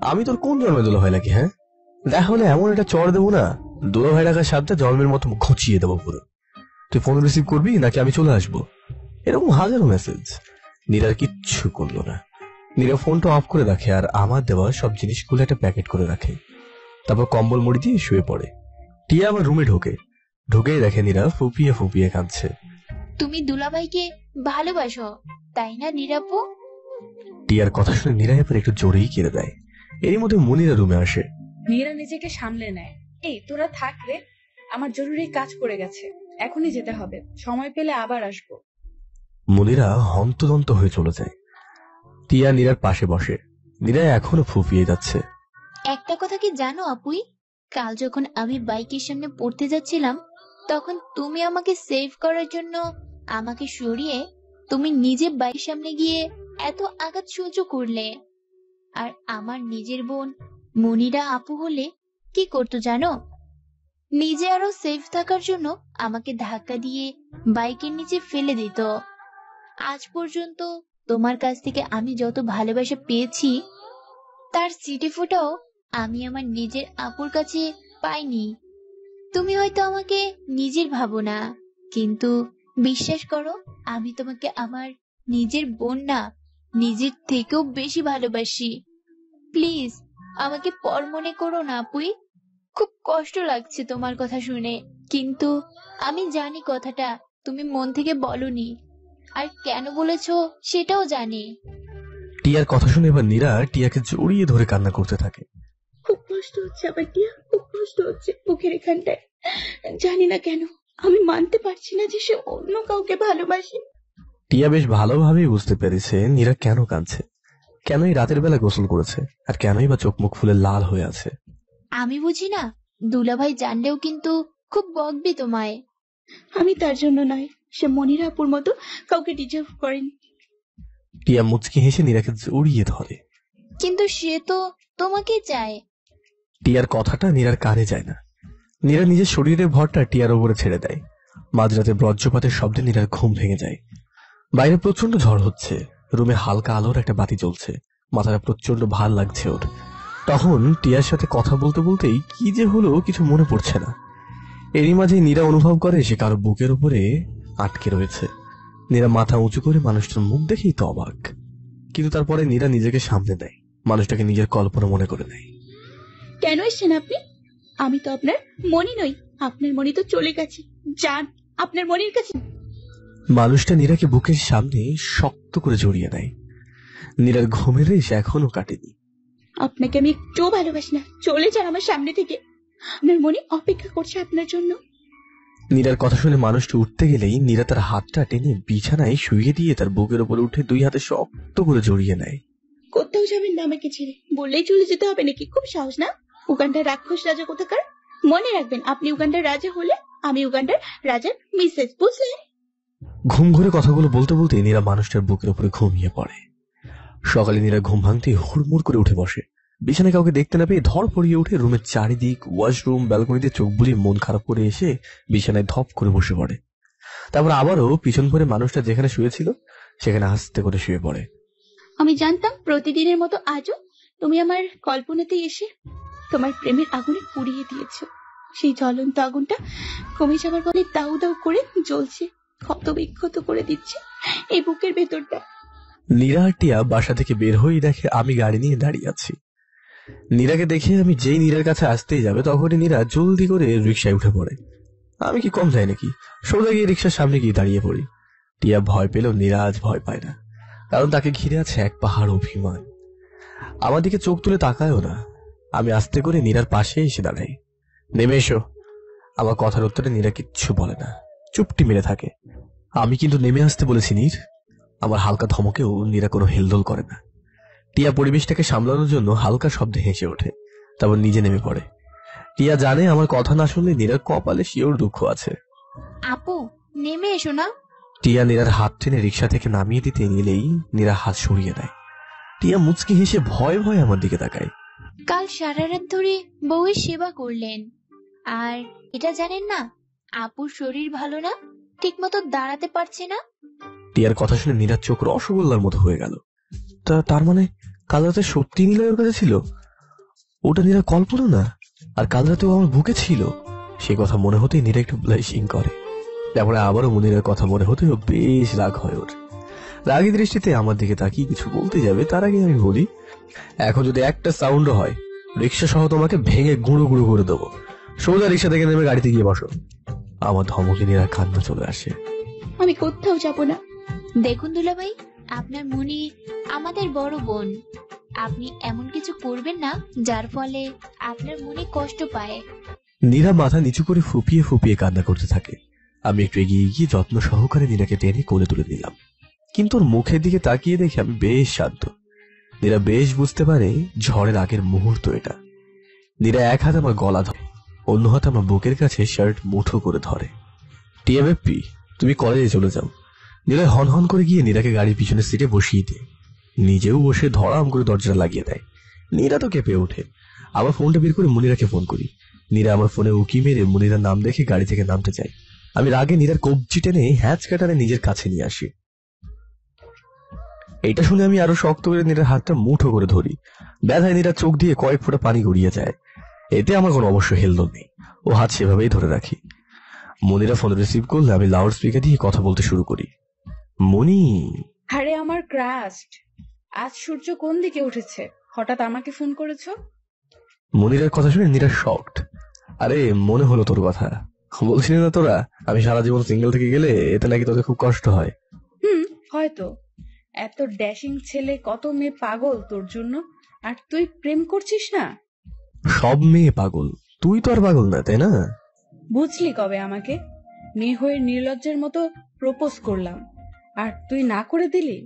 আমি তোর কোন জন্মে দুলা ভাই নাকি? হ্যাঁ, দেখা হলে এমন একটা চড় দেবো না, দুলা ভাই রাখার সাথে জন্মের মতো ঘুচিয়ে দেবো পুরো। তুই ফোন রিসিভ করবি নাকি আমি চলে আসবো? এরকম হাজারো মেসেজ। নীরার কিচ্ছু করলো না। নীরা ফোনটা অফ করে রাখে আর আমার দেওয়া সব জিনিসগুলো একটা প্যাকেট করে রাখে। তারপর কম্বল মুড়ি দিয়ে শুয়ে পড়ে। টিয়া আমার রুমে ঢুকেই দেখে নীরা ফুপিয়ে ফুপিয়ে কাঁদছে। তুমি দুলাভাইকে ভালোবাসো তাই না নীরাপু? টিয়ার কথা শুনে নীরা এবার একটু জোরেই কেঁদে দেয়। এরই মধ্যে মনিরা রুমে আসে। নীরা নিজেকে সামলে নেয়। এই তোরা থাক রে, আমার জরুরি কাজ পড়ে গেছে, এখনই যেতে হবে, সময় পেলে আবার আসবো। মনিরা হন্তদন্ত হয়ে চলে যায়। টিয়া নীরার পাশে বসে। নীরা এখনো ফুপিয়ে যাচ্ছে। একটা কথা কি জানো আপুই, কাল যখন আমি বাইকের সামনে পড়তে যাচ্ছিলাম তখন তুমি আমাকে সেভ করার জন্য আমাকে সরিয়ে তুমি নিজে বাইকের সামনে গিয়ে এত আঘাত সহ্য করলে। আর আমার নিজের বোন মনিরা আপু হলে কি করতো জানো? নিজে আরো সেফ থাকার জন্য আমাকে ধাক্কা দিয়ে বাইকের নিচে ফেলে দিত। আজ পর্যন্ত তোমার কাছ থেকে আমি যত ভালোবাসা পেয়েছি তার সিটি ফোটাও আমি আমার নিজের আপুর কাছে পাইনি। তুমি হয়তো আমাকে নিজের ভাবো না, কিন্তু বিশ্বাস করো আমি তোমাকে আমার নিজের বোন না, নিজের থেকেও বেশি ভালোবাসি। প্লিজ আমাকে পর মনে করো না আপুই। খুব কষ্ট লাগছে তোমার কথা শুনে, কিন্তু আমি জানি কথাটা তুমি মন থেকে বলনি, আর কেন বলেছো সেটাও জানি। টিয়ার কথা শুনে এবার নীরা টিয়াকে জড়িয়ে ধরে কান্না করতে থাকে। খুব কষ্ট হচ্ছে আমার টিয়া, খুব কষ্ট হচ্ছে বুকের এখানটায়। জানি না কেন আমি মানতে পারছি না যে সে অন্য কাউকে ভালোবাসে। টিয়া বেশ ভালোভাবেই বুঝতে পেরেছে নীরা কেন কাঁদছে, কেনই রাতের বেলা গোসল করেছে, আর কেনই বা চোখ মুখ ফুলে লাল হয়ে আছে। আমি বুঝি না, দুলাভাই জানলেও কিন্তু খুব বকবে তোমায়। আমি তার জন্য নয়, সে মনিরা আপুর মতো কাউকে ডিজার্ভ করেনি। টিয়া মুচকি হেসে নীরাকে জড়িয়ে ধরে। কিন্তু সে তো তোমাকে চায়। টিয়ার কথাটা নীরার কানে যায় না। নীরা নিজের শরীরের ভরটা টিয়ার উপরে ছেড়ে দেয়। মাঝরাতে বজ্রপাতের শব্দে নীরার ঘুম ভেঙে যায়। বাইরে প্রচন্ড ঝড় হচ্ছে। রুমে হালকা আলোর একটা বাতি জ্বলছে। মাথাটা প্রচন্ড ভার লাগছে ওর। তখন টিয়ার সাথে কথা বলতে বলতেই কি যে হলো কিছু মনে পড়ছে না। এরই মাঝে নীরা অনুভব করে সে কারো বুকের উপরে আটকে রয়েছে। নীরা মাথা উঁচু করে মানুষটার মুখ দেখেই তো অবাক, কিন্তু তারপরে নীরা নিজেকে সামনে দেয়, মানুষটাকে নিজের কল্পনা মনে করে নেয়। কেন এসছেন আপনি? আমি তো আপনার মনি নই, আপনার মনি তো চলে গেছে, যান আপনার মনির কাছে। মানুষটা নীরাকে বুকের সামনে শক্ত করে জড়িয়ে নেয়। নীরার ঘুমের রেশ এখনো কাটেনি। আপনাকে আমি একটুও ভালোবাসি না, চলে যান আমার সামনে থেকে, আপনার মনি অপেক্ষা করছে আপনার জন্য। নীরার কথা শুনে মানুষটি উঠতে গেলেই নীরা তার হাতটা টেনে বিছানায় শুইয়ে দিয়ে তার বুকের উপর উঠে দুই হাতে শক্ত করে জড়িয়ে নেয়। কোথাও যাবেন না আমাকে ছেড়ে, বললেই চলে যেতে হবে নাকি? খুব সাহস না? উগান্ডার রাক্ষস রাজা কোথাকার। মনে রাখবেন, আপনি উগান্ডার রাজা হলে আমি উগান্ডার রাজার মিসেস, বুঝলেন? ঘুম ঘুরে কথাগুলো বলতে বলতে নীরা মানুষটার বুকের উপরে ঘুমিয়ে পড়ে। সকালে নীরা ঘুম ভাঙতে হুড়মুড় করে উঠে বসে। বিছানায় কাউকে দেখতে না পেয়ে ধর পড়িয়ে উঠে রুমের চারিদিক, ওয়াশরুম, ব্যালকনিতে চোখ বুলিয়ে মন খারাপ করে এসে বিছানায় ধপ করে বসে পড়ে। তারপর আবারও পিছন ফিরে মানুষটা যেখানে শুয়েছিল সেখানে আস্তে করে শুয়ে পড়ে। আমি জানতাম প্রতিদিনের মতো আজও তুমি আমার কল্পনাতে এসে তোমার প্রেমের আগুনে পুড়িয়ে দিয়েছো। সেই জ্বলন্ত আগুনটা কমে যাবার বলে দাউ দাউ করে জ্বলছে, ক্ষত বিক্ষত করে দিচ্ছে এই বুকের ভেতরটা। নীরা আর টিয়া বাসা থেকে বের হয়ে দেখে আমি গাড়ি নিয়ে দাঁড়িয়ে আছি। নীরাকে দেখে আমি যেই নীরার কাছে আসতেই যাবে তখনই নীরা জলদি করে রিক্সায় উঠে পড়ে। আমি কি কম যাই নাকি, সোজা গিয়ে রিক্সার সামনে গিয়ে দাঁড়িয়ে পড়ি। টিয়া ভয় পেলেও নীরা আজ ভয় পায় না, কারণ তাকে ঘিরে আছে এক পাহাড় অভিমান। আমার দিকে চোখ তুলে তাকায়ও না। আমি আস্তে করে নীরার পাশে এসে দাঁড়াই। নেমে এসো। আমার কথার উত্তরে নীরা কিচ্ছু বলে না, চুপটি মেরে থাকে। আমি কিন্তু নেমে আসতে বলেছি নীর। আমার হালকা ধমকেও নীরা কোনো হেলদোল করে না। টিয়া পরিবেশটাকে সামলানোর জন্য হালকা শব্দে হেসে ওঠে, তারপর নিজে নেমে পড়ে। টিয়া জানে আমার কথা না শুনলে নীরার কপালে শিওর দুঃখ আছে। আপু নেমে এসো না। টিয়া নীরার হাত টেনে রিক্সা থেকে নামিয়ে দিতে নিলেই নীরা হাত সরিয়ে দেয়। টিয়া মুচকি হেসে ভয়ে ভয়ে আমার দিকে তাকায়। কাল সারা রাত ধরে বউয়ের সেবা করলেন, আর এটা জানেন না আপুর শরীর ভালো না, ঠিক মতো দাঁড়াতে পারছে না। টিয়ার কথা শুনে নীরার চোখ রসগোল্লার মতো হয়ে গেল। তার মানে কাল রাতে সত্যি নীলা ওর কাছে ছিল? ওটা নীরা কল্পনা না, আর কাল রাতেও আমার বুকে ছিল। সে কথা মনে হতেই নীরা একটু ব্লাশিং করে। তারপরে আবারও মনিরের কথা মনে হতেও বেশ রাগ হয় ওর। রাগী দৃষ্টিতে আমার দিকে তাকিয়ে কিছু বলতে যাবে, তার আগে আমি বলি, এখন যদি একটা সাউন্ড হয় রিক্সা সহ তোমাকে ভেঙে গুঁড়ো গুঁড়ো করে দেবো। সোজা রিক্সা থেকে নেমে গাড়িতে গিয়ে বসো। আমার ধমকে নীরা কান্না চলে আসে। আমি কোথাও যাব না। দেখুন দুলাভাই, আপনার মনি আমাদের বড় বোন। আপনি এমন কিছু করবেন না যার ফলে আপনার মনে কষ্ট পায়। নীরা মাথা নিচু করে ফুপিয়ে ফুপিয়ে কান্না করতে থাকে। আমি একটু এগিয়ে গিয়ে যত্ন সহকারে নীরাকে টেনে কোলে তুলে নিলাম, কিন্তু ওর মুখের দিকে তাকিয়ে দেখে আমি বেশ শান্ত। নীরা বেশ বুঝতে পারে ঝড়ের আগের মুহূর্ত এটা। নীরা এক হাত আমার গলা ধরে, অন্য হাত আমার বুকের কাছে শার্ট মুঠো করে ধরে। টিএমএফপি, তুমি কলেজে চলে যাও। নীরা হন হন করে গিয়ে নীরাকে গাড়ির পিছনের সিটে বসিয়ে দেয়, নিজেও বসে ধড়াম করে দরজাটা লাগিয়ে দেয়। নীরা তো কেঁপে ওঠে। আবার ফোনটা বের করে মনিরাকে ফোন করি। নীরা আমার ফোনে উকি মেরে মনিরার নাম দেখে গাড়ি থেকে নামতে চাই। আমি রাগে নীরার কবজি টেনে হ্যাচ কাটারে নিজের কাছে নিয়ে আসি। এটা শুনে আমি আরো শক্ত করে নীরার হাতটা মুঠো করে ধরি। ব্যথায় নীরার চোখ দিয়ে কয়েক ফোঁটা পানি গড়িয়ে যায়। এতে আমার কোনো অবশ্য হেলদোল নেই, ও হাত সেভাবেই ধরে রাখি। মনিরা ফোন রিসিভ করলে আমি লাউড স্পিকার দিয়ে কথা বলতে শুরু করি। মনি, আরে আমার ক্রাস্ট, আজ সূর্য কোন দিকে উঠেছে? হঠাৎ আমাকে ফোন করেছো? মনিরার কথা শুনে নীরা শকড। আরে মনে হলো তোর কথা, বলছিলি না তোরা আমি সারা জীবন সিঙ্গেল থেকে গেলে এতে নাকি তোদের খুব কষ্ট হয়। হয়তো। এত ড্যাশিং ছেলে, কত মেয়ে পাগল তোর জন্য, আর তুই প্রেম করছিস না? সব মেয়ে পাগল, তুই তো আর পাগল না, তাই না? বুঝলি কবে আমাকে? মেয়ে হয়ে নির্লজ্জের মতো প্রপোজ করলাম, আর তুই না করে দিলি।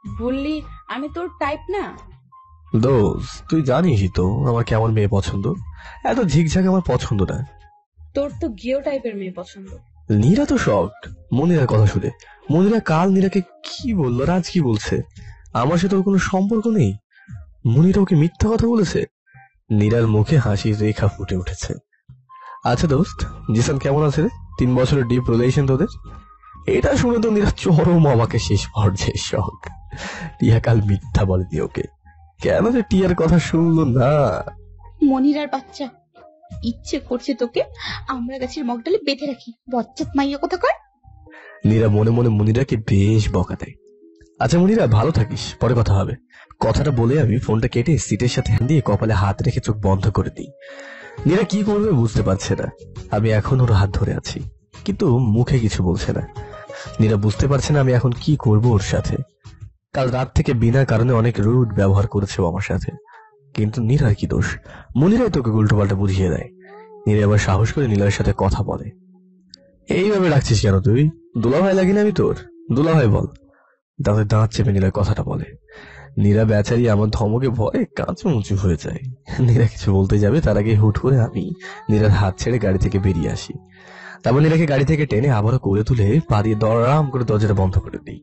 বললি আমি তোর টাইপ না। দোস্ত, তুই জানিসই তো আমার কেমন মেয়ে পছন্দ। এত ঝিকঝাক আমার পছন্দ না। তোর তো গিও টাইপের মেয়ে পছন্দ। নীরা তো শকড মনিরার কথা শুনে। মনিরা কাল নীরাকে কি বললো, রাজ কি বলছে, আমার সাথে ওর কোনো সম্পর্ক নেই। মনিরা ওকে মিথ্যা কথা বলেছে। নীরার মুখে হাসির রেখা ফুটে উঠেছে। আচ্ছা দোস্ত, জিসান কেমন আছে রে? 3 বছরের ডিপ রিলেশন তোদের। এটা শুনে তো নীরা চরম আমাকে শেষ পর্যায়ে শখ। টিয়া কাল মিথ্যা বলেনি ওকে, কেন যে টিয়ার কথা শুনলো না। মনিরার বাচ্চা, ইচ্ছে করছে তোকে আমরা গাছের মগডালে বেঁধে রাখি। বচ্চাত মাইয়া কথা কর। নীরা মনে মনে মনিরাকে বেশ বকা দেয়। আচ্ছা মনিরা, ভালো থাকিস, পরে কথা হবে। কথাটা বলে আমি ফোনটা কেটে সিটের সাথে হ্যান্ড দিয়ে কপালে হাত রেখে চোখ বন্ধ করে দিই। নীরা কি করবে বুঝতে পারছে না। আমি এখন ওর হাত ধরে আছি, কিন্তু মুখে কিছু বলছে না। নীরা বুঝতে পারছে না আমি এখন কি করব ওর সাথে। কাল রাত থেকে বিনা কারণে অনেক রুড ব্যবহার করেছে ও আমার সাথে, কিন্তু নীরার কি দোষ? মনিরাই তোকে উল্টো পাল্টা বুঝিয়ে দেয়। নীরা আবার সাহস করে নীলার সাথে কথা বলে। এইভাবে রাখছিস কেন তুই? দুলাভাই লাগি না আমি তোর? দুলাভাই বল। তাদের দাঁত চেপে নীলার কথাটা বলে। নীরা বেচারি আমার ধমকে ভয়ে কাঁচু উঁচু হয়ে যায়। নীরা কিছু বলতে যাবে তার আগে হুট করে আমি নীরার হাত ছেড়ে গাড়ি থেকে বেরিয়ে আসি। তারপর নীরাকে গাড়ি থেকে টেনে আবারও কোলে তুলে পা দিয়ে দরাম করে দরজাটা বন্ধ করে দিই।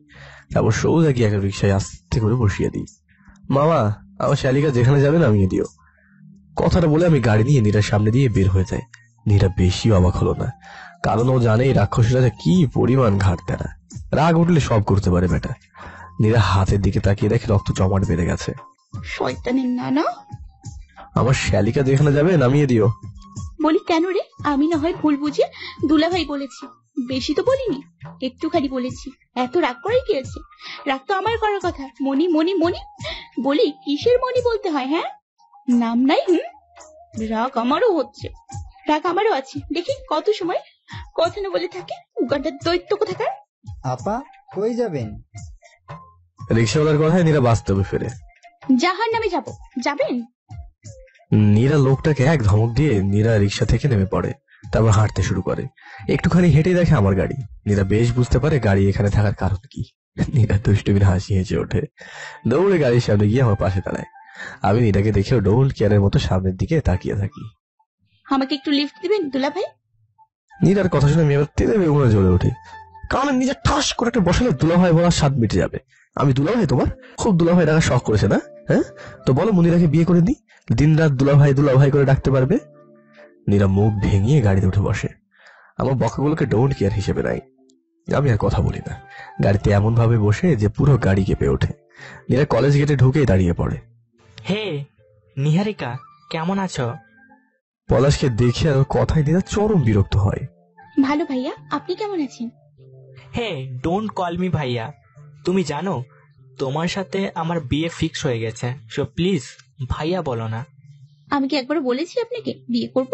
তারপর সোজা গিয়ে একটা রিক্সায় আস্তে করে বসিয়ে দিই। মামা, আমার শালিকা যেখানে যাবে নামিয়ে দিও। কথাটা বলে আমি গাড়ি নিয়ে নীরার সামনে দিয়ে বের হয়ে যায়। নীরা বেশি অবাক হলো না, কারণ ও জানে এই রাক্ষসীরা কি পরিমাণ ঘাটতে না। রাগ উঠলে সব করতে পারে বেটা। নীরা হাতের দিকে তাকিয়ে দেখে রক্ত জমাট বেড়ে গেছে। শয়তানের নানা, আমার শালিকা যেখানে যাবে নামিয়ে দিও। বলি কেন রে? আমি না হয় ভুল বুঝে দুলাভাই বলেছি, বেশি তো বলিনি, একটুখানি বলেছি। এত রাগ করে কি আছে? রাগ তো আমার করার কথা। মনি মনি মনি বলি, কিসের মনি বলতে হয়? হ্যাঁ, নাম নাই। রাগ আমারও হচ্ছে, রাগ আমারও আছে। দেখি কত সময় কথা না বলে থাকে উগান্ডার দৈত্য কোথাকার। আপা, কই যাবেন? রিক্সাওয়ালার কথায় নীরা বাস্তবে ফেরে। জাহার নামে যাব। যাবেন? নীরা লোকটাকে এক ধমক দিয়ে নীরা রিক্সা থেকে নেমে পড়ে। তারপর হাঁটতে শুরু করে। একটুখানি হেঁটে দেখে আমার গাড়ি। নীরা বেশ বুঝতে পারে গাড়ি এখানে থাকার কারণ কি। নীরা দুষ্টুমির হাসি হেসে ওঠে, দৌড়ে গাড়ির সামনে গিয়ে আমার পাশে দাঁড়ায়। আমি নীরাকে দেখেও ডোন্ট কেয়ারের মতো সামনের দিকে তাকিয়ে থাকি। আমাকে একটু লিফট দিবেন দুলাভাই? নীরার কথা শুনে আমি এবার তেলে বেগুনে জ্বলে উঠি। কারণ নিজে ঠাস করে একটা বসালে দুলাভাই বলার স্বাদ মিটে যাবে। আমি দুলাভাই তোমার? খুব দুলাভাই ডাকার শখ করেছে না? হ্যাঁ, তো বলো মনিরাকে বিয়ে করে দিই, দিন রাত দুলাভাই দুলাভাই করে ডাকতে পারবে। নীরা মুখ ভেঙিয়ে গাড়িতে উঠে বসে। আমার বকাগুলোকে ডোন্ট কেয়ার হিসেবে নাই। আমি আর কথা বলি না, গাড়িতে এমন ভাবে বসে যে পুরো গাড়ি কেঁপে ওঠে। নীরা কলেজ গেটে ঢুকেই দাঁড়িয়ে পড়ে। হে নিহারিকা, কেমন আছো? পলাশকে দেখে আর ওর কথায় নীরা চরম বিরক্ত হয়। ভালো ভাইয়া, আপনি কেমন আছেন? হে, ডোন্ট কল মি ভাইয়া। তুমি জানো তোমার সাথে আমার বিয়ে ফিক্স হয়ে গেছে, সো প্লিজ ভাইয়া বলো না। আমি কি একবার বলেছি আপনাকে বিয়ে করব?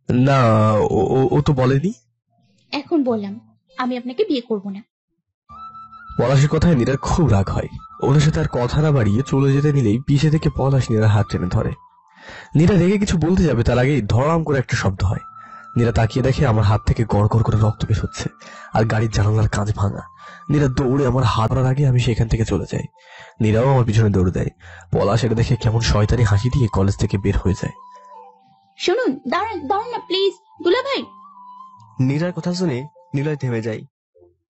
না, ও তো বলেনি। এখন বললাম আমি আপনাকে বিয়ে করব না। পলাশের কথায় নীরার খুব রাগ হয়। ওনার সাথে আর কথা না বাড়িয়ে চলে যেতে নিলেই পিছে থেকে পলাশ নীরার হাত টেনে ধরে। নীরা রেগে কিছু বলতে যাবে তার আগেই ধড়াম করে একটা শব্দ হয়। নীরা তাকিয়ে দেখে আমার হাত থেকে গড় গড় করে রক্ত বের হচ্ছে আর গাড়ির জানালার কাঁচ ভাঙা। নীরা দৌড়ে আমার হাত ধরার আগে আমি সেখান থেকে চলে যাই। নীরাও আমার পিছনে দৌড়ে দেয়। পলাশ এটা দেখে কেমন শয়তানি হাসি দিয়ে কলেজ থেকে বের হয়ে যায়। শুনুন, দাঁড়ান দাঁড়ান না প্লিজ, দুলা ভাই। নীরার কথা শুনে নিলয় থেমে যায়।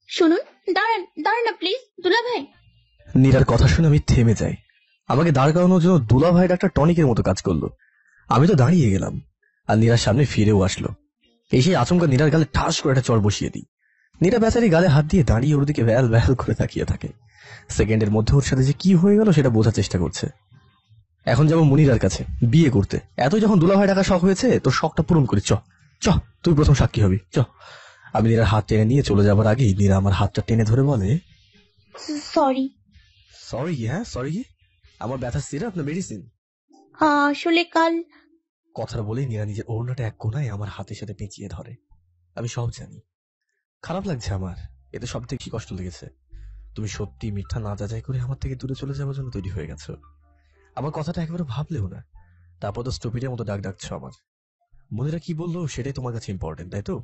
শুনুন, দাঁড়ান দাঁড়ান না প্লিজ, দুলা ভাই। নীরার কথা শুনে আমি থেমে যাই। আমাকে দাঁড় করানোর জন্য দুলা ভাইয়ের একটা টনিকের মতো কাজ করলো। আমি তো দাঁড়িয়ে গেলাম আর নীরার সামনে ফিরেও আসলো। এসে আচমকা নীরার গালে ঠাস করে একটা চড় বসিয়ে দিই। নীরা বেচারি গালে হাত দিয়ে দাঁড়িয়ে ওর দিকে ভ্যাল ভ্যাল করে তাকিয়ে থাকে। সেকেন্ডের মধ্যে ওর সাথে যে কি হয়ে গেল সেটা বোঝার চেষ্টা করছে। এখন যাবো মুনিরার কাছে বিয়ে করতে। এতই যখন দুলা ভাই ডাকা শখ হয়েছে তোর শখটা পূরণ করি। চ চ, তুই প্রথম সাক্ষী হবি, চ। আমি নীরার হাত টেনে নিয়ে চলে যাবার আগেই নীরা আমার হাতটা টেনে ধরে বলে, সরি। সরি? হ্যাঁ সরি? আমার ব্যথা সিরাপ না মেডিসিন? আসলে কাল। কথাটা বলেই নীরা নিজের ওড়নাটা এক কোনায় আমার হাতের সাথে পেঁচিয়ে ধরে। আমি সব জানি। খারাপ লাগছে আমার। এতে সব থেকে কি কষ্ট লেগেছে, তুমি সত্যি মিথ্যা না যাচাই করে আমার থেকে দূরে চলে যাওয়ার জন্য তৈরি হয়ে গেছো। আমার কথাটা একেবারে ভাবলেও না। তারপর তো স্টুপিডের মতো ডাকছো আমার। মনিরা কি বললো সেটাই তোমার কাছে ইম্পর্টেন্ট, তাই তো?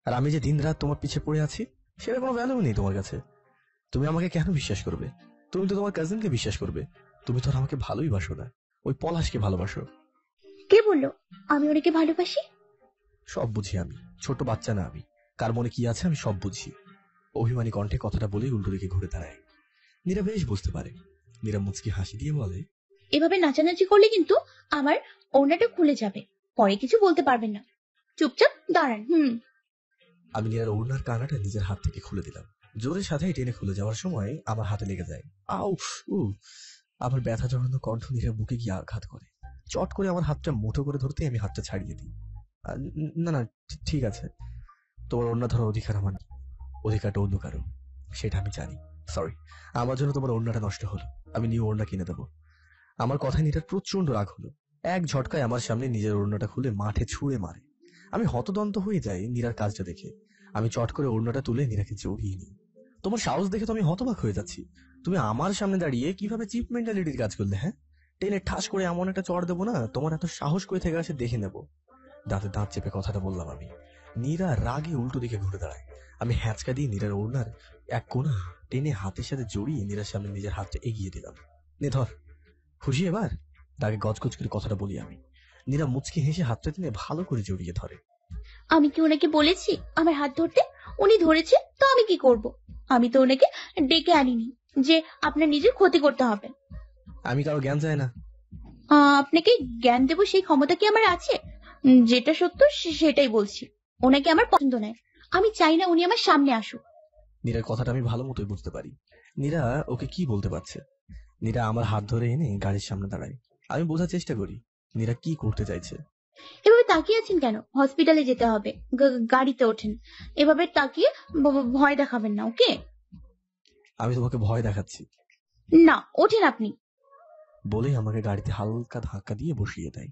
আর আমি যে দিন রাত তোমার পিছে পড়ে আছি সেটা কোনো ভ্যালু নেই তোমার কাছে। তুমি আমাকে কেন বিশ্বাস করবে? তুমি তো তোমার কাজিনকে বিশ্বাস করবে। তুমি তো আর আমাকে ভালোই বাসো না, ওই পলাশকে ভালোবাসো। কে বললো আমি ওনাকে ভালোবাসি? সব বুঝি আমি, ছোট বাচ্চা না আমি। কার মনে কি আছে আমি সব বুঝি। অভিমানী কণ্ঠে কথাটা বলেই উল্টো দিকে ঘুরে দাঁড়ায়। নীরা বেশ বুঝতে পারে। নীরা মুচকি হাসি দিয়ে বলে, এভাবে নাচানাচি করলে কিন্তু আমার ওড়নাটা খুলে যাবে, পরে কিছু বলতে পারবেন না। চুপচাপ দাঁড়ান। আমি নীরার ওড়নার কানাটা নিজের হাত থেকে খুলে দিলাম। জোরের সাথে টেনে খুলে যাওয়ার সময় আমার হাতে লেগে যায়। আউ! আমার ব্যথা জড়ানো কণ্ঠ নীরার বুকে গিয়ে আঘাত করে। চট করে আমার হাতটা মুঠো করে ধরতে আমি হাতটা ছাড়িয়ে দিই। না না, ঠিক আছে, তোমার ওড়না ধরার অধিকার আমার নেই। অধিকারটা অন্য কারো, সেটা আমি জানি। সরি, আমার জন্য তোমার ওড়নাটা নষ্ট হলো। আমি নিউ ওড়না কিনে দেবো। আমার কথায় নীরার প্রচন্ড রাগ হলো। এক ঝটকায় আমার সামনে নিজের ওড়নাটা খুলে মাঠে ছুঁড়ে মারে। আমি হতদন্ত হয়ে যাই নীরার কাজটা দেখে। আমি চট করে ওড়নাটা তুলে নীরাকে জড়িয়ে নিই। তোমার সাহস দেখে তো আমি হতবাক হয়ে যাচ্ছি। তুমি আমার সামনে দাঁড়িয়ে কিভাবে চিপ মেন্টালিটির কাজ করলে? হ্যাঁ, টেনে ঠাস করে এমন একটা চড় দেবো না, তোমার এত সাহস করে থেকে আসে দেখে নেবো। দাঁতে দাঁত চেপে কথাটা বললাম আমি। নীরা রাগে উল্টো দিকে ঘুরে দাঁড়ায়। আমি হ্যাঁচকা দিয়ে নীরার ওড়নার এক কোণা টেনে হাতের সাথে জড়িয়ে নীরার সামনে নিজের হাতটা এগিয়ে দিলাম। নে ধর, খুশি এবার? তাকে গজগজ করে কথাটা বলি আমি। নীরা মুচকি হেসে হাতটা টেনে ভালো করে জড়িয়ে ধরে। আমি কি ওনাকে বলেছি আমার হাত ধরতে? উনি ধরেছে তো আমি কি করব? আমি তো ওনাকে ডেকে আনিনি যে আপনার নিজের ক্ষতি করতে হবে। আমি কারো জ্ঞান চাই না। আপনাকে জ্ঞান দেব সেই ক্ষমতা কি আমার আছে? যেটা সত্য সেটাই বলছি। ওনাকে আমার পছন্দ নয়। আমি চাই না উনি আমার সামনে আসুক। নীরার কথাটা আমি ভালো মতোই বুঝতে পারি। নীরা ওকে কি বলতে পারছে। নীরা আমার হাত ধরে এনে গাড়ির সামনে দাঁড়ায়। আমি বোঝার চেষ্টা করি নীরা কি করতে চাইছে। এভাবে তাকিয়ে আছেন কেন? হসপিটালে যেতে হবে, গাড়িতে ওঠেন। এভাবে তাকিয়ে ভয় দেখাবেন না, ওকে? আমি তোমাকে ভয় দেখাচ্ছি না, ওঠেন আপনি। বলেই আমাকে গাড়িতে হালকা ধাক্কা দিয়ে বসিয়ে দেয়।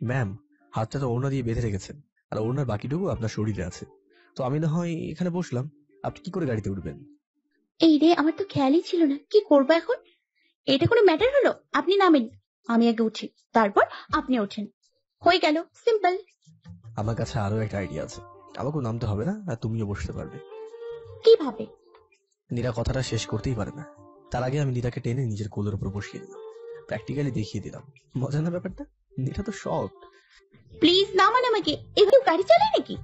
ম্যাম, হাতটা তো ওড়না দিয়ে বেঁধে রেখেছেন, আর ওড়নার বাকিটুকু আপনার শরীরে আছে। তো আমি না হয় এখানে বসলাম, আপনি কি করে গাড়িতে উঠবেন? এই রে, আমার তো খেয়ালই ছিল না। কি করবো এখন? এটা কোনো ম্যাটার হলো? আপনি নামেন, আমি আগে উঠি, তারপর আপনি ওঠেন। হয়ে গেল, সিম্পল। আমার কাছে আরো একটা আইডিয়া আছে। আমাকেও নামতে হবে না, আর তুমিও বসতে পারবে। কিভাবে? নীরা কথাটা শেষ করতেই পারে না। তার আগে আমি নীরাকে টেনে নিজের কোলের উপর বসিয়ে দিলাম। প্র্যাকটিক্যালি দেখিয়ে দিলাম। মজা না ব্যাপারটা? নীরা তো শখ। প্লিজ নামান আমাকে। এভাবে গাড়ি চালায় নাকি?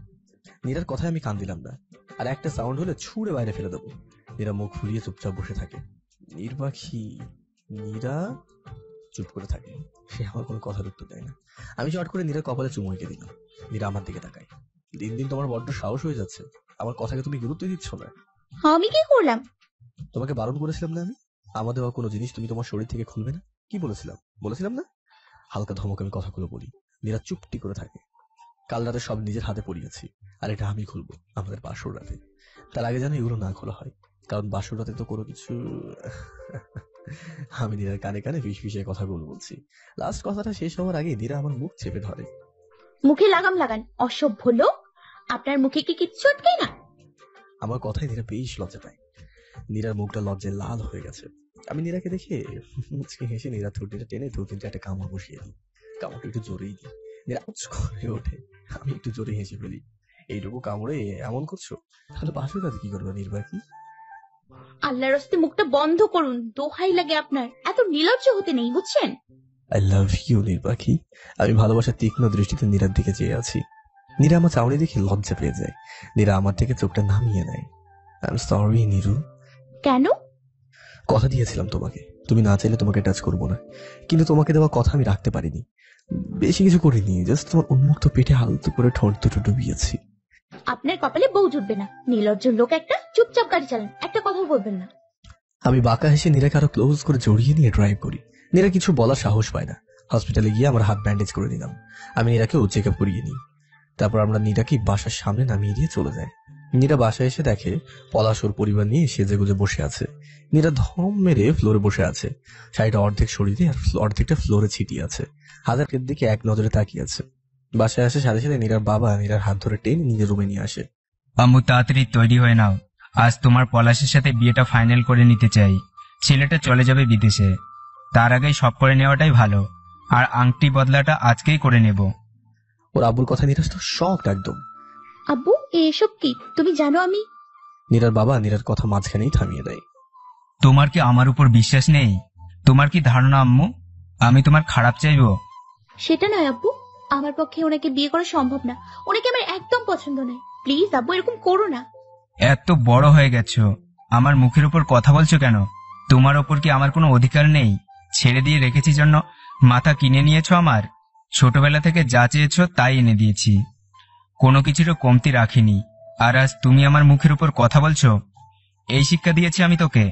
নীরার কথায় আমি কান দিলাম না। আর একটা সাউন্ড হলে ছুঁড়ে বাইরে ফেলে দেবো। নীরা মুখ ফুলিয়ে চুপচাপ বসে থাকে। নির্বাখী নীরা চুপ করে থাকে। সে আমার কোনো কথার উত্তর দেয় না। আমি চট করে নীরার কপালে চুমু এঁকে দিলাম। নীরা আমার দিকে তাকায়। দিন দিন তোমার বড্ড সাহস হয়ে যাচ্ছে। আমার কথাকে তুমি গুরুত্ব দিচ্ছ না। আমি কি করলাম? তোমাকে বারণ করেছিলাম না আমি? আমার দেওয়া কোনো জিনিস তুমি তোমার শরীর থেকে খুলবে না? কি বলেছিলাম? বলেছিলাম না? হালকা ধমক আমি কথাগুলো বলি। নীরা চুপটি করে থাকে। কাল রাতে সব নিজের হাতে পড়িয়েছি, আর এটা আমি খুলবো আমাদের বাসর রাতে। তার আগে যেন এগুলো না খোলা হয়, কারণ বাসর রাতে তো কোনো কিছু। আমি নীরার কানে কানে ফিসফিসে কথাগুলো বলছি। লাস্ট কথাটা শেষ হওয়ার আগে নীরা আমার মুখ চেপে ধরে। মুখে লাগাম লাগান, অসভ্য লোক। আপনার মুখে কি কিচ্ছু আটকায় না? আমার কথায় নীরা বেশ লজ্জা পায়। নীরার মুখটা লজ্জায় লাল হয়ে গেছে। আমি নীরাকে দেখে মুচকে হেসে নীরা থুটিটা টেনে দু তিনটা একটা কামড় বসিয়ে দিই। কামড়টা একটু জোরেই দিই। নীরা উচ করে ওঠে। আমি একটু জোরে হেসে ফেলি। এইটুকু কামড়ে এমন করছো, তাহলে বাসর রাতে কি করবে নির্বাকী? আল্লাহর রাস্তে মুখটা বন্ধ করুন, দোহাই লাগে আপনার। এত নির্লজ্জ হতে নেই, বুঝছেন? আই লাভ ইউ নির্বাকী। আমি ভালোবাসার তীক্ষ্ণ দৃষ্টিতে নীরার দিকে চেয়ে আছি। নীরা আমার চাউনি দেখে লজ্জা পেয়ে যায়। নীরা আমার থেকে চোখটা নামিয়ে নেয়। I am sorry Niru. কেন? কথা দিয়েছিলাম তোমাকে, তুমি না চাইলে তোমাকে টাচ করবো না, কিন্তু তোমাকে দেওয়া কথা আমি রাখতে পারিনি। বেশি কিছু করিনি, জাস্ট তোমার উন্মুক্ত পেটে হালকা করে ঠোঁট দুটো ডুবিয়েছি। আপনার কপালে বউ জুটবে না, নির্লজ্জ লোক একটা। চুপচাপ গাড়ি চালান, একটা কথা বলবেন না। আমি বাঁকা হেসে নীরাকে আরো ক্লোজ করে জড়িয়ে নিয়ে ড্রাইভ করি। নীরা কিছু বলার সাহস পায় না। হসপিটালে গিয়ে আমার হাত ব্যান্ডেজ করে দিলাম। আমি নীরাকেও চেক আপ করিয়ে নিই। তারপর আমরা নীরাকে বাসার সামনে নামিয়ে দিয়ে চলে যাই। নীরা বাসায় এসে দেখে পলাশ ওর পরিবার নিয়ে সেজে গুজে বসে আছে। নীরা ধম মেরে ফ্লোরে বসে আছে, শাড়িটা অর্ধেক সরিয়ে দিয়ে আর অর্ধেকটা ফ্লোরে ছিটিয়ে আছে। হাতের দিকে এক নজরে তাকিয়ে আছে। বাসায় আসে সাথে সাথে নীরার বাবা নীরার হাত ধরে টেনে নিজের রুমে নিয়ে আসে। আম্মু তাড়াতাড়ি তৈরি হয়ে নাও, আজ তোমার পলাশের সাথে বিয়েটা ফাইনাল করে নিতে চাই। ছেলেটা চলে যাবে বিদেশে, তার আগেই সব করে নেওয়াটাই ভালো। আর আংটি বদলাটা আজকেই করে নেব। ওর আব্বুর কথা নীরা তো শক একদম। আব্বু, এসব কি? তুমি জানো আমি... নীরার বাবা নীরার কথা মাঝখানেই থামিয়ে দেয়। তোমার কি আমার উপর বিশ্বাস নেই? তোমার কি ধারণা আম্মু আমি তোমার খারাপ চাইবো? সেটা নয় আব্বু, আমার পক্ষে ওনাকে বিয়ে করা সম্ভব না। ওনাকে আমার একদম পছন্দ নয়। প্লিজ আব্বু, এরকম করো না। এত বড় হয়ে গেছো, আমার মুখের উপর কথা বলছো কেন? তোমার ওপর কি আমার কোনো অধিকার নেই? ছেড়ে দিয়ে রেখেছি জন্য মাথা কিনে নিয়েছো আমার? ছোটবেলা থেকে যা চেয়েছো তাই এনে দিয়েছি, কোনো কিছুরও কমতি রাখিনি। আর আজ তুমি আমার মুখের উপর কথা বলছো? এই শিক্ষা দিয়েছি আমি তোকে?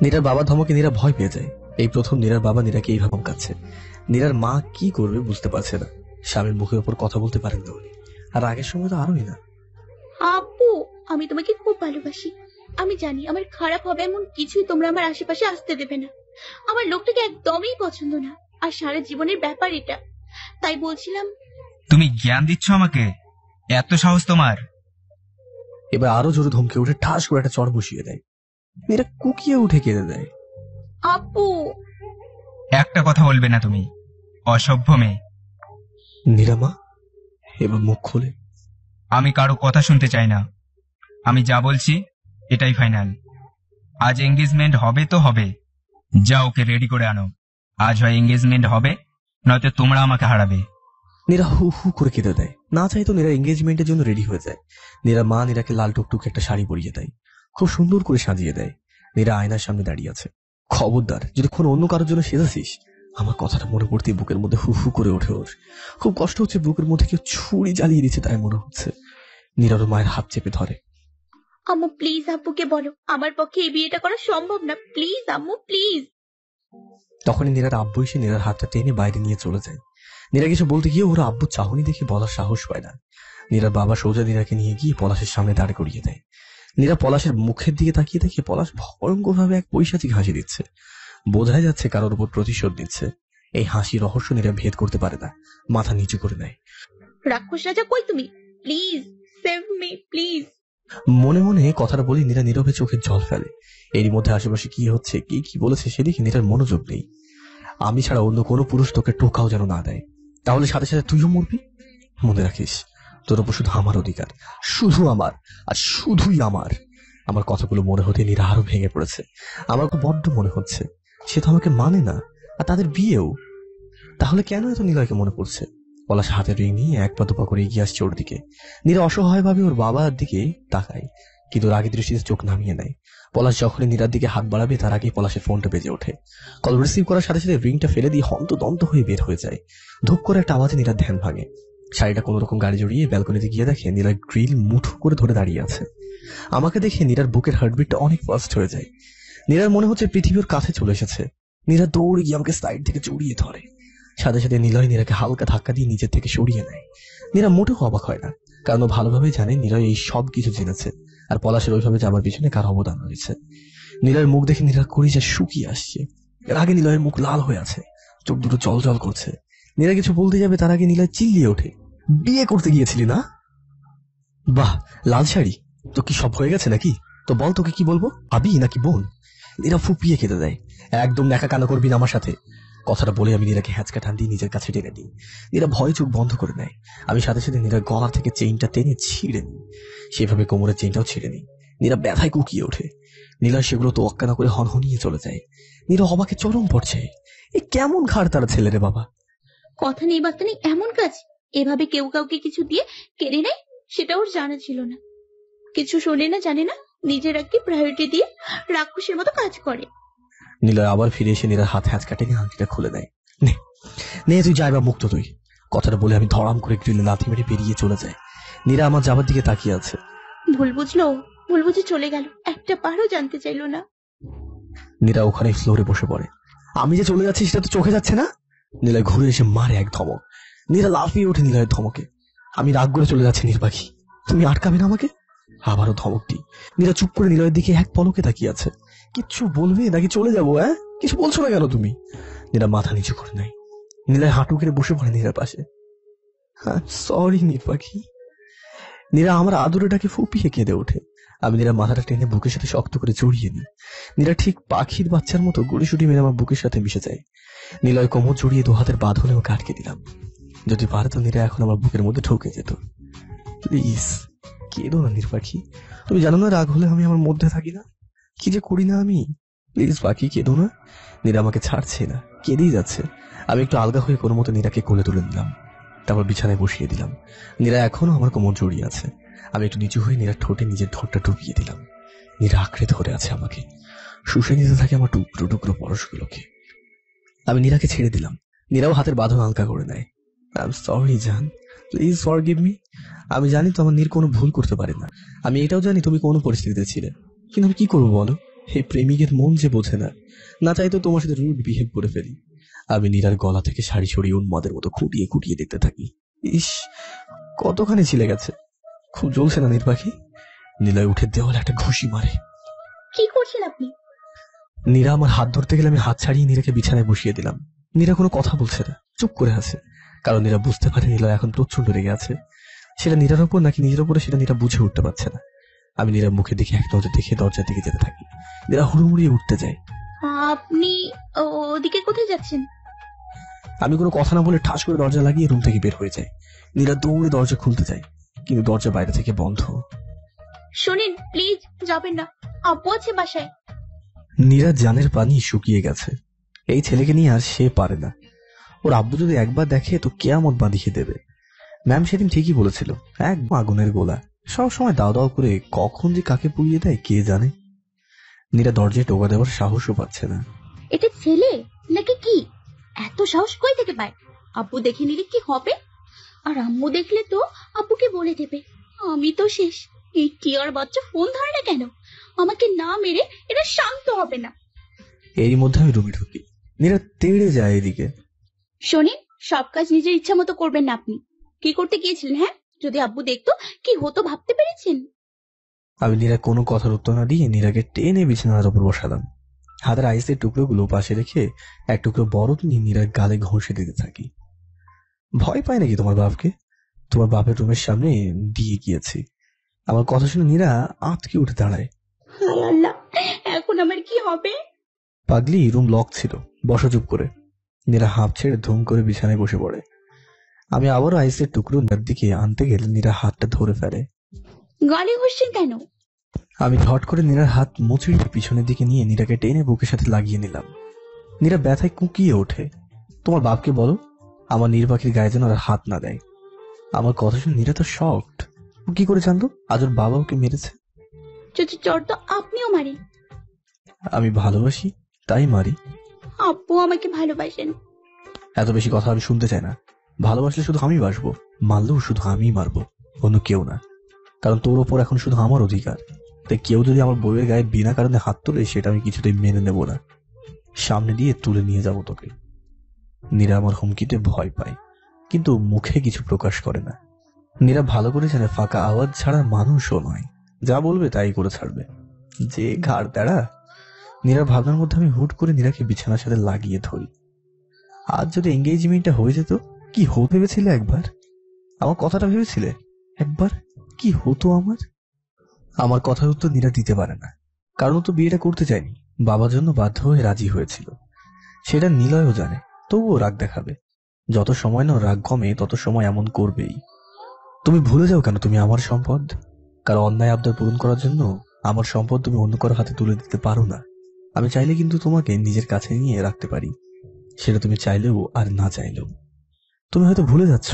নীরার বাবা ধমকে নীরা ভয় পেয়ে যায়। এই প্রথম নীরার বাবা নীরাকে এইভাবে ধমকাচ্ছে। নীরার মা কি করবে বুঝতে পারছে না। স্বামীর মুখের উপর কথা বলতে পারেন না উনি, আর আগের সময় তো আরোই না। আব্বু, আমি তোমাকে খুব ভালোবাসি। আমি জানি আমার খারাপ হবে এমন কিছুই তোমরা আমার আশেপাশে আসতে দেবে না। আমার লোকটাকে একদমই পছন্দ না, আর সারা জীবনের ব্যাপার এটা। তাই বলছিলাম... তুমি জ্ঞান দিচ্ছ আমাকে? এত সাহস তোমার? এবার আরো জোরে ধমকে উঠে ঠাস করে একটা চড় বসিয়ে দেয়। নীরা কুকিয়ে উঠে কেঁদে দেয়। আব্বু, একটা কথা বলবে না তুমি, অসভ্য মেয়ে। নীরা মা এবার মুখ খোলে। আমি কারো কথা শুনতে চাই না। আমি যা বলছি এটাই ফাইনাল। আজ এঙ্গেজমেন্ট হবে তো হবে, যা ওকে রেডি করে আনো। আজ হয় এঙ্গেজমেন্ট হবে, নয়তো তোমরা আমাকে হারাবে। নীরা হু হু করে কেঁদে দেয়। না চাই তো নীরা এঙ্গেজমেন্টের জন্য রেডি হয়ে যায়। নীরা মা নীরাকে লাল টুকটুক একটা শাড়ি পরিয়ে দেয়, খুব সুন্দর করে সাজিয়ে দেয়। নীরা আয়নার সামনে দাঁড়িয়ে আছে। খবরদার যদি কোনো অন্য কারোর জন্য সেজেছিস। আমার কথাটা মনে পড়তেই বুকের মধ্যে হু হু করে ওঠে ওর। খুব কষ্ট হচ্ছে, বুকের মধ্যে কেউ ছুরি জ্বালিয়ে দিচ্ছে তাই মনে হচ্ছে। নীরার মায়ের হাত চেপে ধরে। আম্মু প্লিজ আব্বুকে বলো আমার পক্ষে এই বিয়েটা করা সম্ভব না। প্লিজ আম্মু, প্লিজ। তখনই নীরার আব্বু এসে নীরার হাতটা টেনে বাইরে নিয়ে চলে যায়। নীরা কিছু বলতে গিয়ে ওরা আব্বু চাহনি দেখে বলার সাহস পায় না। নীরার বাবা সোজা নীরাকে নিয়ে গিয়ে পলাশের সামনে দাঁড় করিয়ে দেয়। নীরা পলাশের মুখের দিকে তাকিয়ে দেখে পলাশ ভয়ঙ্কর ভাবে এক পৈশাচিক হাসি দিচ্ছে। বোঝাই যাচ্ছে কারোর উপর প্রতিশোধ দিচ্ছে। এই হাসি রহস্য নীরা ভেদ করতে পারে না, মাথা নিচু করে নেয়। রাক্ষস রাজা কই তুমি? Please save me, please. মনে মনে কথাটা বলি নীরা নীরবে চোখের জল ফেলে। এরই মধ্যে আশেপাশে কি হচ্ছে, কে কি বলেছে সেদিকে নীরার মনোযোগ নেই। আমি ছাড়া অন্য কোনো পুরুষ তোকে টোকাও যেন না দেয়, তাহলে সাথে সাথে তুইও মরবি। মনে রাখিস, তোর উপর শুধু আমার অধিকার, শুধু আমার, আর শুধুই আমার। আমার কথাগুলো মনে হতে নীরা আরো ভেঙে পড়েছে। আমার তো বড্ড মনে হচ্ছে সে তো আমাকে মানে না, আর তাদের বিয়েও। তাহলে কেন এত নিলয়কে মনে পড়ছে? পলাশ হাতে রিং নিয়ে এক পা দুপা করে এগিয়ে আসছে ওর দিকে। নীরা অসহায় ভাবে ওর বাবার দিকে তাকায়, কিন্তু রাগী দৃষ্টিতে চোখ নামিয়ে নেয়। পলাশ যখনই নীরার দিকে হাত বাড়াবে তার আগেই পলাশের ফোনটা বেজে ওঠে। কল রিসিভ করার সাথে সাথে রিংটা ফেলে দিয়ে হন্তদন্ত হয়ে বের হয়ে যায়। ধূপ করে একটা আওয়াজে নীরার ধ্যান ভাঙে। শাড়িটা কোনো রকম গাড়ি জড়িয়ে ব্যালকনিতে গিয়ে দেখে নীরা গ্রিল মুঠো করে ধরে দাঁড়িয়ে আছে। আমাকে দেখে নীরার বুকের হার্টবিটটা অনেক ফাস্ট হয়ে যায়। নীরার মনে হচ্ছে পৃথিবীর কাছে চলে এসেছে। নীরা দৌড়ে গিয়ে আমাকে সাইড থেকে জড়িয়ে ধরে। সাথে সাথে নিলয় নীরাকে হালকা ধাক্কা দিয়ে নিজের থেকে সরিয়ে নেয়। নীরা মোটেও অবাক হয় না, কারণ ও ভালোভাবেই জানে নিলয় এই সব কিছু জেনেছে আর পলাশের ওইভাবে যাবার পিছনে কার অবদান রয়েছে। নীলয়ের মুখ দেখে নীরার কলিজা শুকিয়ে আসছে। এর আগে নিলয়ের মুখ লাল হয়ে আছে, চোখ দুটো জল জল করছে। নীরা কিছু বলতে যাবে তার আগে নিলয় চিল্লিয়ে ওঠে, বিয়ে করতে গিয়েছিলি না? বাহ, লাল শাড়ি, তো কি সব হয়ে গেছে নাকি? তো বল, তোকে কি বলবো, আবি নাকি বোন? নীরা ফুপিয়ে খেতে দেয়। একদম ন্যাকা কানা করবি না আমার সাথে। কথাটা বলে আমি নীরাকে হ্যাঁচকা টান দিয়ে নিজের কাছে টেনে দিই। নীরা ভয়ে চোখ বন্ধ করে নেয়। আমি সাথে সাথে নীরার গলা থেকে চেইনটা টেনে ছিঁড়ে নিই, সেভাবে কোমরের চেইনটাও ছিঁড়ে নিই। নীরা ব্যথায় কুকিয়ে ওঠে। নীলা সেগুলো তো অক্কা না করে হনহনিয়ে চলে যায়। নীরা অবাকে চরম পড়ছে। এ কেমন ঘাড় তারা ছেলে রে বাবা! কথা নেই বার্তা নেই এমন কাজ এভাবে কেউ কাউকে কিছু দিয়ে কেড়ে নেয়, সেটা ওর জানা ছিল না। কিছু শোনে না, জানে না, নিজের একটি প্রায়োরিটি দিয়ে রাক্ষসের মতো কাজ করে। নীলা আবার ফিরে এসে নীলার হাত হ্যাঁচ কাটে আংটিটা খুলে দেয়। নে তুই যাই বা মুক্ত তুই। কথাটা বলে আমি ধরাম করে গ্রিলে লাথি মেরে বেরিয়ে চলে যায়। নীরা আমার যাবার দিকে তাকিয়ে আছে। ভুল বুঝলো, ভুল বুঝে চলে গেল, একটা পারও জানতে চাইলো না। নীরা ওখানে ফ্লোরে বসে পড়ে। আমি যে চলে যাচ্ছি সেটা তো চোখে যাচ্ছে না? নীলা ঘুরে এসে মারে এক ধমক। নীরা লাফিয়ে ওঠে নীলার ধমকে। আমি রাগ করে চলে যাচ্ছি নির্বাহী, তুমি আটকাবে না আমাকে? আবারও ধমক দিই। নীরা চুপ করে নীলয়ের দিকে এক পলকে তাকিয়ে আছে। কিচ্ছু বলবে নাকি চলে যাবো? কিছু বলছো না কেন তুমি? নীরা মাথা নিচু করে নেয়। নীলায় হাঁটু কেড়ে বসে পড়ে নীরার পাশে। সরি নির্বাহী। নীরা আমার আদরেটাকে ফুপিয়ে কেঁদে ওঠে। আমি নীরা মাথাটা টেনে বুকের সাথে শক্ত করে জড়িয়ে নিই। নীরা ঠিক পাখির বাচ্চার মতো গুড়িসুটি মেরে আমার বুকের সাথে মিশে যায়। নীলয় কোমর জড়িয়ে দু হাতের বাঁধনে ওকে আটকে দিলাম। যদি পারে তো নীরা এখন আমার বুকের মধ্যে ঢুকে যেত। প্লিজ কেঁদো না নির্বাহী, তুমি জানো না রাগ হলে আমি আমার মধ্যে থাকি না, কি যে করি না আমি। প্লিজ পাখি কেঁদো না। নীরা আমাকে ছাড়ছে না, কেঁদেই যাচ্ছে। আমি একটু আলগা হয়ে কোনো মতো নীরাকে কোলে তুলে নিলাম, তারপর বিছানায় বসিয়ে দিলাম। নীরা এখনো আমার কোমর জড়িয়ে আছে। আমি একটু নিচু হয়ে নীরার ঠোঁটে নিজের ঠোঁটটা ডুবিয়ে দিলাম। নীরা আঁকড়ে ধরে আছে আমাকে, শুষে নিতে থাকে আমার টুকরো টুকরো পরশগুলোকে। আমি নীরাকে ছেড়ে দিলাম। নীরাও হাতের বাঁধন হালকা করে নেয়। আই এম সরি জান, প্লিজ ফরগিভ মি। আমি জানি তো আমার নীর কোনো ভুল করতে পারে না। আমি এটাও জানি তুমি কোনো পরিস্থিতিতে ছিলে, কিন্তু আমি কি করবো বলো? এই প্রেমিকের মন যে বোঝে না, না চাই তো তোমার সাথে রুড বিহেভ করে ফেলি। আমি নীরার গলা থেকে শাড়ি সরিয়ে উন্মাদের মতো খুঁটিয়ে খুঁটিয়ে দেখতে থাকি। ইস, কতখানি ছিলে গেছে। খুব জ্বলছে না নির্বাহী? নীলয় উঠে দেওয়ালে একটা ঘুষি মারে। কি করছেন আপনি? নীরা আমার হাত ধরতে গেলে আমি হাত ছাড়িয়ে নীরাকে বিছানায় বসিয়ে দিলাম। নীরা কোনো কথা বলছে না, চুপ করে আছে। কারণ নীরা বুঝতে পারে নীলয় এখন প্রচন্ড রেগে আছে। সেটা নীরার ওপর নাকি নিজের ওপরে সেটা নীরা বুঝে উঠতে পারছে না। আমি নীরার মুখের দিকে এক নজর দেখে দরজার দিকে যেতে থাকি। নীরা হুড়মুড়িয়ে উঠতে যায়। আপনি ওদিকে কোথায় যাচ্ছেন? আমি কোনো কথা না বলে ঠাস করে দরজা লাগিয়ে রুম থেকে বের হয়ে যায়। নীরা দৌড়ে দরজা খুলতে যায়, কিন্তু দরজা বাইরে থেকে বন্ধ। শোনেন, প্লিজ যাবেন না, আব্বু আছে বাসায়। নীরা জানের পানি শুকিয়ে গেছে। এই ছেলেকে নিয়ে আর সে পারে না। ওর আব্বু যদি একবার দেখে তো কেয়ামত বাঁধিয়ে দেবে। ম্যাম সেদিন ঠিকই বলেছিল, এক আগুনের গোলা সব সময় দাও দাও করে কখন যে কাকে পুড়িয়ে দেয় কে জানে। নীরা দরজায় টোকা দেওয়ার সাহসও পাচ্ছে না। এটা ছেলে নাকি কি? এত সাহস কই থেকে পায়? আব্বু দেখে নিলে কি হবে? আর আম্মু দেখলে তো আব্বুকে বলে দেবে আমি তো শেষ। এই টিয়ার বাচ্চা ফোন ধরে না কেন? আমাকে না মেরে এটা শান্ত হবে না। এরই মধ্যে আমি রুমে ঢুকি। নীরা তেড়ে যায় এদিকে। শোনেন, সব কাজ নিজের ইচ্ছা মতো করবেন না। আপনি কি করতে গিয়েছিলেন? হ্যাঁ, যদি আব্বু দেখতো কি হতো ভাবতে পেরেছেন? আমি নীরা কোনো কথার উত্তর না দিয়ে নীরাকে টেনে বিছানার উপর বসালাম। হাতের আইসের টুকরোগুলো পাশে রেখে এক টুকরো বরফ নিয়ে নীরার গালে ঘষে দিতে থাকি। ভয় পায় নাকি তোমার বাপকে? তোমার বাপের রুমের সামনে দিয়ে গিয়েছি। আমার কথা শুনে নীরা আঁতকে উঠে দাঁড়ায়। হায় আল্লাহ, এখন আমার কি হবে? পাগলি, রুম লক ছিল, বসা চুপ করে। নীরা হাঁপ ছেড়ে ধুম করে বিছানায় বসে পড়ে। আমি আবারও আইসের টুকরো নীরার দিকে আনতে গেলে নীরা হাতটা ধরে ফেলে। গালে ঘষছেন কেন? আমি ঝট করে নীরার হাত মুচড়িয়ে পিছনের দিকে নিয়ে নীরাকে টেনে বুকের সাথে লাগিয়ে নিলাম। নীরা ব্যথায় কুঁকিয়ে ওঠে। তোমার বাপকে বলো আমার নির্বাকের গায়ে যেন আর হাত না দেয়। আমার কথা শুনে নীরা তো শকড। ও কি করে জানতো আজ ওর বাবা ওকে মেরেছে? চোর তো আপনিও মারেন। আমি ভালোবাসি তাই মারি। আব্বু আমাকে ভালোবাসেন। এত বেশি কথা আমি শুনতে চাই না। ভালোবাসলে শুধু আমি বাসবো, মারলেও শুধু আমিই মারবো, অন্য কেউ না। কারণ তোর ওপর এখন শুধু আমার অধিকার। তাই কেউ যদি আমার বউয়ের গায়ে বিনা কারণে হাত তোলে সেটা আমি কিছুতেই মেনে নেব না। সামনে দিয়ে তুলে নিয়ে যাবো তোকে। নীরা আমার হুমকিতে ভয় পায়, কিন্তু মুখে কিছু প্রকাশ করে না। নীরা ভালো করে জানে ফাঁকা আওয়াজ ছাড়া মানুষও নয়, যা বলবে তাই করে ছাড়বে। যে ঘাড় দাঁড়া। নীরার ভাবনার মধ্যে আমি হুট করে নীরাকে বিছানার সাথে লাগিয়ে ধরি। আজ যদি এঙ্গেজমেন্টটা হয়ে যেত, কি হতে ভেবেছিলে একবার? আমার কথাটা ভেবেছিলে একবার? কি হতো আমার? আমার কথার উত্তর নীরা দিতে পারে না, কারণ তো বিয়েটা করতে চায়নি, বাবার জন্য বাধ্য হয়ে রাজি হয়েছিল। সেটা নিলয়ও জানে, তবুও রাগ দেখাবে। যত সময় না রাগ কমে তত সময় এমন করবেই। তুমি ভুলে যাও কেন তুমি আমার সম্পদ? কারণ অন্যায় আবদার পূরণ করার জন্য আমার সম্পদ তুমি অন্য কারো হাতে তুলে দিতে পারো না। আমি চাইলে কিন্তু তোমাকে নিজের কাছে নিয়ে রাখতে পারি, সেটা তুমি চাইলেও আর না চাইলেও। তুমি হয়তো ভুলে যাচ্ছ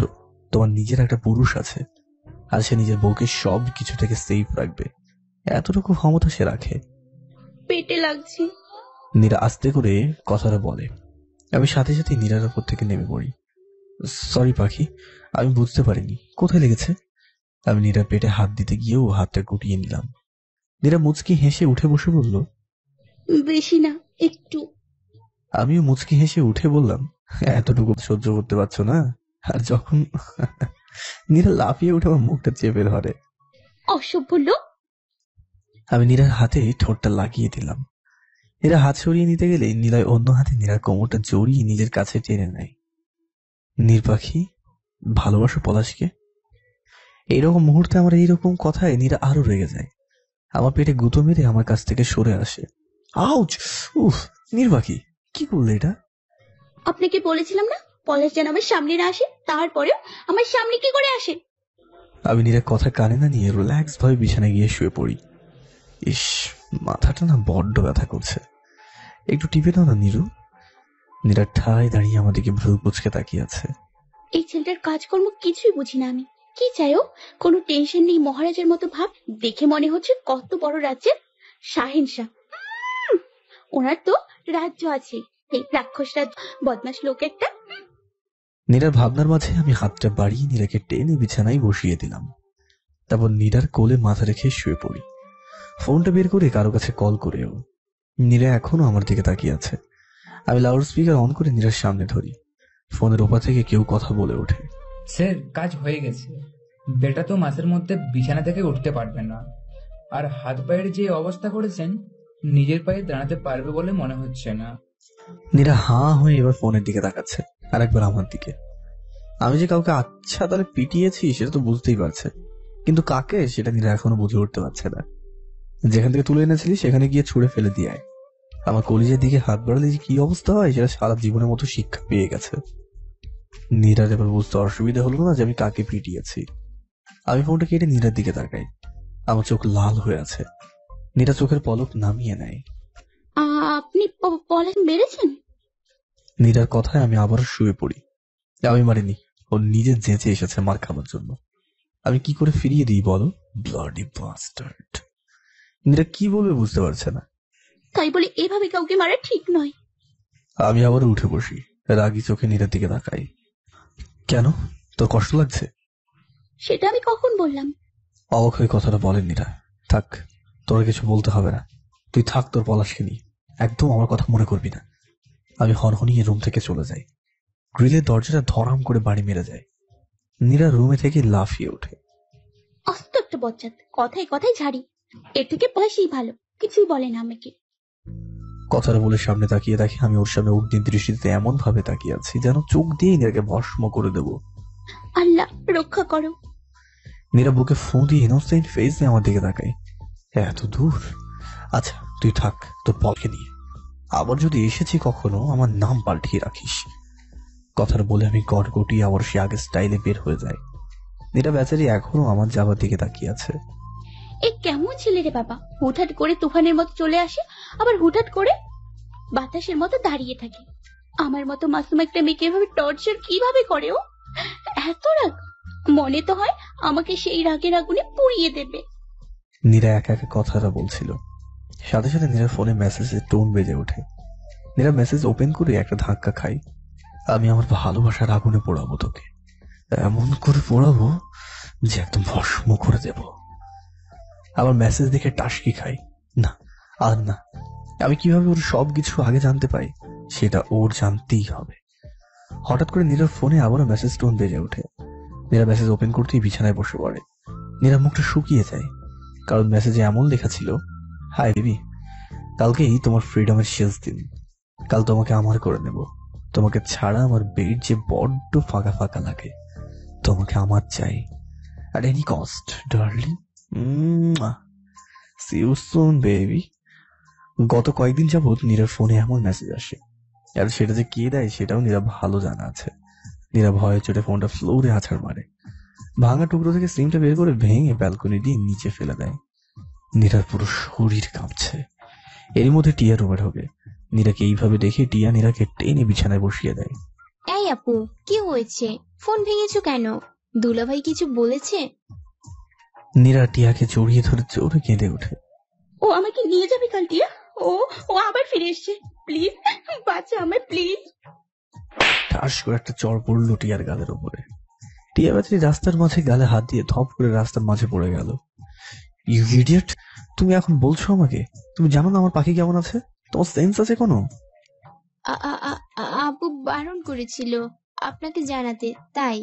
তোমার নিজের একটা পুরুষ আছে, আর সে নিজের বউকে সব কিছু থেকে সেফ রাখবে। এতটুকু ক্ষমতা সে রাখে। পেটে লাগছে। নীরা আস্তে করে কথাটা বলে। আমি সাথে সাথে নীরার উপর থেকে নেমে পড়ি। সরি পাখি, আমি বুঝতে পারিনি, কোথায় লেগেছে? আমি নীরার পেটে হাত দিতে গিয়েও হাতটা গুটিয়ে নিলাম। নীরা মুচকি হেসে উঠে বসে বলল, বেশি না, একটু। আমিও মুচকি হেসে উঠে বললাম, এতটুকু সহ্য করতে পারছো না? আর যখন নীরা লাফিয়ে উঠে আমার মুখটা চেপে ধরে। অসভ্য লোক। আমি নীরার হাতে ঠোঁটটা লাগিয়ে দিলাম। নীরা হাত সরিয়ে নিতে গেলে নিলয় অন্য হাতে নীরার কোমরটা জড়িয়ে নিজের কাছে টেনে নেয়। নীর পাখি, ভালোবাসো পলাশকে? এইরকম মুহূর্তে আমার এইরকম কথায় নীরা আরো রেগে যায়। আমার পেটে গুঁতো মেরে আমার কাছ থেকে সরে আসে। আউচ! উফ! নীর পাখি, কি করলে এটা? আপনাকে বলেছিলাম না পলাশ যেন আমার সামনে না আসে, তারপরেও আমার সামনে কি করে আসে? আমি নীরার কথা কানে না নিয়ে রিল্যাক্স ভাবে বিছানায় গিয়ে শুয়ে পড়ি। ইস, মাথাটা না বড্ড ব্যথা করছে, একটু টিপে দাও না নীরু। নীরা ঠায় দাঁড়িয়ে আমাদেরকে ভ্রু কুঁচকে তাকিয়ে আছে। এই ছেলেটার কাজকর্ম কিছুই বুঝি না আমি। কি চাই ও? কোনো টেনশন নেই, মহারাজের মতো ভাব। দেখে মনে হচ্ছে কত বড় রাজ্যের শাহেনশাহ। ওনার তো রাজ্য আছে। এই রাক্ষসরাজ, বদমাশ লোক একটা। নীরার ভাবনার মাঝে আমি হাতটা বাড়িয়ে নীরাকে টেনে বিছানায় বসিয়ে দিলাম। তারপর নীরার কোলে মাথা রেখে শুয়ে পড়ি। ফোনটা বের করে কারো কাছে কল করেও। নীরা এখনো আমার দিকে তাকিয়ে আছে। আমি লাউড স্পিকার অন করে নীরার সামনে ধরি। ফোনের ওপর থেকে কেউ কথা বলে ওঠে। স্যার, কাজ হয়ে গেছে। বেটা তো মাসের মধ্যে বিছানা থেকে উঠতে পারবে না, আর হাত পায়ের যে অবস্থা করেছেন, নিজের পায়ে দাঁড়াতে পারবে বলে মনে হচ্ছে না। নীরা হাঁ হয়ে এবার ফোনের দিকে তাকাচ্ছে, আর একবার আমার দিকে। আমি যে কাউকে আচ্ছা তাহলে পিটিয়েছি সেটা তো বুঝতেই পারছে, কিন্তু কাকে সেটা নীরা এখনো বুঝে উঠতে পারছে না। যেখান থেকে তুলে এনেছিলি সেখানে গিয়ে ছুঁড়ে ফেলে দিয়ে আয়। আমার কলিজের দিকে হাত বাড়ালে যে কি অবস্থা হয় সেটা সারা জীবনের মতো শিক্ষা পেয়ে গেছে। নীরার এবার বুঝতে অসুবিধা হলো না যে আমি কাকে পিটিয়েছি। আমি ফোনটা কেটে নীরার দিকে তাকাই। আমার চোখ লাল হয়ে আছে। নীরা চোখের পলক নামিয়ে নেয়। আপনি পলাশ মেরেছেন? নীরার কথায় আমি আবার শুয়ে পড়ি। আমি মারিনি, ও নিজে জেঁচে এসেছে মার খাবার জন্য। আমি কি করে ফিরিয়ে দিই বলো? Bloody bastard. নীরা কি বলবে বুঝতে পারছে না। তাই বলে এভাবে কাউকে মারা ঠিক নয়। আমি আবার উঠে বসি, রাগি চোখে নীরার দিকে তাকাই। কেন, তোর কষ্ট লাগছে? সেটা আমি কখন বললাম? অবাক হয়ে কথাটা বলেন নীরা। থাক, তোর কিছু বলতে হবে না, তুই থাক তোর পলাশকে নিয়ে, একদম আমার কথা মনে করবি না। আমি হনহনিয়ে রুম থেকে চলে যাই। গ্রিলের দরজাটা ধরাম করে বাড়ি মেরে যায়। নীরা রুমে থেকে লাফিয়ে ওঠে। অস্ত একটা বজ্জাত, কথায় কথায় ঝাড়ি। এর থেকে পলাশই ভালো, কিছুই বলে না আমাকে। কথাটা বলে সামনে তাকিয়ে দেখে আমি ওর সামনে অগ্নির দৃষ্টিতে এমন ভাবে তাকিয়ে আছি যেন চোখ দিয়ে নীরাকে ভস্ম করে দেব। আল্লাহ রক্ষা করো। নীরা বুকে ফোন দিয়ে ইনোসেন্ট ফেস দিয়ে আমার দিকে তাকাই। এত দূর? আচ্ছা তুই থাক তোর পলকে নিয়ে, আবার যদি এসেছি কখনো আমার নাম পাল্টিয়ে রাখিস। কথাটা বলে আমি গটগটিয়ে আবার সে আগের স্টাইলে বের হয়ে যায়। নীরা বেচারি এখনো আমার যাবার দিকে তাকিয়ে আছে। এ কেমন ছেলে রে বাবা, হুটহাট করে তুফানের মতো চলে আসে, আবার হুটহাট করে বাতাসের মতো দাঁড়িয়ে থাকে। আমার মতো মাসুম একটা মেয়েকে এভাবে টর্চার কিভাবে করে ও? এত রাগ! মনে তো হয় আমাকে সেই রাগের আগুনে পুড়িয়ে দেবে। নীরা একা একা কথাটা বলছিল, সাথে সাথে নীরার ফোনে মেসেজের টোন বেজে ওঠে। নীরা মেসেজ ওপেন করে একটা ধাক্কা খাই। আমি আমার ভালোবাসার আগুনে পোড়াবো তোকে, এমন করে পোড়াবো যে একদম ভস্ম করে দেব। আমার মেসেজ দেখে টাসকি খাই। না, আর না। আমি কিভাবে ওর সবকিছু আগে জানতে পাই সেটা ওর জানতেই হবে। হঠাৎ করে নীরার ফোনে আবারও মেসেজ টোন বেজে ওঠে। নীরা মেসেজ ওপেন করতেই বিছানায় বসে পড়ে। নীরা মুখটা শুকিয়ে যায়, কারণ মেসেজে এমন লেখা ছিল, হাই বেবি, কালকেই তোমার ফ্রিডমের শেষ দিন। কাল তোমাকে আমার করে নেব। তোমাকে ছাড়া আমার বেড যে বড্ড ফাঁকা ফাঁকা লাগে। তোমাকে আমার চাই, at any cost, darling. See you soon, baby. গত কয়েকদিন যাবৎ নীরার ফোনে এমন মেসেজ আসে, আর সেটা যে কে দেয় সেটাও নীরা ভালো জানা আছে। নীরা ভয়ে চোটে ফোনটা ফ্লোরে আছাড় মারে। ভাঙা টুকরো থেকে সিমটা বের করে ভেঙে ব্যালকনি দিয়ে নিচে ফেলে দেয়। নীরার পুরো শরীর কাঁপছে। এর মধ্যে টিয়া রুমে ঢোকে। নীরাকে এইভাবে দেখে টিয়া নীরাকে টেনে বিছানায় বসিয়ে দেয়। এই আপু, কি হয়েছে? ফোন ভেঙেছো কেন? দুলাভাই কিছু বলেছে? নীরা টিয়াকে জড়িয়ে ধরে জোরে কেঁদে ওঠে। ও আমাকে নিয়ে যাবে কাল টিয়া। ও ও আবার ফিরে এসছে। প্লিজ বাঁচা আমায়, প্লিজ। ঠাস করে একটা চড় পড়লো টিয়ার গালের উপরে। টিয়া বাচ্চি রাস্তার মাঝে গালে হাত দিয়ে ধপ করে রাস্তার মাঝে পড়ে গেল। ইউ ইডিয়েট, তুমি এখন বলছো আমাকে? তুমি জানো না আমার পাখি কেমন আছে? তোমার সেন্স আছে কোনো? আপু বারণ করেছিল আপনাকে জানাতে, তাই।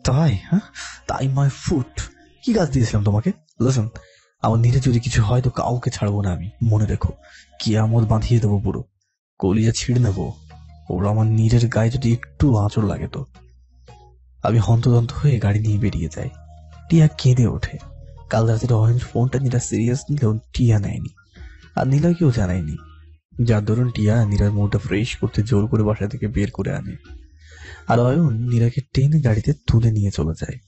তাই? হ্যাঁ, তাই মাই ফুট। কি কাজ দিয়েছিলাম তোমাকে? লিসেন, আমার নীরে যদি কিছু হয় তো কাউকে ছাড়বো না আমি, মনে রেখো। কিয়ামত বাঁধিয়ে দেবো পুরো, কলিজা ছিঁড়ে নেবো। ওরা আমার নীরের গায়ে যদি একটু আঁচড় লাগে তো। আমি হন্তদন্ত হয়ে গাড়ি নিয়ে বেরিয়ে যাই। টিয়া কেঁদে ওঠে। কাল রাতের অরেঞ্জ ফোনটা নীরা সিরিয়াস নিলেও টিয়া নেয়নি, আর নীলাকেও জানায়নি, যার দরুন টিয়া নীরার মুডটা ফ্রেশ করতে জোর করে বাসা থেকে বের করে আনে। আর অয়ন নীরাকে টেনে গাড়িতে তুলে নিয়ে চলে যায়।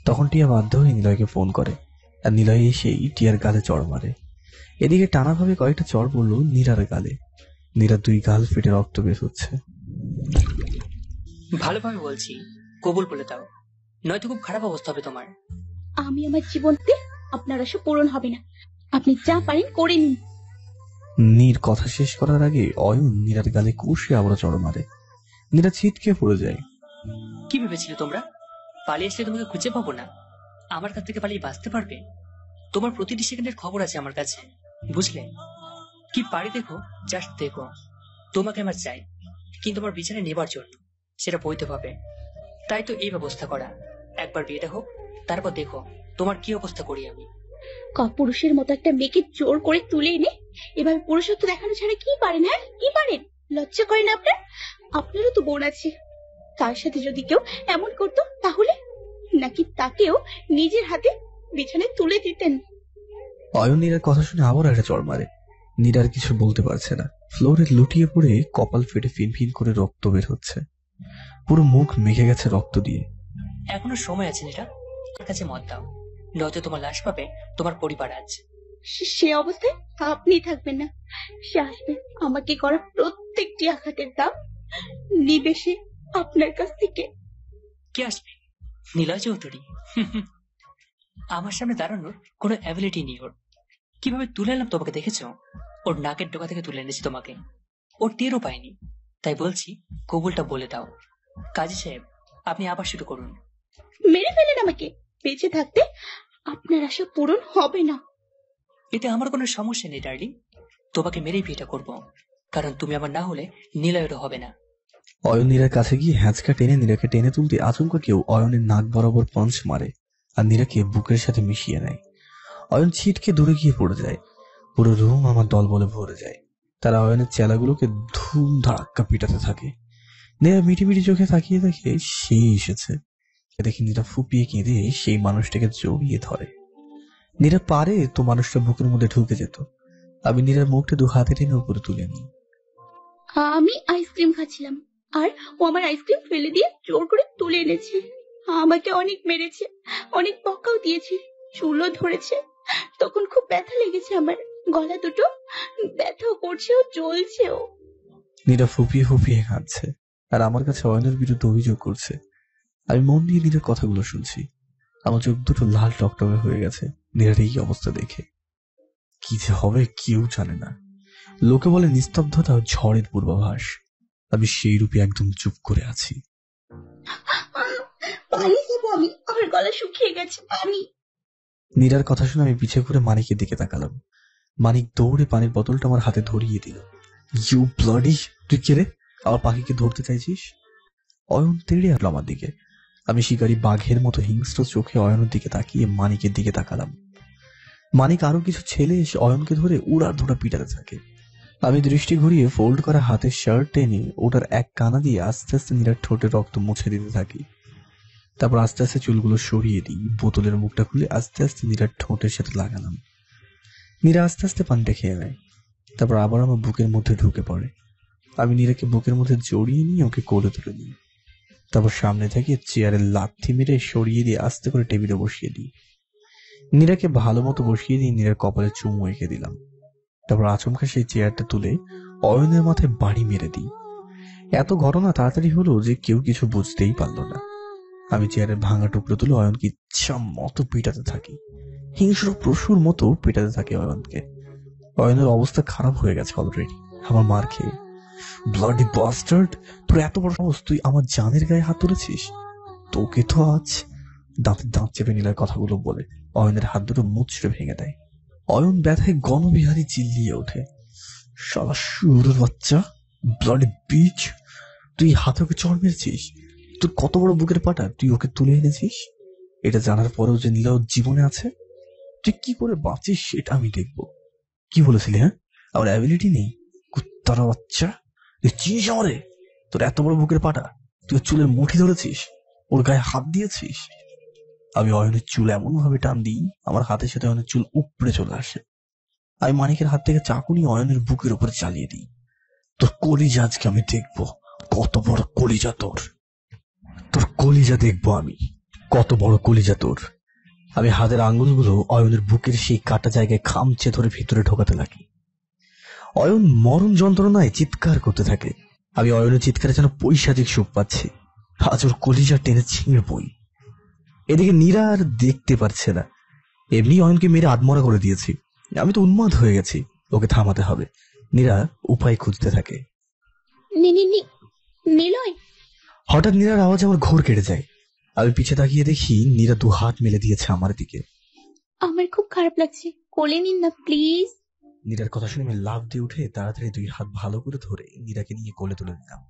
তখন টিয়া বাধ্য হয়ে নিলয়কে ফোন করে, আর নিলয় এসেই টিয়ার গালে চড় মারে। এদিকে টানাভাবে কয়েকটা চড় পড়ল নীরার গালে। নীরার দুই গাল ফেটে রক্ত বের হচ্ছে। ভালোভাবে বলছি, কবুল বলে দাও, নয়তো খুব খারাপ অবস্থা হবে তোমার। আমি আমার জীবনতে আপনার আশা পূরণ হবে না। আপনি যা পারেন করে নিন। নীর কথা শেষ করার আগে অয়ন নীরার গালে কষে আবার চড় মারে। নীরা ছিটকে পড়ে যায়। কি ভেবেছিলে তোমরা পালিয়ে আসলে তোমাকে খুঁজে পাবো না? আমার কাছ থেকে পালিয়ে বাঁচতে পারবে? তোমার প্রতিটি সেকেন্ডের খবর আছে আমার কাছে, বুঝলে? কি পারি দেখো, জাস্ট দেখো। তোমাকে আমার চাই, কিন্তু আমার বিছানায় নেবার জন্য সেটা বইতে হবে। তাই তো এই ব্যবস্থা করা। একবার বিয়েটা হোক, তারপর দেখো তোমার কি অবস্থা করি আমি। পুরুষের মতো একটা মেয়েকে জোর করে তুলে এনে এভাবে পুরুষত্ব দেখানো ছাড়া কি পারেন? হ্যাঁ, কি পারেন? লজ্জা করে না আপনার? আপনারও তো বোন আছে। তার সাথে যদি কেউ এমন করতো তাহলে, নাকি তাকেও নিজের হাতে বিছানায় তুলে দিতেন? অয়ন নীরার কথা শুনে আবার একটা চড় মারে। নীরার কিছু বলতে পারছে না। ফ্লোরে লুটিয়ে পড়ে কপাল ফেটে ফিনফিন করে রক্ত বের হচ্ছে। পুরো মুখ মেখে গেছে রক্ত দিয়ে। এখনো সময় আছে নীরা, আমার কাছে মত দাও, নয়তো তোমার লাশ পাবে তোমার পরিবার আজ। সে অবস্থায় আপনি থাকবেন না। সে আসবে আমাকে করা প্রত্যেকটি আঘাতের দাম নিবেশে আপনার কাছ থেকে। কে আসবে? নীলয় চৌধুরী? আমার সামনে দাঁড়ানোর কোনো অ্যাবিলিটি নেই ওর। কিভাবে তুলে এলাম তোমাকে দেখেছো? ওর নাকের ডোকা থেকে তুলে এনেছি তোমাকে, ওর টেরও পায়নি। তাই বলছি, কবুলটা বলে দাও। কাজী সাহেব, আপনি আবার শুরু করুন। মেরে ফেলেন আমাকে, বেঁচে থাকতে আপনার আশা পূরণ হবে না। এতে আমার কোনো সমস্যা নেই ডার্লিং, তোমাকে মেরেই বিয়েটা করবো, কারণ তুমি আমার না হলে নীলয়েরও হবে না। অয়ন নীরার কাছে গিয়ে হ্যাঁচকা টেনে নীরাকে টেনে তুলতে আচমকা কেউ অয়নের নাক বরাবর পাঞ্চ মারে, আর নীরাকে বুকের সাথে মিশিয়ে নেয়। অয়ন ছিটকে দূরে গিয়ে পড়ে যায়। পুরো রুম আমার দল বলে ভরে যায়। তারা অয়নের চেলাগুলোকে ধুম ধাক্কা পিটাতে থাকে। নীরা মিটি মিটি চোখে তাকিয়ে দেখে সে এসেছে। দেখে নীরা ফুপিয়ে কেঁদে সেই মানুষটাকে জড়িয়ে ধরে। নীরা পারে তো মানুষটা বুকের মধ্যে ঢুকে যেত। আমি নীরার মুখটা দু হাতে টেনে উপরে তুলে নিই। আমি আইসক্রিম খাচ্ছিলাম, আর ও আমার আইসক্রিম ফেলে দিয়ে জোর করে তুলে এনেছে। আমাকে অনেক মেরেছে, অনেক বকাও দিয়েছে, চুলও ধরেছে। তখন খুব ব্যথা লেগেছে, আমার গলা দুটো ব্যথাও করছেও, জ্বলছেও। নীরা ফুপিয়ে ফুপিয়ে কাঁদছে, আর আমার কাছে অয়নের বিরুদ্ধে অভিযোগ করছে। আমি মন দিয়ে নীরার কথাগুলো শুনছি। আমার চোখ দুটো লাল টকটকে হয়ে গেছে নীরার এই অবস্থা দেখে। কি যে হবে কেউ জানে না। লোকে বলে নিস্তব্ধতা ঝড়ের পূর্বাভাস। আমি সেই রূপে একদম চুপ করে আছি। পানি খাবো আমি, আমার গলা শুকিয়ে গেছে, পানি। নীরার কথা শুনে আমি পিছে ঘুরে মানিকের দিকে তাকালাম। মানিক দৌড়ে পানির বোতলটা আমার হাতে ধরিয়ে দিল। ইউ ব্লাডি, তুই কে রে? আমার পাখিকে ধরতে চাইছিস? অয়ন তেড়ে আসলো আমার দিকে। আমি শিকারী বাঘের মতো হিংস্র চোখে অয়নের দিকে তাকিয়ে মানিকের দিকে তাকালাম। মানিক আরো কিছু ছেলে এসে অয়নকে ধরে উড়ার ধরা পিটাতে থাকে। আমি দৃষ্টি ঘুরিয়ে ফোল্ড করা হাতের শার্ট টেনে ওটার এক কানা দিয়ে আস্তে আস্তে নীরার ঠোঁটে রক্ত মুছে দিতে থাকি। তারপর আস্তে আস্তে চুলগুলো সরিয়ে দিই, বোতলের মুখটা খুলে আস্তে আস্তে নীরার ঠোঁটের সাথে লাগালাম। নীরা আস্তে আস্তে পানটা খেয়ে নেয়, তারপর আবার আমার বুকের মধ্যে ঢুকে পড়ে। আমি নীরাকে বুকের মধ্যে জড়িয়ে নিয়ে ওকে কোলে তুলে নিই। তারপর সামনে থেকে চেয়ারের লাথি মেরে সরিয়ে দিয়ে আস্তে করে টেবিলে বসিয়ে দিই। নীরাকে ভালো মতো বসিয়ে দিয়ে নীরার কপালে চুমু এঁকে দিলাম। তারপর আচমকা সেই চেয়ারটা তুলে অয়নের মাথায় বাড়ি মেরে দিই। এত ঘটনা তাড়াতাড়ি হলো যে কেউ কিছু বুঝতেই পারল না। আমি চেয়ারের ভাঙা টুকরো তুলে অয়নকে ইচ্ছা মতো পিটাতে থাকি, হিংস্র পশুর মতো পিটাতে থাকি অয়নকে। অয়নের অবস্থা খারাপ হয়ে গেছে অলরেডি আমার মার খেয়ে। ব্লাডি বাস্টার্ড, তোর এত বড় সাহস, তুই আমার জানের গায়ে হাত তুলেছিস? তোকে তো আজ। দাঁতে দাঁত চেপে নিলার কথাগুলো বলে অয়নের হাত দুটো মুচড়ে ভেঙে দেয়। অয়ন ব্যথায় গণবিহারী চিল্লিয়ে ওঠে, শালা শুয়োরের বাচ্চা, ব্লাডি বিচ, তুই হাতে ওকে চড় মেরেছিস? তোর কত বড় বুকের পাটা, তুই ওকে তুলে এনেছিস? এটা জানার পরেও যে নীলা ওর জীবনে আছে, তুই কি করে বাঁচিস সেটা আমি দেখবো। কি বলেছিলি? হ্যাঁ, আমার অ্যাবিলিটি নেই? কুত্তার বাচ্চা, তুই চিনিস আমারে? তোর এত বড় বুকের পাটা, তুই ওর চুলের মুঠি ধরেছিস, ওর গায়ে হাত দিয়েছিস। আমি অয়নের চুল এমন ভাবে টান দিই আমার হাতের সাথে অয়নের চুল উপড়ে চলে আসে। আমি মানিকের হাত থেকে চাকু নিয়ে অয়নের বুকের উপরে চালিয়ে দিই। তোর কলিজা আজকে আমি দেখবো, কত বড় কলিজা তোর। তোর কলিজা দেখবো আমি, কত বড় কলিজা তোর। আমি হাতের আঙ্গুলগুলো অয়নের বুকের সেই কাটা জায়গায় খামচে ধরে ভিতরে ঢোকাতে লাগি। অয়ন মরণ যন্ত্রণায় চিৎকার করতে থাকে। আমি অয়নের চিৎকারে যেন পৈশাচিক সুখ পাচ্ছি। আজ ওর কলিজা টেনে ছিঁড়বই। এদিকে নীরা আর দেখতে পারছে না, এমনি অয়নকে মেরে আধমরা করে দিয়েছি। আমি তো উন্মাদ হয়ে গেছি, ওকে থামাতে হবে। নীরা উপায় খুঁজতে থাকে। নিলয়। হঠাৎ নীরার আওয়াজ আমার ঘোর কেটে যায়। আমি পিছে তাকিয়ে দেখি নীরা দু হাত মেলে দিয়েছে আমার দিকে। আমার খুব খারাপ লাগছে, কোলে নিন না প্লিজ। নীরার কথা শুনে আমি লাফ দিয়ে উঠে তাড়াতাড়ি দুই হাত ভালো করে ধরে নীরাকে নিয়ে কোলে তুলে নিলাম।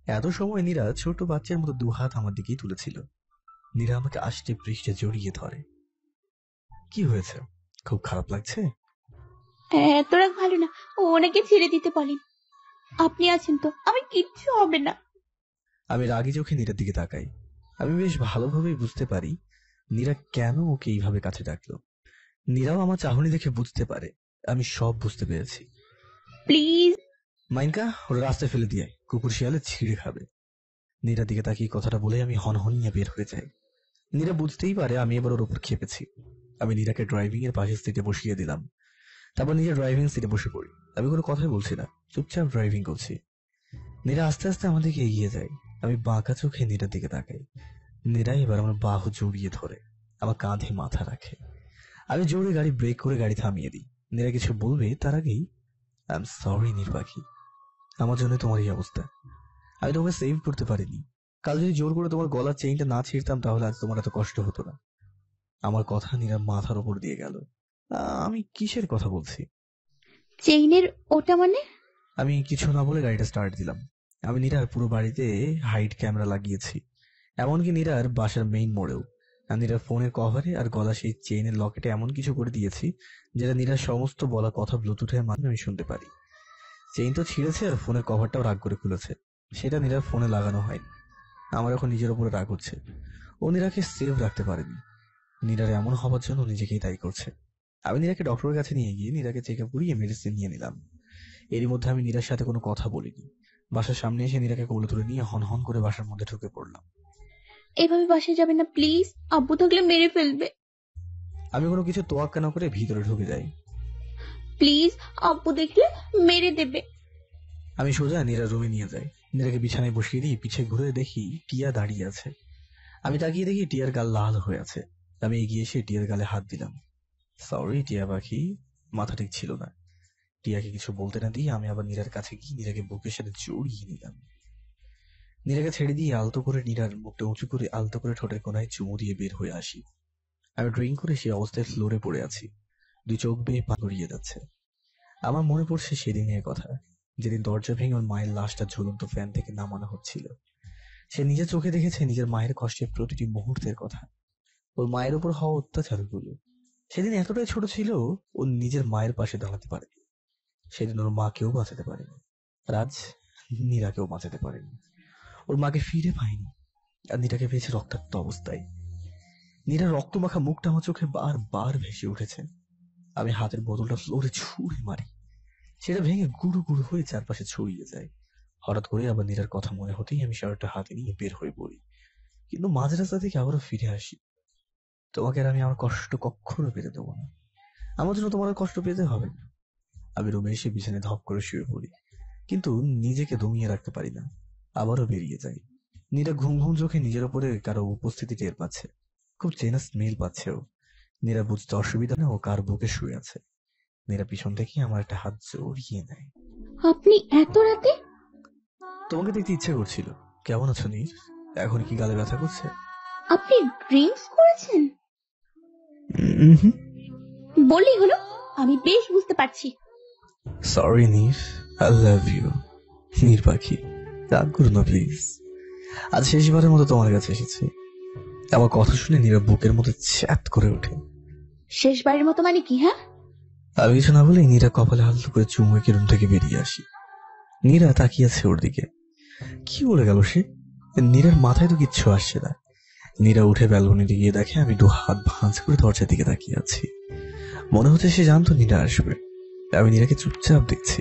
এত সময় নীরা ছোট বাচ্চার মতো দু হাত আমার দিকেই তুলেছিল। নীরা আমাকে আষ্টে পৃষ্ঠে জড়িয়ে ধরে। কি হয়েছে, খুব খারাপ লাগছে? এত রাগ ভালো না, ওনাকে ছেড়ে দিতে বলেন। আপনি আছেন তো, আমি কিচ্ছু হবে না। আমি রাগী চোখে নীরার দিকে তাকাই। আমি বেশ ভালোভাবেই বুঝতে পারি নীরা কেন ওকে এইভাবে কাছে ডাকলো। নীরাও আমার চাহনি দেখে বুঝতে পারে আমি সব বুঝতে পেরেছি। প্লিজ মাইনকা, ওরা রাস্তায় ফেলে দিয়ে কুকুর শিয়ালে ছিঁড়ে খাবে। নীরার দিকে তাকিয়ে কথাটা বলে আমি হনহনিয়ে বের হয়ে যাই। নীরা বুঝতেই পারে আমি এবার ওর উপর খেপেছি। আমি নীরাকে ড্রাইভিং এর পাশের সিটে বসিয়ে দিলাম। তারপর নিজে ড্রাইভিং সিটে বসে পড়ি। আমি কোনো কথাই বলছি না, চুপচাপ ড্রাইভিং করছি। নীরা আস্তে আস্তে আমার দিকে এগিয়ে যায়। আমি বাঁকা চোখে নীরার দিকে তাকাই। নীরা এবার আমার বাহু জড়িয়ে ধরে আমার কাঁধে মাথা রাখে। আমি জোরে গাড়ি ব্রেক করে গাড়ি থামিয়ে দিই। নীরা কিছু বলবে তার আগেই, আই এম সরি নির্বাহী, আমার জন্য তোমার এই অবস্থা। আমি তোমাকে সেভ করতে পারিনি। কাল যদি জোর করে তোমার গলার চেইনটা না ছিঁড়তাম তাহলে আজ তোমার এত কষ্ট হতো না। আমার কথা নীরার মাথার উপর দিয়ে গেল। আমি কিসের কথা বলছি? চেইনের ওটা মানে? আমি কিছু না বলে গাড়িটা স্টার্ট দিলাম। আমি নীরার পুরো বাড়িতে হাইড ক্যামেরা লাগিয়েছি, এমনকি নীরার বাসার মেইন মোড়েও। নীরার ফোনের কভারে আর গলা সেই চেইনের লকেটে এমন কিছু করে দিয়েছি যেটা নীরার সমস্ত বলা কথা ব্লুটুথের মাধ্যমে আমি শুনতে পারি। চেইন তো ছিঁড়েছে আর ফোনের কভারটাও রাগ করে খুলেছে, সেটা নীরার ফোনে লাগানো হয়নি। আমার এখন নিজের উপরে রাগ হচ্ছে। ও নীরাকে সেভ রাখতে পারেনি। নীরার এমন হওয়ার জন্য নিজেকেই দায়ী করছে। আমি নীরাকে ডক্টরের কাছে নিয়ে গিয়ে নীরাকে চেক আপ করিয়ে মেডিসিন নিয়ে নিলাম। এরই মধ্যে আমি নীরার সাথে কোনো কথা বলিনি। বাসার সামনে এসে নীরাকে কোলে তুলে নিয়ে হন করে বাসার মধ্যে ঢুকে পড়লাম। এভাবে বাসায় যাবেন না প্লিজ, আব্বু থাকলে মেরে ফেলবে। আমি কোনো কিছু তোয়াক্কা না করে ভিতরে ঢুকে যাই। প্লিজ, আব্বু দেখলে মেরে দেবে। আমি সোজা নীরার রুমে নিয়ে যাই। নীরাকে বিছানায় বসিয়ে দিই। পিছে ঘুরে দেখি টিয়া দাঁড়িয়ে আছে। আমি তাকিয়ে দেখি টিয়ার গাল লাল হয়ে আছে। আমি এগিয়ে এসে টিয়ার গালে হাত দিলাম। সরি টিয়া পাখি, মাথা ঠিক ছিল না। টিয়াকে কিছু বলতে না দিয়ে আমি আবার নীরার কাছে গিয়ে নীরাকে বুকের সাথে জড়িয়ে নিলাম। নীরাকে ছেড়ে দিয়ে আলতো করে নীরার মুখটা উঁচু করে আলতো করে ঠোঁটের কোনায় চুমু দিয়ে বের হয়ে আসি। আমি ড্রিঙ্ক করে সেই অবস্থায় ফ্লোরে পড়ে আছি। দুই চোখ বেয়ে পা গড়িয়ে যাচ্ছে। আমার মনে পড়ছে সেদিনের কথা, যেদিন দরজা ভেঙে ওর মায়ের লাশটা ঝুলন্ত ফ্যান থেকে নামানো হচ্ছিল। সে নিজের চোখে দেখেছে নিজের মায়ের কষ্টের প্রতিটি মুহূর্তের কথা, ওর মায়ের উপর হওয়া অত্যাচারগুলো। সেদিন এতটাই ছোট ছিল ও নিজের মায়ের পাশে দাঁড়াতে পারেনি। সেদিন ওর মাকেও বাঁচাতে পারেনি, রাজ নীরাকেও বাঁচাতে পারেনি। ওর মাকে ফিরে পায়নি, আর নীরাকে পেয়েছে রক্তাক্ত অবস্থায়। নীরার রক্তমাখা মুখটা আমার চোখে বারবার ভেসে উঠেছে। আমি হাতের বোতলটা ফ্লোরে ছুঁড়ে মারি, সেটা ভেঙে গুঁড়ো গুঁড়ো হয়ে চারপাশে ছড়িয়ে যায়। হঠাৎ করে আবার নীরার কথা মনে হতেই আমি শার্টটা হাতে নিয়ে বের হয়ে পড়ি, কিন্তু মাঝ রাস্তা থেকে আবারও ফিরে আসি। তোমাকে আর আমি আমার কষ্ট কখনো পেতে দেবো না, আমার জন্য তোমার আর কষ্ট পেতে হবে না। আমি রুমে এসে বিছানায় ধপ করে শুয়ে পড়ি, কিন্তু নিজেকে দমিয়ে রাখতে পারি না, আবারও বেরিয়ে যাই। নীরা ঘুম ঘুম চোখে নিজের ওপরে কারো উপস্থিতি টের পাচ্ছে, খুব চেনা স্মেল পাচ্ছে ও। নীরা বুঝতে অসুবিধা না ও কার বুকে শুয়ে আছে। নীরা পিছন থেকে আমার একটা হাত জড়িয়ে নেয়। আপনি এত রাতে? তোমাকে দেখতে ইচ্ছে করছিল। কেমন আছো নীর? এখন কি গালে ব্যথা করছে? আপনি ড্রিঙ্কস করেছেন? বললেই হলো, আমি বেশ বুঝতে পারছি। Sorry Neer, I love you. Neer পাখি, রাগ করো না প্লিজ। আজ শেষবারের মতো তোমার কাছে এসেছি। আমার কথা শুনে নীরা বুকের মধ্যে চ্যাত করে ওঠে। শেষবারের মতো মানে কি? হ্যাঁ, আমি কিছু না বলে নীরা কপালে হালকা করে চুমু এঁকে রুম থেকে বেরিয়ে আসি। নীরা তাকিয়ে আছে ওর দিকে। কি বলে গেল সে? নীরার মাথায় তো কিচ্ছু আসছে না। নীরা উঠে ব্যালকনিতে গিয়ে দেখে আমি দু হাত ভাঁজ করে দরজার দিকে তাকিয়ে আছি। মনে হচ্ছে সে জানতো নীরা আসবে। আমি নীরাকে চুপচাপ দেখছি,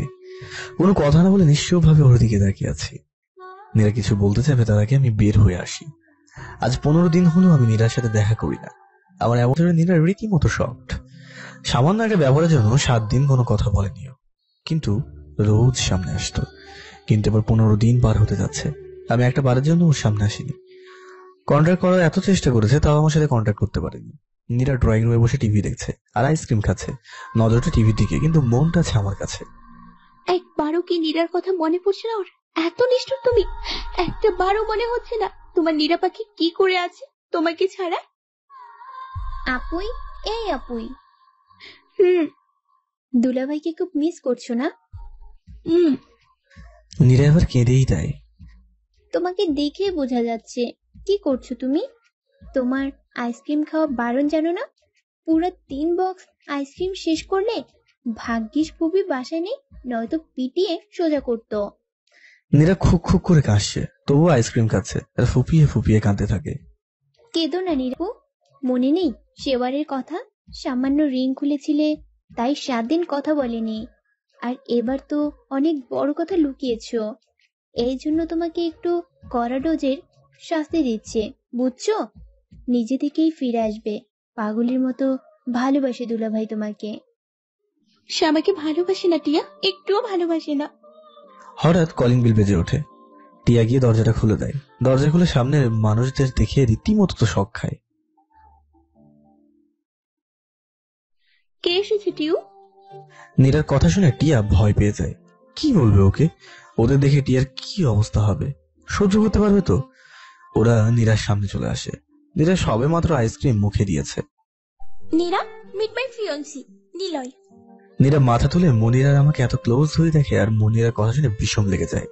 কোনো কথা না বলে নিশ্চয়ভাবে ওর দিকে তাকিয়ে আছি। নীরা কিছু বলতে চাইবে তার আগে আমি বের হয়ে আসি। আজ 15 দিন হলো আমি নীরার সাথে দেখা করি না। আমার এমন নীরা রীতিমতো শক্ট। সামান্য একটা ব্যবহারের জন্য 7 দিন কোনো কথা বলেনিও, কিন্তু রোজ সামনে আসতো। কিন্তু এবার 15 দিন পার হতে যাচ্ছে, আমি একটা বারের জন্য ওর সামনে আসিনি। কন্ট্যাক্ট করার এত চেষ্টা করেছে, তাও আমার সাথে কন্ট্যাক্ট করতে পারেনি। নীরা ড্রয়িং রুমে বসে টিভি দেখছে আর আইসক্রিম খাচ্ছে, নজরটা টিভির দিকে, কিন্তু মনটা আছে আমার কাছে। একবারও কি নীরার কথা মনে পড়ছে না ওর? এত নিষ্ঠুর তুমি! একটা বারও মনে হচ্ছে না তোমার নীরা পাখি কি করে আছে তোমাকে ছাড়া? আপুই, এই আপুই, হুম দুলাভাইকে খুব মিস করছো না? হুম নীরা এবার কেঁদেই দেয়। তোমাকে দেখে বোঝা যাচ্ছে। কি করছো তুমি? তোমার আইসক্রিম খাওয়া বারণ জানো না? পুরো 3 বক্স আইসক্রিম শেষ করলে। ভাগ্যিস পুবি বাসায় নেই, নয়তো পিটিয়ে সোজা করতো। নীরা খুব খুব করে কাশছে, তবুও আইসক্রিম খাচ্ছে আর ফুপিয়ে ফুপিয়ে কাঁদতে থাকে। কেঁদো না নীরু, মনে নেই সেবারের কথা? সামান্য রিং খুলেছিলে, তাই 7 দিন কথা বলেনি। আর এবার তো অনেক বড় কথা লুকিয়েছো, এই জন্য তোমাকে একটু কড়া ডোজের শাস্তি দিচ্ছে, বুঝছো? নিজে থেকেই ফিরে আসবে। পাগলের মতো ভালোবাসে দুলাভাই তোমাকে। সে আমাকে ভালোবাসে না টিয়া, একটুও ভালোবাসে না। হঠাৎ কলিং বেল বেজে ওঠে। টিয়া গিয়ে দরজাটা খুলে দেয়। দরজা খুলে সামনে মানুষদের দেখে রীতিমতো তো শক খায়। কে এসেছে টিউ? নীরার কথা শুনে টিয়া ভয় পেয়ে যায়। কি বলবে ওকে? ওদের দেখে টিয়ার কি অবস্থা হবে? সহ্য করতে পারবে তো? ওরা নীরার সামনে চলে আসে। নীরা সবে মাত্র আইসক্রিম মুখে দিয়েছে। Nira, meet my fiancee Niloy. Nira মাথা তুলে মনিরার আমাকে এত ক্লোজ হয়ে দেখে আর মনিরার কথা শুনে বিষম লেগে যায়।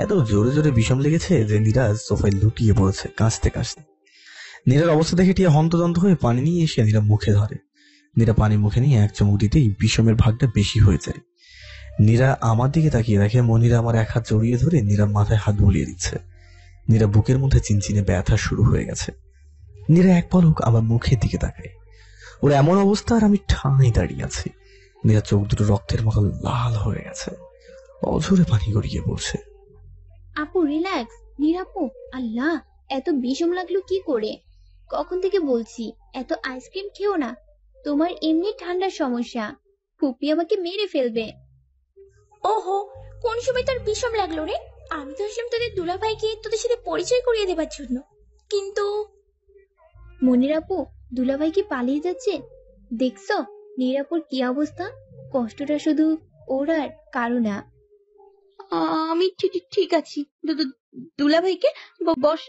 এত জোরে জোরে বিষম লেগেছে যে নীরা সোফায় লুটিয়ে পড়েছে কাঁচতে কাঁচতে। নীরার অবস্থা দেখে টিয়া হন্তদন্ত হয়ে পানি নিয়ে এসে নীরা মুখে ধরে। নীরা পানি মুখে নিয়ে এক চুমুক দিতেই বিষমের ভাগটা বেশি হয়ে যায়। নীরা আমার দিকে তাকিয়ে দেখে মনিরা আমার এক হাত জড়িয়ে ধরে নীরার মাথায় হাত বুলিয়ে দিচ্ছে। নীরা বুকের মধ্যে চিনচিনে ব্যথা শুরু হয়ে গেছে। নীরা এক পলক আমার মুখের দিকে তাকায়। ওর এমন অবস্থা আর আমি ঠাঁই দাঁড়িয়ে আছি। নীরা চোখ দুটো রক্তের মতো লাল হয়ে গেছে, অঝরে পানি গড়িয়ে পড়ছে। আপু রিল্যাক্স। নীরাপু, আল্লাহ, এত বিষম লাগলো কি করে? কখন থেকে বলছি এত আইসক্রিম খেও না, তোমার এমনি ঠান্ডার সমস্যা, ফুপি আমাকে মেরে ফেলবে। ওহো, কোন সময় তার বিষম লাগলো রে? আমি তো আসলাম তোদের দুলাভাইকে তোদের সাথে পরিচয় করিয়ে দেবার জন্য, কিন্তু মনিরাপু, দুলাভাই কি পালিয়ে যাচ্ছে? দেখছো নীরাপুর কি অবস্থা? কষ্টটা শুধু ওর আর কারো না। আমি ঠিক আছি। দুলাভাইকে বস।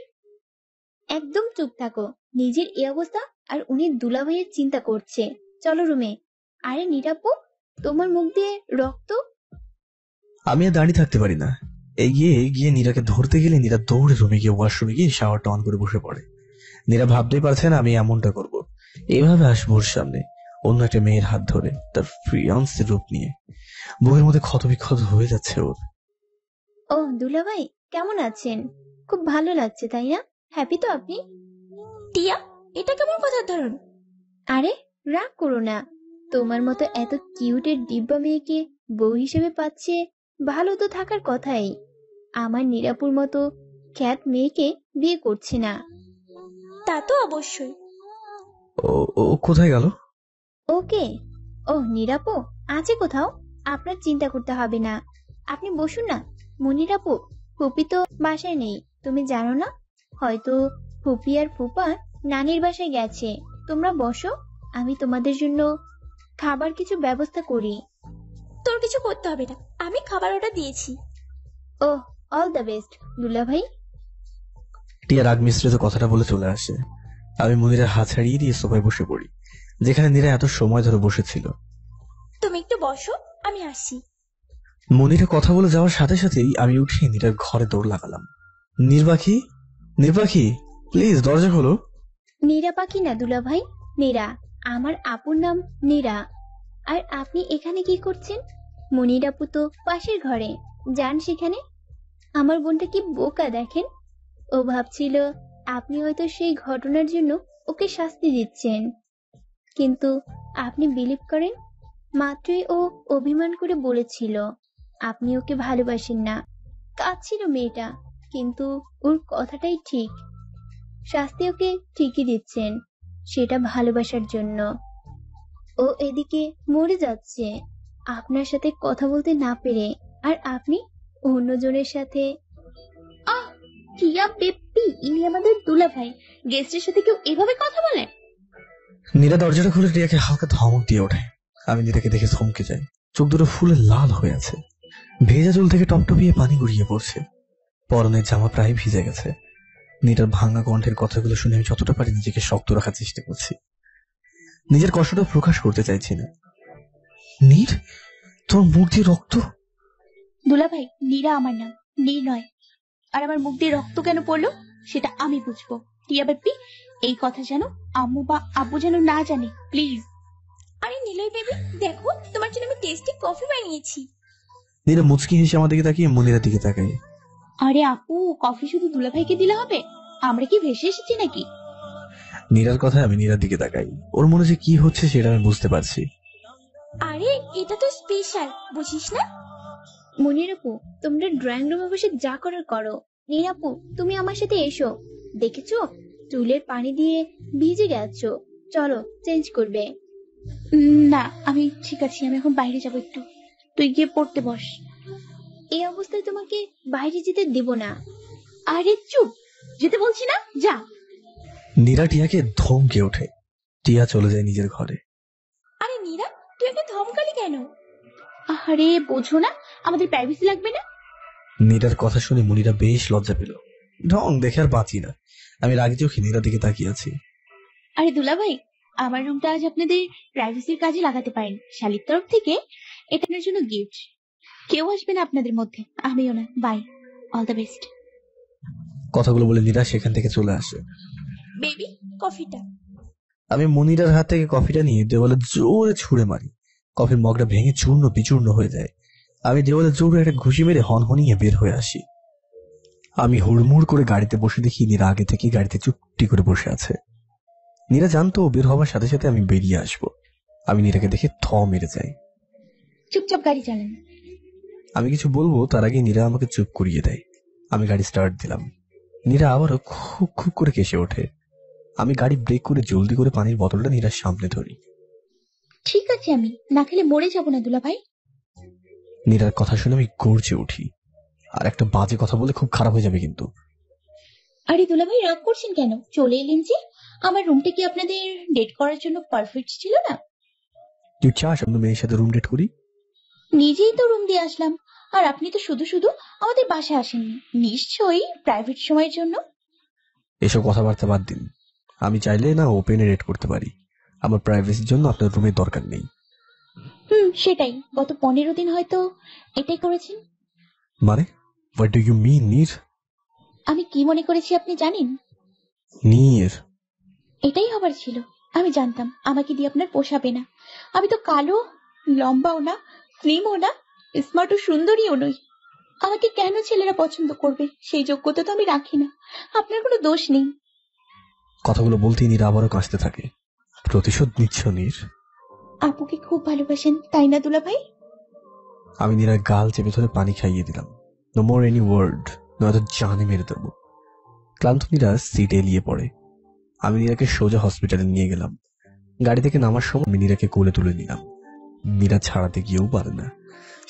একদম চুপ থাকো। নিজের এই অবস্থা আর উনি দুলাভাইয়ের চিন্তা করছে। চলো রুমে। আরে নীরাপু, তোমার মুখ দিয়ে রক্ত। আমি আর দাঁড়িয়ে থাকতে পারি না। এগিয়ে গিয়ে নীরাকে ধরতে গেলে নীরা দৌড়ে রুমে গিয়ে ওয়াশরুমে গিয়ে শাওয়ারটা অন করে বসে পড়ে। নীরা ভাবতেই পারছে না আমি এমনটা করব। এভাবে আসবো ওর সামনে অন্য একটা মেয়ের হাত ধরে, তার ফিয়ান্সের রূপ নিয়ে। বুকের মধ্যে ক্ষতবিক্ষত হয়ে যাচ্ছে ওর। ও দুলাভাই, কেমন আছেন? খুব ভালো লাগছে তাই না? হ্যাপি তো আপনি? টিয়া, এটা কেমন কথার ধরন? আরে রাগ করো না, তোমার মতো এত কিউটের দিব্যা মেয়েকে বউ হিসেবে পাচ্ছে, ভালো তো থাকার কথাই। আমার নিরাপুর মতো খ্যাত মেয়েকে বিয়ে করছে না। তা তো অবশ্যই। ও ও কোথায় গেল? ওকে, ও নিরাপু আছে কোথাও, আপনার চিন্তা করতে হবে না। আপনি বসুন না। মনিরাপু, ফুপি তো বাসায় নেই, তুমি জানো না? হয়তো ফুপি আর ফুপা নানির বাসায় গেছে। তোমরা বসো, আমি তোমাদের জন্য খাবার কিছু ব্যবস্থা করি। তোর কিছু করতে হবে না, আমি খাবার অর্ডার দিয়েছি। ও, অল দ্য বেস্ট দুলাভাই। টিয়া রাগ মিশ্রিত কথাটা বলে চলে আসে। আমি মনিরের হাত ছাড়িয়ে দিয়ে সোফায় বসে পড়ি, যেখানে নীরা এত সময় ধরে বসেছিল। তুমি একটু বসো, আমি আসছি। মনিরা কথা বলে যাওয়ার সাথে সাথেই আমি উঠে নীরার ঘরে দৌড় লাগালাম। নির্বাখী, নির্বাখী, প্লিজ দরজা খোলো। নীরা পাখি না দুলাভাই, নীরা। আমার আপুর নাম নীরা। আর আপনি এখানে কি করছেন? মনির আপু তো পাশের ঘরে, যান সেখানে। আমার বোনটা কি বোকা দেখেন, ও ভাবছিল আপনি হয়তো সেই ঘটনার জন্য ওকে শাস্তি দিচ্ছেন, কিন্তু আপনি বিলিভ করেন, মাত্রই ও অভিমান করে বলেছিল আপনি ওকে ভালোবাসেন না। কাঁদছিল মেয়েটা, কিন্তু ওর কথাটাই ঠিক। শাস্তি ওকে ঠিকই দিচ্ছেন, সেটা ভালোবাসার জন্য। ও এদিকে মরে যাচ্ছে আপনার সাথে কথা বলতে না পেরে, আর আপনি অন্যজনের সাথে। আহ, টিয়া বেপি, ইনি আমাদের দুলাভাই। গেস্টের সাথে কেউ এভাবে কথা বলে? নীরা দরজাটা খুলে রিয়াকে হালকা ধমক দিয়ে ওঠে। আমি নীরাকে দেখে থমকে যাই। চোখ দুটো ফুলে লাল হয়ে আছে, ভেজা চুল থেকে টপটপিয়ে পানি গড়িয়ে পড়ছে, পরনের জামা প্রায় ভিজে গেছে। নীরার ভাঙা কণ্ঠের কথাগুলো শুনে আমি যতটা পারি নিজেকে শক্ত রাখার চেষ্টা করছি, নিজের কষ্টটা প্রকাশ করতে চাইছি না। নীর, তোর মুখ দিয়ে রক্ত? দুলাভাই, নীরা আমার নাম, নীর নয়। আর আমার মুখ দিয়ে রক্ত কেন পড়লো সেটা আমি বুঝবো। টিয়া বেপি, এই কথা যেন আম্মু বা আব্বু যেন না জানে, প্লিজ। আরে নিলয় বেবি, দেখো তোমার জন্য আমি টেস্টি কফি বানিয়েছি। নীরা মুচকি হেসে আমার দিকে তাকিয়ে মনিরার দিকে তাকাই। আরে আপু, কফি শুধু দুলাভাইকে দিলে হবে? আমরা কি ভেসে এসেছি নাকি? নীরার কথা আমি নীরার দিকে তাকাই। ওর মনে যে কি হচ্ছে সেটা আমি বুঝতে পারছি। আরে এটা তো স্পেশাল, বুঝিস না? মনির আপু, তোমরা ড্রয়িং রুমে বসে যা করার করো। নীরাপু, তুমি আমার সাথে এসো। দেখেছো, চুলের পানি দিয়ে ভিজে গেছো, চলো চেঞ্জ করবে। না, আমি ঠিক আছি, আমি এখন বাইরে যাবো একটু। তুই গিয়ে পড়তে বস। এই অবস্থায় তোমাকে বাইরে যেতে দেব না। আরে চুপ, যেতে বলছি না, যা। নীরা টিয়াকে ধমকে ওঠে। টিয়া চলে যায় নিজের ঘরে। আরে নীরা, তুই একটা ধমকালি কেন? আরে বোঝো না, আমাদের প্রাইভেসি লাগবে না? নীরার কথা শুনে মনিরা বেশ লজ্জা পেল। ঢং দেখে আর বাঁচি না, আমি রাগে চোখে নীরার দিকে তাকিয়ে আছি। আরে দুলাভাই, আমার রুমটা আজ আপনাদের প্রাইভেসির কাজে লাগাতে পারেন। শালির তরফ থেকে এটা আপনার জন্য গিফট। কেউ আসবে না আপনাদের মধ্যে, আমিও না। Bye, all the best. কথাগুলো বলে নীরা সেখান থেকে চলে আসে। বেবি, কফিটা। আমি মনিরার হাত থেকে কফিটা নিয়ে দেওয়ালে জোরে ছুঁড়ে মারি। কফির মগটা ভেঙে চূর্ণ বিচূর্ণ হয়ে যায়। আমি দেওয়ালে জোরে একটা ঘুষি মেরে হনহনিয়ে বের হয়ে আসি। আমি হুড়মুড় করে গাড়িতে বসে দেখি নীরা আগে থেকে গাড়িতে চুপটি করে বসে আছে। নীরা জানতো বের হওয়ার সাথে সাথে আমি বেরিয়ে আসবো। আমি নীরাকে দেখে থ মেরে যাই। চুপচাপ গাড়ি চালান। আমি কিছু বলবো তার আগে নীরা আমাকে চুপ করিয়ে দেয়। আমি গাড়ি স্টার্ট দিলাম। নীরা আবারও খুব খুব করে কেসে ওঠে। আমি গাড়ি ব্রেক করে জলদি করে পানির বোতলটা নীরার সামনে ধরি। ঠিক আছে, আমি না খেলে মরে যাবো না দুলাভাই। নীরার কথা শুনে আমি গর্জে উঠি। আর একটা বাজে কথা বলে খুব খারাপ হয়ে যাবে কিন্তু। আরে দুলাভাই, রাগ করছেন কেন? চলে এলেন যে। আমার রুমটা কি আপনাদের ডেট করার জন্য পারফেক্ট ছিল না? তুই চাস আমরা মেয়ের সাথে রুম ডেট করি? নিজেই তো রুম দিয়ে আসলাম, আর আপনি তো শুধু শুধু আমাদের বাসায় আসেননি, নিশ্চয়ই প্রাইভেট সময়ের জন্য। এসব কথাবার্তা বাদ দিন। আমি চাইলে না ওপেনে ডেট করতে পারি। আমার প্রাইভেসির জন্য আপনার রুমের দরকার নেই। সেটাই, গত 15 দিন হয়তো এটাই করেছেন। মানে হোয়াট ডু ইউ মিন নীর? আমি কি মনে করেছি আপনি জানেন? নীর, এটাই হবার ছিল। আমি জানতাম আমাকে দিয়ে আপনার পোষাবে না। আমি তো কালো, লম্বাও না, স্লিমও না, স্মার্ট ও সুন্দরীও নই। আমাকে কেন ছেলেরা পছন্দ করবে সেই যোগ্যতা তো আমি রাখি না। আপনার কোনো দোষ নেই। কথাগুলো বলতেই নীরা আবারও কাঁদতে থাকে। প্রতিশোধ নিচ্ছ নীর? আপুকে খুব ভালোবাসেন তাই না দুলা ভাই? আমি নীরার গাল চেপে ধরে পানি খাইয়ে দিলাম। নো মোর এনি ওয়ার্ড, নয়তো জানে মেরে দেবো। ক্লান্ত নীরা সিটে এলিয়ে পড়ে। আমি নীরাকে সোজা হসপিটালে নিয়ে গেলাম। গাড়ি থেকে নামার সময় আমি নীরাকে কোলে তুলে নিলাম। নীরা ছাড়াতে গিয়েও পারে না।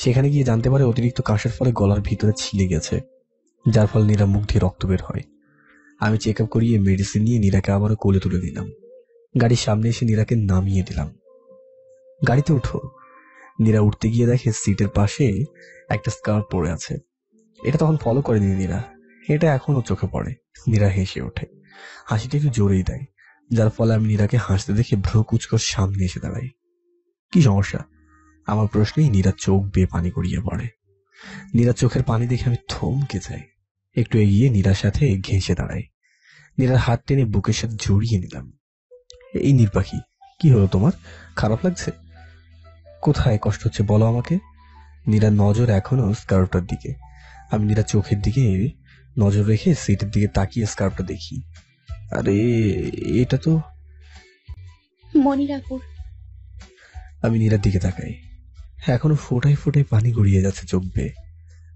সেখানে গিয়ে জানতে পারে অতিরিক্ত কাশের ফলে গলার ভিতরে ছিলে গেছে, যার ফলে নীরা মুখ দিয়ে রক্ত বের হয়। আমি চেক আপ করিয়ে মেডিসিন নিয়ে নীরাকে আবারও কোলে তুলে নিলাম। গাড়ির সামনে এসে নীরাকে নামিয়ে দিলাম। গাড়িতে উঠো। নীরা উঠতে গিয়ে দেখে সিটের পাশে একটা স্কার্ফ পরে আছে। এটা তখন ফলো করেনি নীরা, এটা এখনো চোখে পড়ে। নীরা হেসে ওঠে, হাসিটা একটু জোরেই দেয়, যার ফলে আমি নীরাকে হাসতে দেখে ভ্রু কুচকর সামনে এসে দাঁড়াই। কি সমস্যা? আমার প্রশ্নেই নীরা চোখ বেয়ে পানি গড়িয়ে পড়ে। নীরা চোখের পানি দেখে আমি থমকে যাই। একটু এগিয়ে নীরার সাথে ঘেঁষে দাঁড়াই। নীরার হাত টেনে বুকের সাথে জড়িয়ে নিলাম। এই নীর পাখি, কি হলো তোমার? খারাপ লাগছে? কোথায় কষ্ট হচ্ছে বলো আমাকে। নীরার নজর এখনো স্কার্ফটার দিকে। আমি নীরা চোখের দিকে নজর রেখে সিটের দিকে তাকিয়ে স্কার্ফটা দেখি। আরে এটা তো মনির আপুর। আমি নীরার দিকে তাকাই। এখনো ফোটায় ফোটায় পানি গড়িয়ে যাচ্ছে চোখ বেয়ে।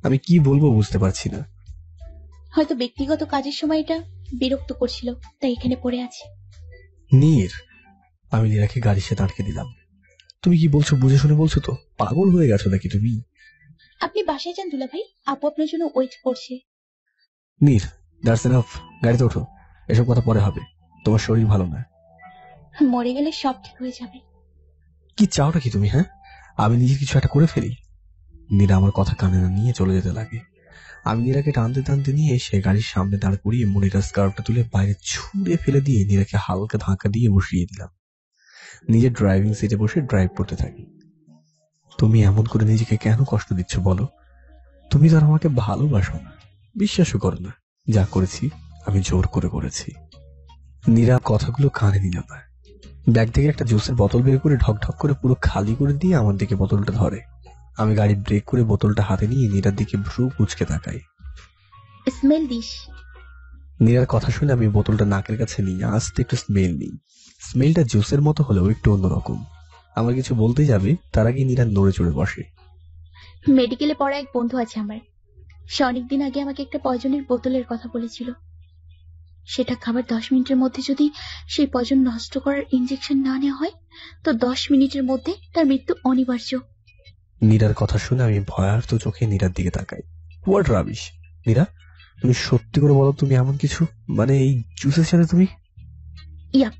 আমি কি বলবো বুঝতে পারছি না। হয়তো ব্যক্তিগত কাজের সময় এটা বিরক্ত করছিল তাই এখানে পড়ে আছে। নীর, আমি নীরাকে গাড়ির সাথে আটকে দিলাম। তুমি কি বলছো বুঝে শুনে বলছো তো? পাগল হয়ে গেছো নাকি তুমি? আপনি বাসায় যান দুলা ভাই, আপু আপনার জন্য ওয়েট করছে। নীর, দ্যাটস এনাফ। গাড়িতে ওঠো, এসব কথা পরে হবে। তোমার শরীর ভালো না। মরে গেলে সব ঠিক হয়ে যাবে। কি চাওটা কি তুমি? হ্যাঁ, আমি নিজে কিছু একটা করে ফেলি। নীরা আমার কথা কানে না নিয়ে চলে যেতে লাগে। আমি নীরাকে টানতে টানতে নিয়ে এসে গাড়ির সামনে দাঁড় করিয়ে মনিটার স্কার্ফটা তুলে বাইরে ছুঁড়ে ফেলে দিয়ে নীরাকে হালকা ধাক্কা দিয়ে বসিয়ে দিলাম। নিজের ড্রাইভিং সিটে বসে ড্রাইভ করতে থাকি। তুমি এমন করে নিজেকে কেন কষ্ট দিচ্ছ বলো? তুমি তো আর আমাকে ভালোবাসো না, বিশ্বাসও করো না। যা করেছি আমি জোর করে করেছি। নীরা কথাগুলো কানে নিল না। ব্যাগ থেকে একটা জুসের বোতল বের করে ঢক ঢক করে পুরো খালি করে দিয়ে আমার দিকে বোতলটা ধরে। আমি গাড়ি ব্রেক করে বোতলটা হাতে নিয়ে নীরার দিকে ভ্রু কুচকে তাকাই। Smell this. নীরার কথা শুনে আমি বোতলটা নাকের কাছে নিয়ে আস্তে একটু স্মেল নিই। স্মেলটা জুসের মতো হলেও একটু অন্যরকম। আমার কিছু বলতে যাবে তার আগে নীরা নড়ে চড়ে বসে। মেডিকেলে পড়া এক বন্ধু আছে আমার, সে অনেকদিন আগে আমাকে একটা পয়জনের বোতলের কথা বলেছিল। সেটা খাবার 10 মিনিটের মধ্যে যদি সেই পয়জন নষ্ট করার ইনজেকশন না নেওয়া হয় তো 10 মিনিটের মধ্যে তার মৃত্যু অনিবার্য। নীরার কথা শুনে আমি ভয়ার্থ চোখে নীরার দিকে তাকাই। What rubbish! নীরা, তুমি সত্যি করে বলো, তুমি এমন কিছু, মানে এই জুসের সাথে তুমি? ইয়াপ।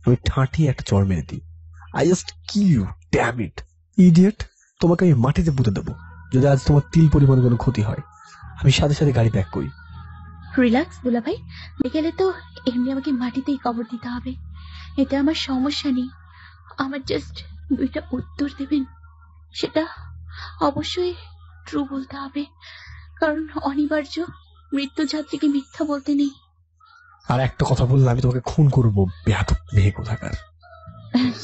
আমি ঠাঁটিয়ে একটা চড় মেরে দিই। I just kill you, damn it idiot! তোমাকে আমি মাটিতে পুঁতে দেবো যদি আজ তোমার তিল পরিমাণ কোনো ক্ষতি হয়। আমি সাথে সাথে গাড়ি ব্যাক করি। রিল্যাক্স দুলা ভাই, বিকেলে তো এমনি আমাকে মাটিতেই কবর দিতে হবে, এতে আমার সমস্যা নেই। আমার জাস্ট 2টা উত্তর দেবেন, সেটা অবশ্যই ট্রু বলতে হবে, কারণ অনিবার্য মৃত্যু যাত্রীকে মিথ্যা বলতে নেই। আর একটা কথা বললে আমি তোমাকে খুন করবো, বেয়াদব মেয়ে কোথাকার।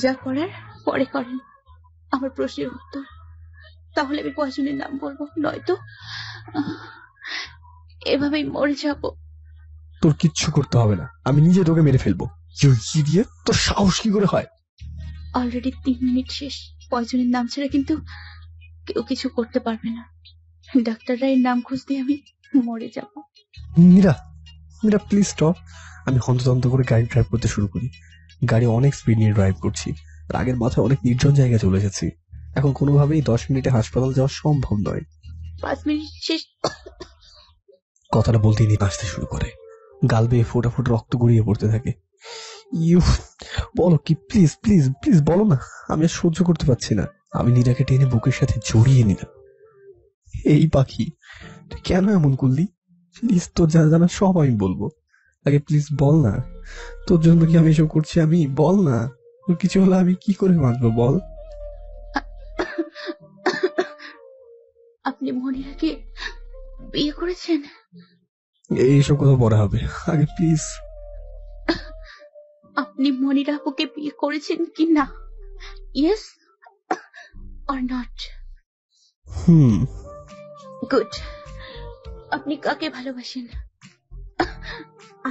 যা করার পরে করেন, আমার প্রশ্নের উত্তর। তাহলে আমি পয়জনের নাম বলবো, নয়তো এভাবেই মরে যাব। তোর কিচ্ছু করতে হবে না, আমি নিজে তোকে মেরে ফেলবো। ইডিয়েট, তোর সাহস কি করে হয়? অলরেডি 3 মিনিট শেষ। পয়জনের নাম ছাড়া কিন্তু কেউ কিছু করতে পারবে না। ডাক্তাররা এর নাম খুঁজতে আমি মরে যাব। Mira, Mira please stop. আমি হন্তদন্ত করে গাড়ি ড্রাইভ করতে শুরু করি। গাড়ি অনেক স্পিড নিয়ে ড্রাইভ করছি। রাগের মাথায় অনেক নির্জন জায়গায় চলে এসেছি। এখন কোনোভাবেই 10 মিনিটে হাসপাতাল যাওয়া সম্ভব নয়। 5 মিনিট শেষ। কথাটা বলতেই নিয়ে আসতে শুরু করে। গাল বেয়ে ফোটা ফোটা রক্ত গড়িয়ে পড়তে থাকে। ইউ, বলো কি, প্লিজ প্লিজ প্লিজ বলো না, আমি আর সহ্য করতে পারছি না। আমি নীরাকে টেনে বুকের সাথে জড়িয়ে নিলাম। এই পাখি, তুই কেন এমন করলি? প্লিজ, তোর যা জানা সব আমি বলবো। আগে প্লিজ বল না, তোর জন্য কি আমি এসব করছি? আমি বল না, তোর কিছু হলে আমি কি করে বাঁচবো বল। আপনি মনিরাকে বিয়ে করেছেন? এইসব কথা পরে হবে, আগে প্লিজ। আপনি মনিরা আপুকে বিয়ে করেছেন কি না? Yes or not? গুড। আপনি কাকে ভালোবাসেন,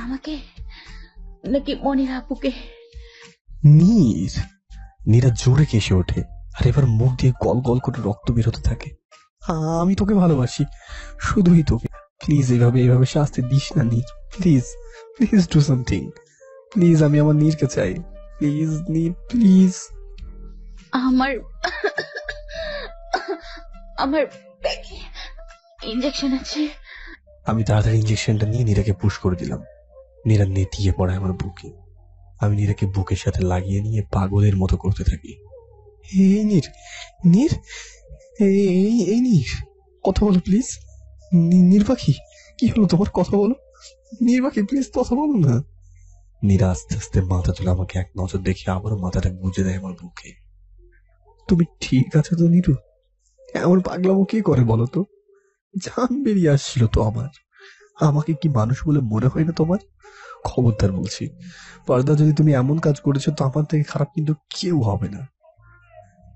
আমাকে নাকি মনিরা আপুকে? নীরা জোরে কেসে ওঠে, আর এবার মুখ দিয়ে গল গল করে রক্ত বেরোতে থাকে। আমি তোকে ভালোবাসি, শুধুই তোকে। প্লিজ এভাবে শাস্তি দিস না Neer, please please do something, please. আমি আমার নীরকে চাই, প্লিজ নীর, প্লিজ। আমার আমার ব্যাগে ইনজেকশন আছে। আমি তাড়াতাড়ি ইঞ্জেকশনটা নিয়ে নীরাকে পুশ করে দিলাম। নীরা নেতিয়ে পড়ে আমার বুকে। আমি নীরাকে বুকের সাথে লাগিয়ে নিয়ে পাগলের মতো করতে থাকি। এই নীর, নীর, এই নীর, কথা বলো প্লিজ। নীর পাখি, কি হলো তোমার? কথা বলো নীর পাখি, প্লিজ কথা বলো না। নীরা আস্তে আস্তে মাথা তুলে আমাকে এক নজর দেখে আবারও মাথাটা গুঁজে দেয় আমার বুকে। তুমি ঠিক আছে তো নীরু? এমন পাগলামো কে করে বলো তো? জান বেরিয়ে আসছিল তো আমার। আমাকে কি মানুষ বলে মনে হয় না তোমার? খবরদার বলছি, পর্দা যদি তুমি এমন কাজ করেছো তো আমার থেকে খারাপ কিন্তু কেউ হবে না।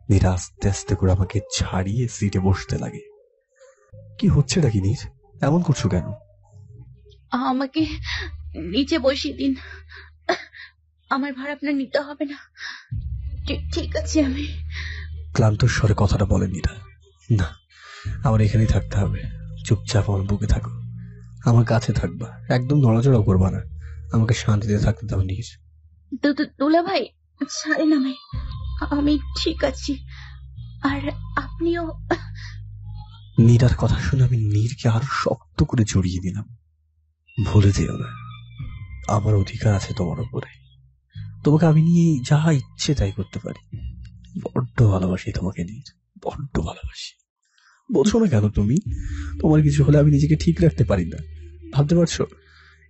নীরা আস্তে আস্তে করে আমাকে ছাড়িয়ে সিটে বসতে লাগে। কি হচ্ছে নাকি নীর, এমন করছো কেন? আমাকে নিচে বসিয়ে দিন, আমার ভার আপনার নিতে হবে না। ঠিক আছে। আমি ক্লান্ত স্বরে কথাটা বলে নীরা। না, আমার এখানেই থাকতে হবে। চুপচাপ আমার বুকে থাকো, আমার কাছে থাকবা, একদম নড়াচড়া করবা না। আমাকে শান্তিতে থাকতে দাও নীর। দুলা ভাই ছাড়েন আমায়, আমি ঠিক আছি। আর আপনিও। নীরার কথা শুনে আমি নীরকে আরো শক্ত করে জড়িয়ে দিলাম। ভুলে যেও না, আমার অধিকার আছে তোমার উপরে। তোমাকে আমি নিয়ে যা ইচ্ছে তাই করতে পারি। বড্ড ভালোবাসি তোমাকে নীর, বড্ড ভালোবাসি। বলছো না কেন তুমি? তোমার কিছু হলে আমি নিজেকে ঠিক রাখতে পারি না, ভাবতে পারছো?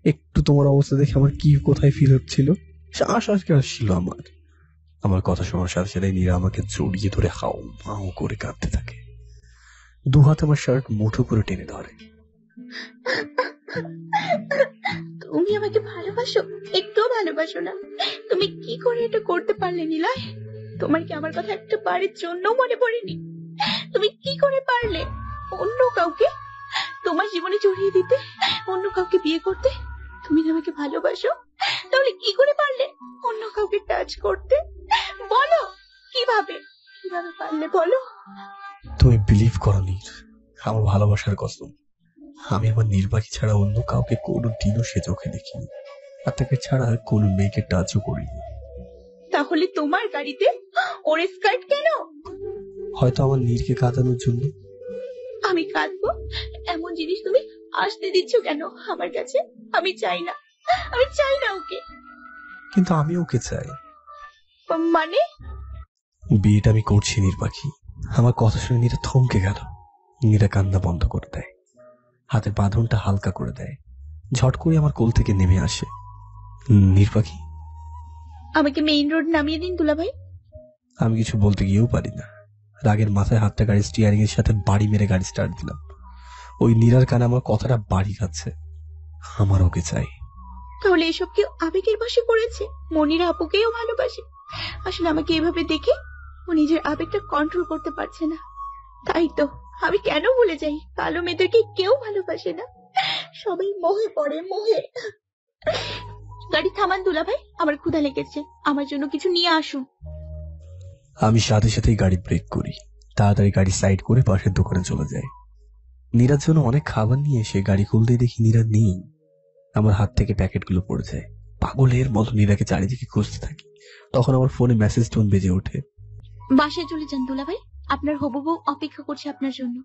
একটু তোমার অবস্থা দেখে আমার কি কোথায় ফিল হচ্ছিল, শ্বাস আজকে আসছিল আমার। আমার কথা শোনার সাথে সাথে নীরা আমাকে জড়িয়ে ধরে হাও মাও করে কাঁদতে থাকে। দু হাত আমার শার্ট মুঠো করে টেনে ধরে। তুমি আমাকে ভালোবাসো? একটুও ভালোবাসো না? তুমি কি করে এটা করতে পারলে নিলয়? তোমার কি আমার কথা একটা বারের জন্য মনে পড়েনি? তুমি কি করে পারলে অন্য কাউকে তোমার জীবনে জড়িয়ে দিতে, অন্য কাউকে বিয়ে করতে? তুমি আমাকে ভালোবাসো, তাহলে কি করে পারলে অন্য কাউকে টাচ করতে? বলো কিভাবে কিভাবে পারলে বলো? তুমি বিলিভ করো নীর, আমার ভালোবাসার কসম, আমি আমার নির্বাহী ছাড়া অন্য কাউকে কোনো দিনও সে চোখে দেখিনি, আর তাকে ছাড়া কোনো মেয়েকে টাচও করিনি। তাহলে তোমার গাড়িতে ওর স্কার্ট কেন? হয়তো আমার নীরকে কাঁদানোর জন্য। আমি কাঁদবো? এমন জিনিস তুমি আসতে দিচ্ছ কেন আমার কাছে? আমি চাই না, আমি চাই না ওকে। কিন্তু আমি ওকে চাই। মানে? বিয়েটা আমি করছি নীর পাখি। আমার কথা শুনে নীরা থমকে গেল। নীরা কান্না বন্ধ করে দেয়, হাতের বাঁধনটা হালকা করে দেয়, ঝট করে আমার কোল থেকে নেমে আসে। নীর পাখি, আমাকে মেইন রোড নামিয়ে দিন দুলা ভাই। আমি কিছু বলতে গিয়েও পারি না। রাগের মাথায় হাতটা গাড়ির স্টিয়ারিং এর সাথে বাড়ি মেরে গাড়ি স্টার্ট দিলাম। ওই নীরার কানে আমার কথাটা বাড়ি খাচ্ছে, আমার ওকে চাই। তাহলে এসব কেউ আবেগের বশে পড়েছে? মনিরা আপুকেও ভালোবাসে, আসলে আমাকে এভাবে দেখে ও নিজের আবেগটা কন্ট্রোল করতে পারছে না। তাই তো আমি কেন ভুলে যাই, কালো মেয়েদেরকে কেউ ভালোবাসে না, সবাই মোহে পড়ে, মোহে। গাড়ি থামান দুলা ভাই, আমার ক্ষুধা লেগেছে, আমার জন্য কিছু নিয়ে আসুন। আমি সাথে সাথেই গাড়ি ব্রেক করি, তাড়াতাড়ি গাড়ি সাইড করে পাশের দোকানে চলে যায়। নীরার জন্য অনেক খাবার নিয়ে এসে গাড়ি খুলতে দেখি নীরা নেই। আমার হাত থেকে প্যাকেটগুলো পড়ে যায়। পাগলের মতো নীরাকে চারিদিকে খুঁজতে থাকি। তখন আমার ফোনে মেসেজ টোন বেজে ওঠে। বাসায় চলে যান দুলা ভাই, আপনার হবু বউ অপেক্ষা করছে আপনার জন্য।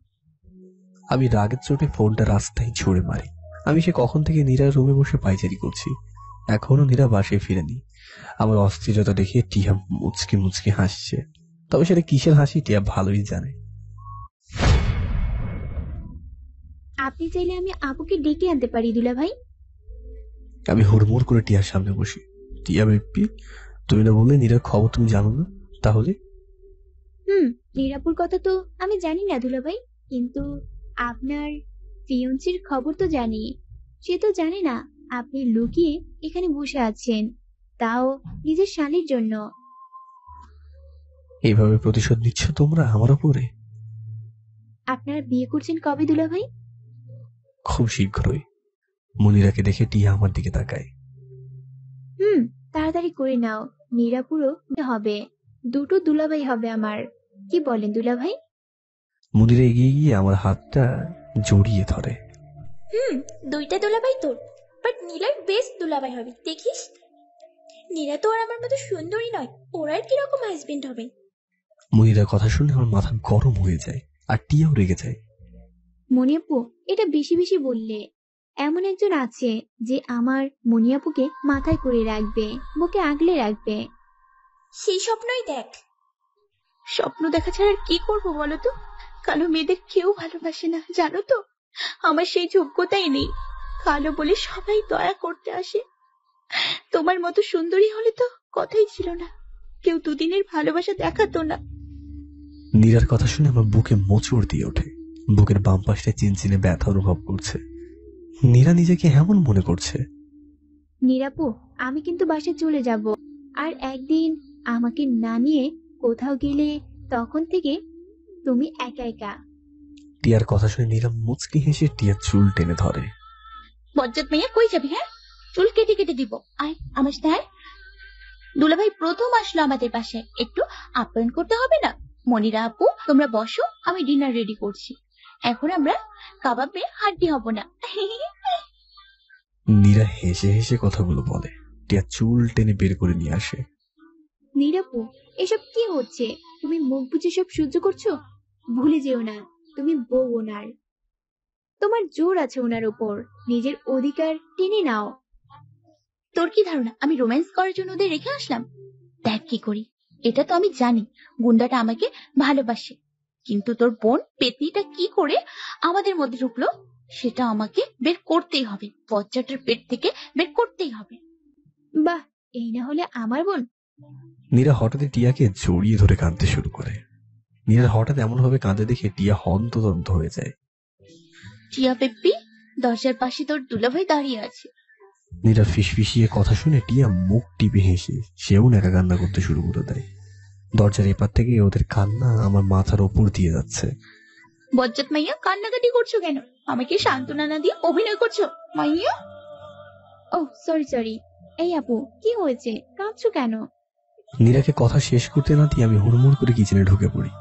আমি রাগের চোটে ফোনটা রাস্তায় ছুঁড়ে মারি। আমি সে কখন থেকে নীরার রুমে বসে পাইচারি করছি, এখনো নীরা বাসায় ফিরেনি। আমার অস্থিরতা দেখে টিয়া মুচকি মুচকি হাসছে, তবে সেটা কিসের হাসি টিয়া ভালোই জানে। আপনি চাইলে আমি আপুকে ডেকে আনতে পারি দুলা ভাই। আমি হুড়মুড় করে টিয়ার সামনে বসি। টিয়া বেপি, তুমি না বললে নীরার খবর তুমি জানো না? তাহলে নিরাপুর কথা তো আমি জানি না দুলা ভাই, কিন্তু আপনার ফিয়ন্সির খবর তো জানি, সে তো জানে না আপনি লুকিয়ে এখানে বসে আছেন, তাও নিজের শালীর জন্য। এইভাবে প্রতিশোধ নিচ্ছ তোমরা আমার উপরে? আপনারা বিয়ে করছেন কবে দুলাভাই? খুব শীঘ্রই। মনিরাকে দেখে টিয়া আমার দিকে তাকায়। তাড়াতাড়ি করে নাও, নিরাপুরও হবে, দুটো দুলাভাই হবে আমার। কি বলেন দুলাভাই? মনিরা এগিয়ে গিয়ে আমার হাতটা জড়িয়ে ধরে। দুইটা দুলাভাই তোর, বাট নীলার বেস্ট দুলাভাই হবে, দেখিস। নীলা তো আর আমার মতো সুন্দরী নয়, ওরা আর কিরকম হাজবেন্ড হবে। মনিরার কথা শুনে আমার মাথা গরম হয়ে যায়, আর টিয়াও রেগে যায়। মনিয়াপু, এটা বেশি বেশি বললে। এমন একজন আছে যে আমার মনিয়াপুকে মাথায় করে রাখবে, বুকে আগলে রাখবে। সেই স্বপ্নই দেখ। স্বপ্ন দেখা ছাড়া আর কি করবো বলো তো? কালো মেয়েদের কেউ ভালোবাসে না, জানো তো। আমার সেই যোগ্যতাই নেই, কালো বলে সবাই দয়া করতে আসে। তোমার মতো সুন্দরী হলে তো কথাই ছিল না, কেউ দুদিনের ভালোবাসা দেখাতো না। নীরার কথা শুনে আমার বুকে মোচড় দিয়ে ওঠে, বুকের বাম পাশে চিনচিনে ব্যথা অনুভব করছে। নীরা নিজেকে এমন মনে করছে। নিরাপু, আমি কিন্তু বাসায় চলে যাব, আর একদিন আমাকে না নিয়ে কোথাও গেলে তখন থেকে তুমি একা একা। টিয়ার কথা শুনে নীরা মুচকি হেসে টিয়ার চুল টেনে ধরে। বজ্জাত মাইয়া, কই যাবি? হ্যাঁ, চুল কেটে কেটে দিব। আয় আমার সাথে আয়। দুলাভাই প্রথম আসলো আমাদের বাসায়, একটু আপ্যায়ন করতে হবে না? মনিরা আপু, তোমরা বসো, আমি ডিনার রেডি করছি। এখন আমরা কাবাবে হাড্ডি হব না। নীরা হেসে হেসে কথাগুলো বলে, টিয়া চুল টেনে বের করে নিয়ে আসে। নীরাপু, এসব কি হচ্ছে? তুমি মুখ বুজে সব সহ্য করছো? ভুলে যেও না, তুমি বউ ওনার, তোমার জোর আছে ওনার উপর, নিজের অধিকার টেনে নাও। তোর কি ধারণা আমি রোম্যান্স করার জন্য ওদের রেখে আসলাম? দেখ কি করি। এটা তো আমি জানি গুন্ডাটা আমাকে ভালোবাসে, কিন্তু তোর বোন পেতনিটা কি করে আমাদের মধ্যে ঢুকলো সেটা আমাকে বের করতেই হবে, বজ্জাটার পেট থেকে বের করতেই হবে। বাহ, এই না হলে আমার বোন। নীরা হঠাৎ টিয়াকে জড়িয়ে ধরে কাঁদতে শুরু করে। নীরা হঠাৎ এমন ভাবে কাঁদে দেখে টিয়া হন্তদন্ত হয়ে যায়। টিয়া বেব্বি, দরজার পাশে তোর দুলাভাই দাঁড়িয়ে আছে। নীরা ফিসফিসিয়ে কথা শুনে টিয়া মুখ টিপে হেসে সেও নাকা কান্না করতে শুরু করে দেয়। দরজার এপার থেকে ওদের কান্না আমার মাথার ওপর দিয়ে যাচ্ছে। বজ্জাত মাইয়া, কান্নাকাটি করছো কেন? আমাকে সান্ত্বনা না দিয়ে অভিনয় করছো মাইয়া? ও সরি সরি। এই আপু, কি হয়েছে, কাঁদছো কেন? নীরাকে কথা শেষ করতে না দিয়ে আমি হুড়মুড় করে কিচেনে ঢুকে পড়ি।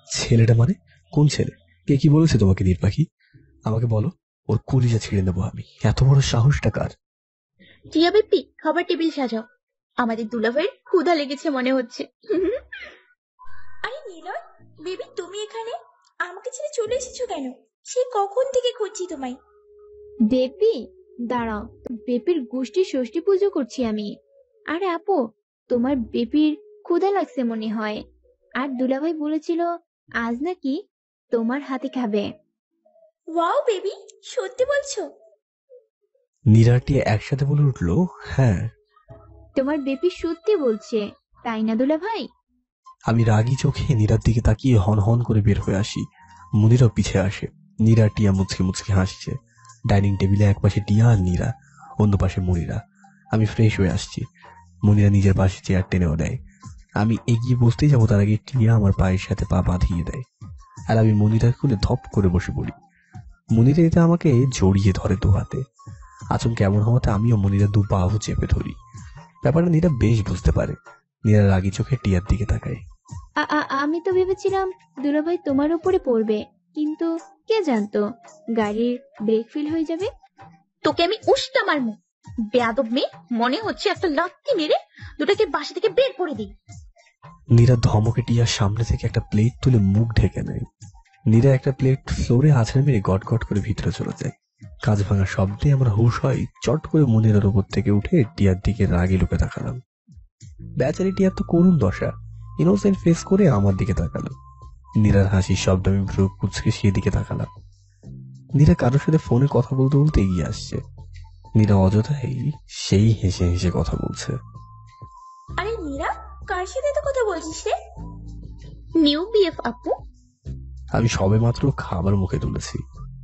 ছেলেটা মানে কোন ছেলে? কে কি বলেছে তোমাকে নীর পাখি? আমাকে বলো, ওর কলিজা ছিঁড়ে নেবো আমি। এত বড় সাহসটা কার? টিয়া বেব্বি, খাবার টেবিল সাজাও, আমাদের দুলাভাইয়ের ক্ষুধা লেগেছে মনে হচ্ছে। আরে নীলয় বেবি, তুমি এখানে আমাকে ছেড়ে চলে এসেছো কেন? সে কখন থেকে খুঁজছি তোমায়। বেবি দাঁড়াও, বেপির গোষ্ঠী ষষ্ঠী পুজো করছি আমি। আরে আপু, তোমার বেপির ক্ষুধা লাগছে মনে হয়, আর দুলাভাই বলেছিল আজ নাকি তোমার হাতে খাবে। ওয়াও বেবি, সত্যি বলছো? নীরাটি একসাথে বলে উঠলো, হ্যাঁ। তোমার বেপি সত্যি বলছে, তাই না দুলাভাই? আমি রাগী চোখে নীরার দিকে তাকিয়ে হন হন করে বের হয়ে আসি। মুনিরাও পিছে আসে। নীরা টিয়া মুচকে মুচকে হাসছে। ডাইনিং টেবিলে এক পাশে টিয়া আর নীরা, অন্য পাশে মুনিরা। আমি ফ্রেশ হয়ে আসছি। মুনিরা নিজের পাশে চেয়ার টেনেও দেয়। আমি এগিয়ে বসতেই যাবো তার আগে টিয়া আমার পায়ের সাথে পা বাঁধিয়ে দেয়, আর আমি মুনিরার কোলে ধপ করে বসে পড়ি। মুনিরা এতে আমাকে জড়িয়ে ধরে দু হাতে। আচমকা এমন হওয়াতে আমিও মুনিরা দু বাহু চেপে ধরি। ব্যাপারটা নীরা বেশ বুঝতে পারে। নীরা রাগী চোখে টিয়ার দিকে তাকায়। আমি তো ভেবেছিলাম দুলাভাই তোমার উপরে পড়বে, কিন্তু কে জানতো গাড়ির ব্রেক ফেল হয়ে যাবে। তোকে আমি উষ্টা মারবো, বেয়াদব মেয়ে, মনে হচ্ছে একটা লাথি মেরে দুটাকে বাসা থেকে বের করে দিই। নীরা ধমকে টিয়ার সামনে থেকে একটা প্লেট তুলে মুখ ঢেকে নেয়। নীরা একটা প্লেট ফ্লোরে আছড়ে মেরে গট গট করে ভিতরে চলে যায়। কাঁচ ভাঙার শব্দে আমার হুঁশ হয়। চট করে মুনিরার উপর থেকে উঠে টিয়ার দিকে রাগে লুকে তাকালাম। বেচারি টিয়ার তো করুণ দশা। ইনোসেন্ট ফেস করে আমার দিকে তাকালো। নীরার হাসির শব্দ আমি ভ্রু কুচকে সেদিকে তাকালাম। নীরা কারোর সাথে ফোনে কথা বলতে বলতে এগিয়ে আসছে। নীরা অযথাই সেই হেসে হেসে কথা বলছে। আরে নীরা, কার সাথে তো কথা বলছিস রে? নিউ বিএফ আপু। আমি সবে মাত্র খাবার মুখে তুলেছি।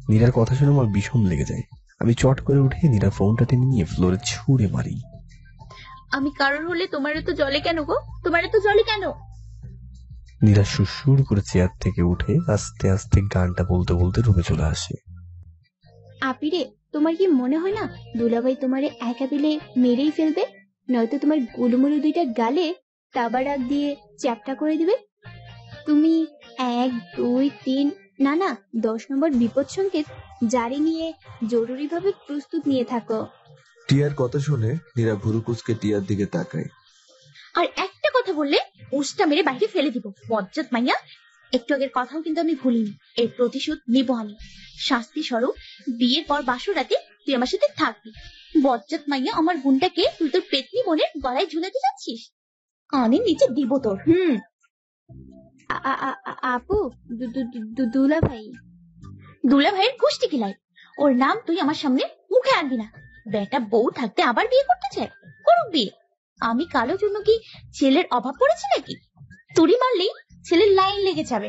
নীরার কথা শুনে আমার ভীষণ লেগে যায়। আমি চট করে উঠে নীরা ফোনটা টেনে নিয়ে ফ্লোরে ছুঁড়ে মারি। আমি কারোর হলে তোমার এত জলে কেন গো? তোমার এত জলে কেন? নীরা সুসুর করে চেয়ার থেকে উঠে আস্তে আস্তে গানটা বলতে বলতে রুমে চলে আসে। আপিরে, তোমার কি মনে হয় না দুলাভাই তোমারে একা পেলে মেরেই ফেলবে? নয়তো তোমার গুলুমুলু দুইটা গালে তাবা রাগ দিয়ে চ্যাপটা করে দিবে। তুমি 1, 2, 3 না 10 নম্বর বিপদ সংকেত জারি নিয়ে জরুরিভাবে প্রস্তুত নিয়ে থাকো। টিয়ার কথা শুনে নীরা ভুরু কুচকে টিয়ার দিকে তাকায়। আর একটা কথা বললে উষ্টা মেরে বাইরে ফেলে দিব, বজ্জাত মাইয়া। একটু আগের কথাও কিন্তু আমি ভুলিনি, এর প্রতিশোধ নিব আমি। শাস্তি স্বরূপ বিয়ের পর বাসর রাতে তুই আমার সাথে থাকবি। বজ্জাত মাইয়া, আমার গুণটাকে তুই তোর পেতনি বোনের গলায় ঝুলাতে যাচ্ছিস? কানের নিচে দিব তোর। আপু, দুলাভাই। দুলাভাইয়ের কুষ্টি কিলাই, ওর নাম তুই আমার সামনে মুখে আনবি না। বেটা বউ থাকতে আবার বিয়ে করতে চায়, করুক বিয়ে। আমি কালো জন্য কি ছেলের অভাব পড়েছে নাকি? তুড়ি মারলেই ছেলের লাইন লেগে যাবে।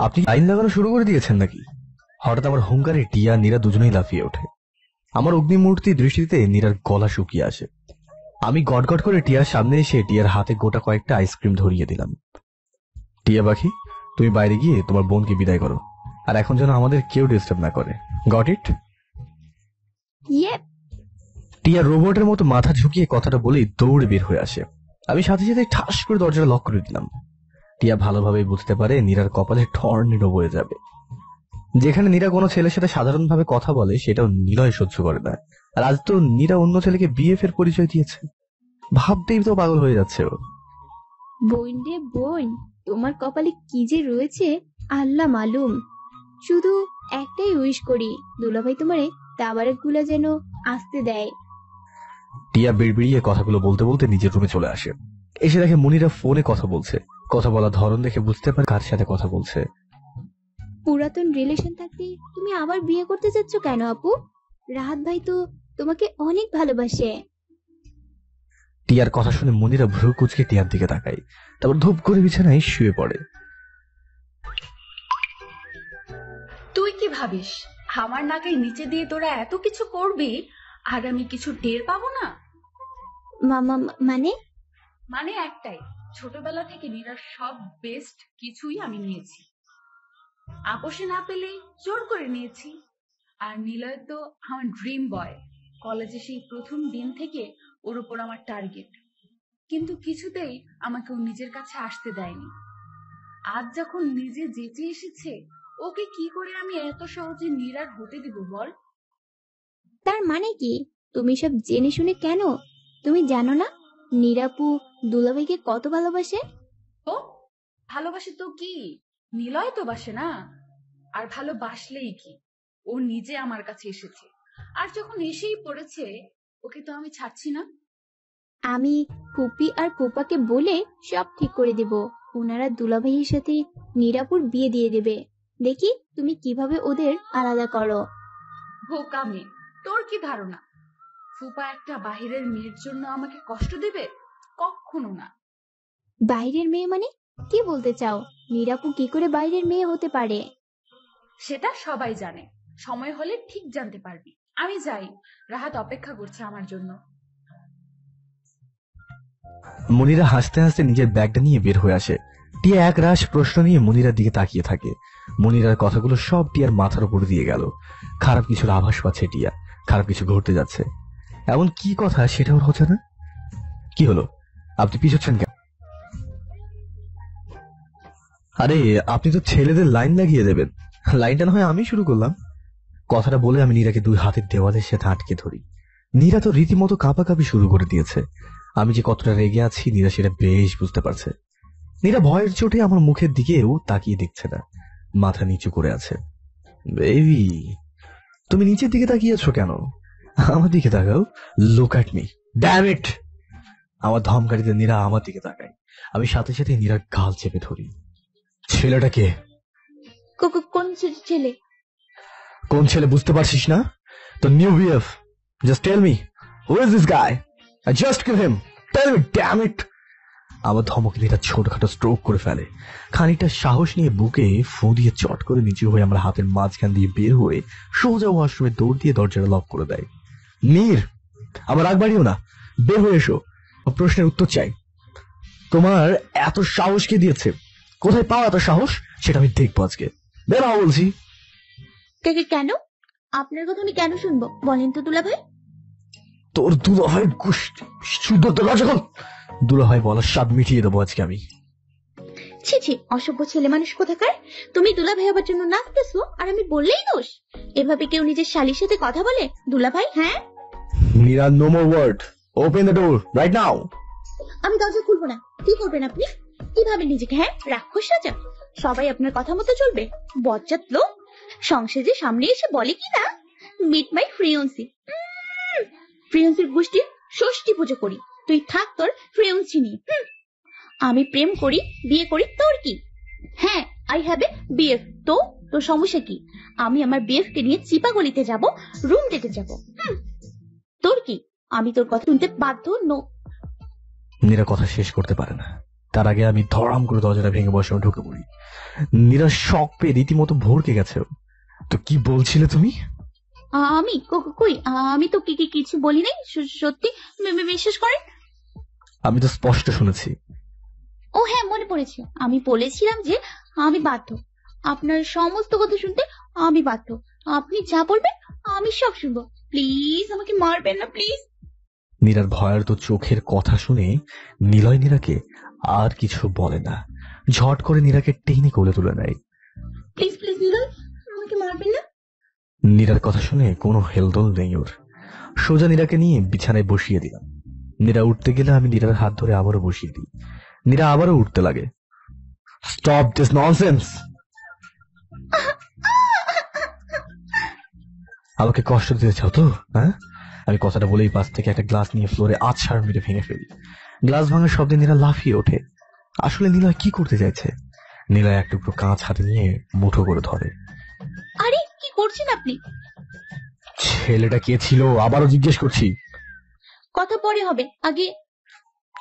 আপনি লাইন লাগানো শুরু করে দিয়েছেন নাকি? হঠাৎ আমার হুঙ্কারে টিয়া নীরা দুজনেই লাফিয়ে ওঠে। আমার অগ্নিমূর্তি দৃষ্টিতে নীরার গলা শুকিয়ে আসে। আমি গটগট করে টিয়ার সামনে এসে টিয়ার হাতে গোটা কয়েকটা আইসক্রিম ধরিয়ে দিলাম। টিয়া পাখি, তুমি বাইরে গিয়ে তোমার বোনকে বিদায় করো, আর এখন যেন আমাদের কেউ ডিস্টার্ব না করে। Got it? টিয়া রোবটের মতো মাথা ঝুঁকিয়ে কথাটা বলেই দৌড়ে বের হয়ে আসে। আমি সাথে সাথে ঠাস করে দরজাটা লক করে দিলাম। টিয়া ভালোভাবে বুঝতে পারে নীরার কপালে টর্নেডো বয়ে যাবে। যেখানে নীরা কোনো ছেলের সাথে সাধারণভাবে কথা বলে সেটাও নিলয় সহ্য করে না, আর আজ তো নীরা অন্য ছেলেকে বিএফ এর পরিচয় দিয়েছে। ভাবতেই তো পাগল হয়ে যাচ্ছে ও। বোন রে বোন, তোমার কপালে কি যে রয়েছে আল্লাহ মালুম। শুধু একটাই উইশ করি, দুলাভাই তোমারে তাবারেক গুলা যেন আসতে দেয়। টিয়া বিড়বিড়িয়ে কথাগুলো বলতে বলতে নিজের রুমে চলে আসে। এসে দেখে মনিরা ফোনে কথা বলছে। কথা বলার ধরন দেখে বুঝতে পারে কার সাথে কথা বলছে। পুরাতন রিলেশন থাকতে তুমি আবার বিয়ে করতে যাচ্ছ কেন আপু? রাহাত ভাই তো তোমাকে অনেক ভালোবাসে। টিয়ার কথা শুনে মনিরা ভ্রু কুচকে টিয়ার দিকে তাকায়, তারপর ধূপ করে বিছানায় শুয়ে পড়ে। তুই কি ভাবিস আমার নাকের নিচে দিয়ে তোরা এত কিছু করবি আর আমি কিছু টের পাবো না? মানে একটাই, ছোটবেলা থেকে নীরার সব বেস্ট কিছুই আমি নিয়েছি। আপোষে না পেলেই জোর করে নিয়েছি। আর নিলয় তো আমার ড্রিম বয়। কলেজে সেই প্রথম দিন থেকে ওর উপর আমার টার্গেট, কিন্তু কিছুতেই আমাকে ও নিজের কাছে আসতে দেয়নি। আজ যখন নিজে যেতে এসেছে, ওকে কি করে আমি এত সহজে নীরার হতে দিব বল? তার মানে কি? তুমি সব জেনে শুনে কেন? তুমি জানো না নীরাপু দুলাভাইকে কত ভালোবাসে? ও ভালোবাসে তো কি, নিলয় তো বাসে না। আর ভালোবাসলেই কি, ও নিজে আমার কাছে এসেছে, আর যখন এসেই পড়েছে ওকে তো আমি ছাড়ছি না। আমি ফুপি আর ফুপাকে বলে সব ঠিক করে দেব। ওনারা দুলাভাইয়ের সাথে নীরাপুর বিয়ে দিয়ে দেবে। দেখি তুমি কিভাবে ওদের আলাদা করো। বোকা মেয়ে, তোর কি ধারণা ফুপা একটা বাহিরের মেয়ের জন্য আমাকে কষ্ট দেবে? কখনো না। বাইরের মেয়ে মানে কি বলতে চাও? নীরাপু কি করে বাইরের মেয়ে হতে পারে? সেটা সবাই জানে, সময় হলে ঠিক জানতে পারবি। আমি যাই, রাহাত অপেক্ষা করছে আমার জন্য। মনিরা হাসতে হাসতে নিজের ব্যাগটা নিয়ে বের হয়ে আসে। টিয়া এক রাশ প্রশ্ন নিয়ে মনিরার দিকে তাকিয়ে থাকে। মনিরার কথাগুলো সব টিয়ার মাথার উপর দিয়ে গেল। খারাপ কিছুর আভাস পাচ্ছে টিয়া, খারাপ কিছু ঘটতে যাচ্ছে। এমন কি কথা সেটা ওর হচ্ছে না। কি হলো, আপনি পিছোচ্ছেন কেন? আরে আপনি তো ছেলেদের লাইন লাগিয়ে দেবেন, লাইনটা না হয় আমি শুরু করলাম। কথাটা বলে আমি নীরাকে দুই হাতের দেওয়ালের সাথে আটকে ধরি। নীরা তো রীতিমতো কাঁপাকাঁপি শুরু করে দিয়েছে। আমি যে কতটা রেগে আছি নীরা সেটা বেশ বুঝতে পারছে। নীরা ভয়ের চোটে আমার মুখের দিকেও তাকিয়ে দেখছে না, মাথা নিচু করে আছে। বেবি, তুমি নিচের দিকে তাকিয়ে আছো কেন? আমার দিকে তাকাও, look at me, damn it. আমার ধমকারিতে নীরা আমার দিকে তাকায়। আমি সাথে সাথে নীরার গাল চেপে ধরি। ছেলেটা কে? কোন ছেলে? কোন ছেলে বুঝতে পারছিস না? তো new BF. Just tell me, who is this guy? I just kill him. Tell me, damn it. আমার ধমকে নীরা ছোটখাটো স্ট্রোক করে ফেলে। খানিকটা সাহস নিয়ে বুকে ফু দিয়ে চট করে নিচু হয়ে আমার হাতের মাঝখান দিয়ে বের হয়ে সোজা ওয়াশরুমে দৌড় দিয়ে দরজাটা লক করে দেয়। নীর, আমার রাগ বাড়িও না, বের হয়ে এসো, প্রশ্নের উত্তর চাই। তোমার এত সাহস কে দিয়েছে? কোথায় পাও এত সাহস? সেটা আমি দেখবো আজকে। বের হও বলছি। কেন? আপনার কথা আমি কেন শুনবো বলেন তো দুলা ভাই? তোর দুলাভাই গোষ্ঠী শুদ্ধ যখন দুলাভাই বলার স্বাদ মিটিয়ে দেবো আজকে আমি। ছি ছি, অসভ্য ছেলে মানুষ কোথাকার। তুমি দুলা ভাই হবার জন্য নাচতেছো আর আমি বললেই দোষ? এভাবে কেউ নিজের শালীর সাথে কথা বলে দুলা ভাই? হ্যাঁ Nira, no more word, open the door right now. আমি দরজা খুলবো না। কি করবেন আপনি? কি ভাবেন নিজেকে? হ্যাঁ, রাক্ষস সাজা? সবাই আপনার কথা মতো চলবে? বজ্জাত লোক সংসারে সামনে এসে বলে কি না মিট মাই ফ্রিয়ন্সি। ফ্রিয়ন্সির গোষ্ঠীর ষষ্ঠী পুজো করি, তুই থাক তোর ফ্রিয়ন্সি নিয়ে। আমি প্রেম করি, বিয়ে করি, তোর কি? হ্যাঁ, আই হ্যাভ এ বিএফ। তো তোর সমস্যা কি? আমি আমার বিএফ কে নিয়ে চিপা গলিতে যাব, রুম ডেটে যাব। তোর কি? আমি তোর কথা শুনতে বাধ্য নো। নীরা কথা শেষ করতে পারে না, তার আগে আমি ধরাম করে দরজাটা ভেঙে বসে ঢুকে পড়ি। নীরা শক পেয়ে রীতিমতো ভরকে গেছে। তো কি বলছিলে তুমি? আমি কই, আমি তো কিছু বলি নাই। সত্যি বিশ্বাস করেন? আমি তো স্পষ্ট শুনেছি। ও হ্যাঁ, মনে পড়েছে। আমি বলেছিলাম যে আমি বাধ্য, আপনার সমস্ত কথা শুনতে আমি বাধ্য। আপনি যা বলবেন আমি সব শুনবো। প্লিজ আমাকে মারবেন না, প্লিজ। নীরার ভয়ার্ত চোখের কথা শুনে নিলয় নীরাকে আর কিছু বলে না, ঝট করে নীরাকে টেনে কোলে তুলে নেয়। প্লিজ প্লিজ নিলয়, আমাকে মারবেন না। নীরার কথা শুনে কোনো হেলদোল নেই ওর। সোজা নীরাকে নিয়ে বিছানায় বসিয়ে দিলাম। নীরা উঠতে গেলে আমি নীরার হাত ধরে আবারও বসিয়ে দিই। নীরা আবারও উঠতে লাগে। Stop this nonsense. আমাকে কষ্ট দিতে চাও তো? হ্যাঁ, আমি কথাটা বলেই পাশ থেকে একটা গ্লাস নিয়ে ফ্লোরে আছাড় মেরে ভেঙে ফেলি। গ্লাস ভাঙার শব্দে নীরা লাফিয়ে ওঠে। আসলে নীলয় কি করতে চাইছে? নীলয় এক টুকরো কাঁচ হাতে নিয়ে মুঠো করে ধরে। আরে কি করছেন আপনি? ছেলেটা কে ছিল আবারও জিজ্ঞেস করছি? কথা পরে হবে, আগে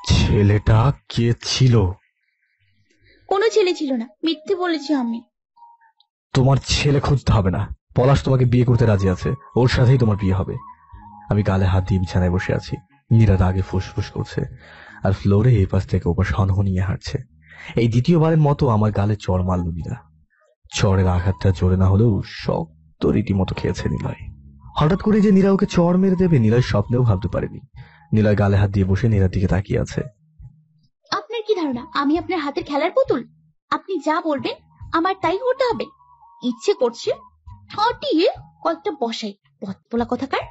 ছেলেটা কে ছিল? কোনো ছেলে ছিল না, মিথ্যে বলেছি আমি। তোমার ছেলে খুঁজতে হবে না, পলাশ তোমাকে বিয়ে করতে রাজি আছে, ওর সাথেই তোমার বিয়ে হবে। আমি গালে হাত দিয়ে বিছানায় বসে আছি। নীরা রাগে ফুসফুস করছে আর ফ্লোরে এই পাশ থেকে ওপাশ হনহনিয়ে হাঁটছে। এই দ্বিতীয়বারের মতো আমার গালে চড় মারল নীরা। চড়ের আঘাতটা জোরে না হলেও শক্ত রীতিমতো খেয়েছে নিলয়। হঠাৎ করে যে নীরা ওকে চড় মেরে দেবে নিলয় স্বপ্নেও ভাবতে পারেনি। নিলয় গালে হাত দিয়ে বসে নীরার দিকে তাকিয়ে আছে। আপনার কি ধারণা আমি আপনার হাতের খেলার পুতুল? আপনি যা বলবেন আমার তাই করতে হবে। ইচ্ছে করছে ঠটিয়ে কয়েকটা বসাই, বলা কথাকার।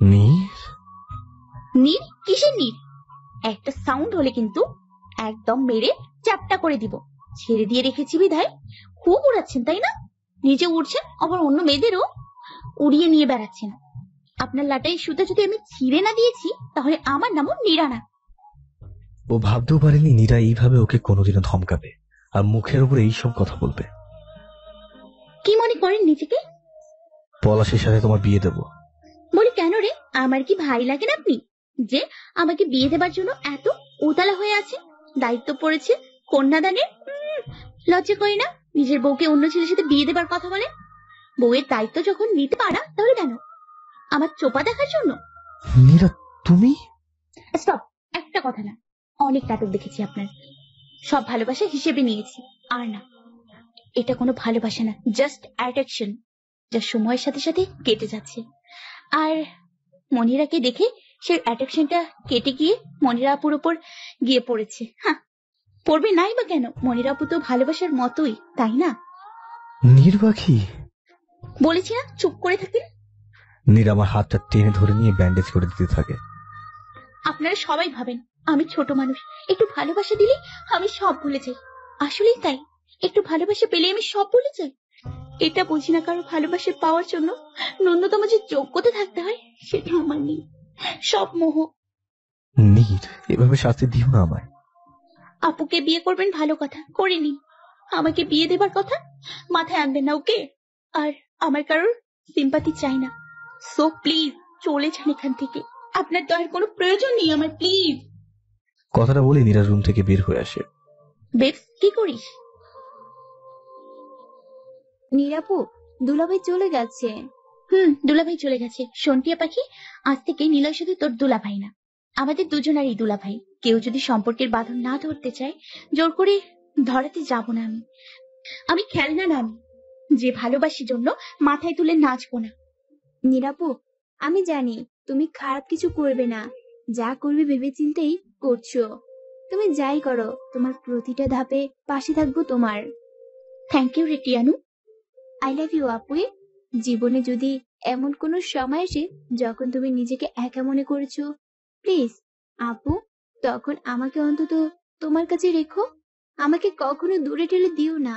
নীর? নীর? কিসের নীর? একটা সাউন্ড হলে কিন্তু একদম মেরে চ্যাপটা করে দিব। ছেড়ে দিয়ে রেখেছি বিধায় খুব উড়াচ্ছেন, তাই না? নিজে উড়ছেন, আবার অন্য মেয়েদেরও উড়িয়ে নিয়ে বেড়াচ্ছেন। আপনার লাটাই সুতা যদি আমি ছিঁড়ে না দিয়েছি তাহলে আমার নামও নীরা না। ও ভাবতেও পারেনি নীরা এইভাবে ওকে কোনোদিনও ধমকাবে আর মুখের উপরে এইসব কথা বলবে। কি মনে করেন নিজেকে? পলাশের সাথে তোমার বিয়ে দেবো। বলি কেন রে? আমার কি ভাই লাগেন আপনি যে আমাকে বিয়ে দেবার জন্য এত উতলা হয়ে আছে? দায়িত্ব পড়েছে কন্যাদানের। লজ্জা করে না নিজের বউকে অন্য ছেলের সাথে বিয়ে দেবার কথা বলে? বউয়ের দায়িত্ব যখন নিতে পারা তাহলে কেন আমার চোপা দেখার জন্য? নীরা তুমি? স্টপ, একটা কথা না, অনেক নাটক দেখেছি আপনার, সব ভালোবাসা হিসেবে নিয়েছি। আর না, এটা কোনো ভালোবাসা না, জাস্ট অ্যাট্রাকশন, যা সময়ের সাথে সাথে কেটে যাচ্ছে। আর মনিরাকে দেখে সে অ্যাট্রাকশনটা কেটে গিয়ে মনিরা আপুর উপর গিয়ে পড়েছে। হ্যাঁ, পড়বে নাই বা কেন? মনিরা আপু তো ভালোবাসার মতোই, তাই না? নির্বাখী বলেছি না চুপ করে থাকেন। নীরা আমার হাতটা টেনে ধরে নিয়ে ব্যান্ডেজ করে দিতে থাকে। আপনারা সবাই ভাবেন আমি ছোট মানুষ, একটু ভালোবাসা দিলেই আমি সব ভুলে যাই। আসলেই তাই, একটু ভালোবাসা পেলে আমি সব ভুলে যাই। এটা বুঝি না কারো ভালোবাসা পাওয়ার জন্য ন্যূনতম যে যোগ্যতা থাকতে হয় সেটা আমার নেই, সব মোহ। নীর, এভাবে শাস্তি দিও না আমায়। আপুকে বিয়ে করবেন ভালো কথা, করিনি। আমাকে বিয়ে দেবার কথা মাথায় আনবেন না, ওকে? আর আমার কারোর সিম্পাথি চাই না। সো প্লিজ চলে যান এখান থেকে, আপনার দয়ার কোনো প্রয়োজন নেই আমার, প্লিজ। কথাটা বলে নীরা রুম থেকে বের হয়ে আসে। বেবস, কি করিস? নীরাপু, দুলাভাই চলে গেছে। দুলাভাই চলে গেছে। শোন টিয়া পাখি, আজ থেকে নিলয় শুধু তোর দুলাভাই না, আমাদের দুজনারই দুলাভাই। কেউ যদি সম্পর্কের বাঁধন না ধরতে চায়, জোর করে ধরাতে যাব না। আমি খেলনা না, আমি যে ভালোবাসি জন্য মাথায় তুলে নাচবো না। নীরাপু, আমি জানি তুমি খারাপ কিছু করবে না, যা করবে ভেবেচিন্তেই করছো। তুমি যাই করো, তোমার প্রতিটা ধাপে পাশে থাকবো তোমার। থ্যাংক ইউ রে টিয়ানু। I love you আপুই। জীবনে যদি এমন কোনো সময় আসে যখন তুমি নিজেকে একা মনে করছো, প্লিজ আপু, তখন আমাকে অন্তত তোমার কাছে রেখো। আমাকে কখনো দূরে ঠেলে দিও না।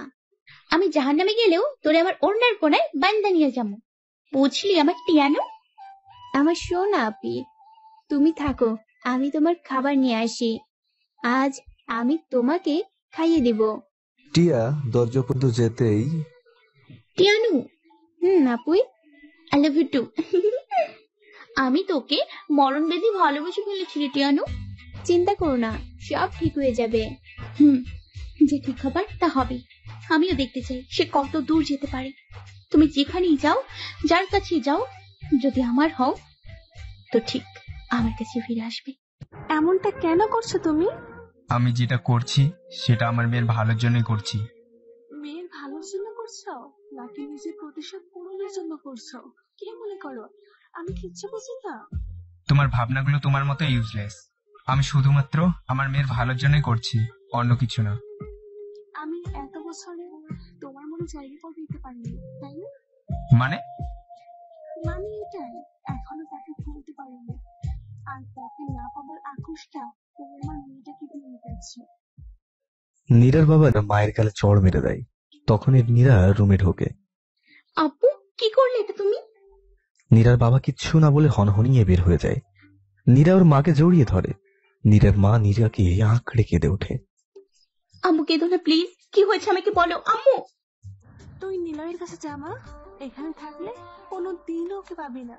আমি জাহান্নামে গেলেও তোরে আমার ওড়নার কোনায় বান্দা নিয়ে যাবো, বুঝলি আমার টিয়ানু? আমার সোনা আপি, তুমি থাকো, আমি তোমার খাবার নিয়ে আসি। আজ আমি তোমাকে খাইয়ে দেব। টিয়া দরজা পর্যন্ত যেতেই টিয়ানু, আপুই, আই লাভ ইউ টু। আমি তোকে মরণ বেঁধে ভালোবেসে ফেলেছি রে টিয়ানু। চিন্তা করো না, সব ঠিক হয়ে যাবে। যে ঠিক হবার তা হবে। আমিও দেখতে চাই সে কত দূর যেতে পারে। তুমি যেখানেই যাও, যার কাছে যাও, যদি আমার হও তো ঠিক আমার কাছে ফিরে আসবে। এমনটা কেন করছো তুমি? আমি যেটা করছি সেটা আমার মেয়ের ভালোর জন্যই করছি। মেয়ের ভালোর জন্য করছো নাকি নিজের প্রতিশোধ পূরণের জন্য করছো? কি মনে করো আমি কিচ্ছু বুঝি না? তোমার ভাবনাগুলো তোমার মতো ইউজলেস। আমি শুধুমাত্র আমার মেয়ের ভালোর জন্যই করছি, অন্য কিছু না। আমি এত বছরে তোমার মনে জায়গা করে দিতে পারিনি, তাই না? মানে এটাই, এখনো তাকে ভুলতে পারিনি। আর তাকে না পাবার আকুশটা তুমি আমার মেয়েটাকে দিয়ে গেছো। নীরার বাবা না মায়ের গালে চড় মেরে দেয়। তখনই নীরা রুমে ঢোকে। আপু, কি করলে এটা তুমি? নীরার বাবা কিচ্ছু না বলে হনহনিয়ে বের হয়ে যায়। নীরা ওর মাকে জড়িয়ে ধরে। নীরার মা নীরাকে আঁকড়ে কেঁদে ওঠে। আম্মু কেঁদো না প্লিজ, কি হয়েছে আমাকে বলো আম্মু। তুই নিলয়ের কাছে যা মা, এখানে থাকলে কোনো দিনও ওকে পাবি না।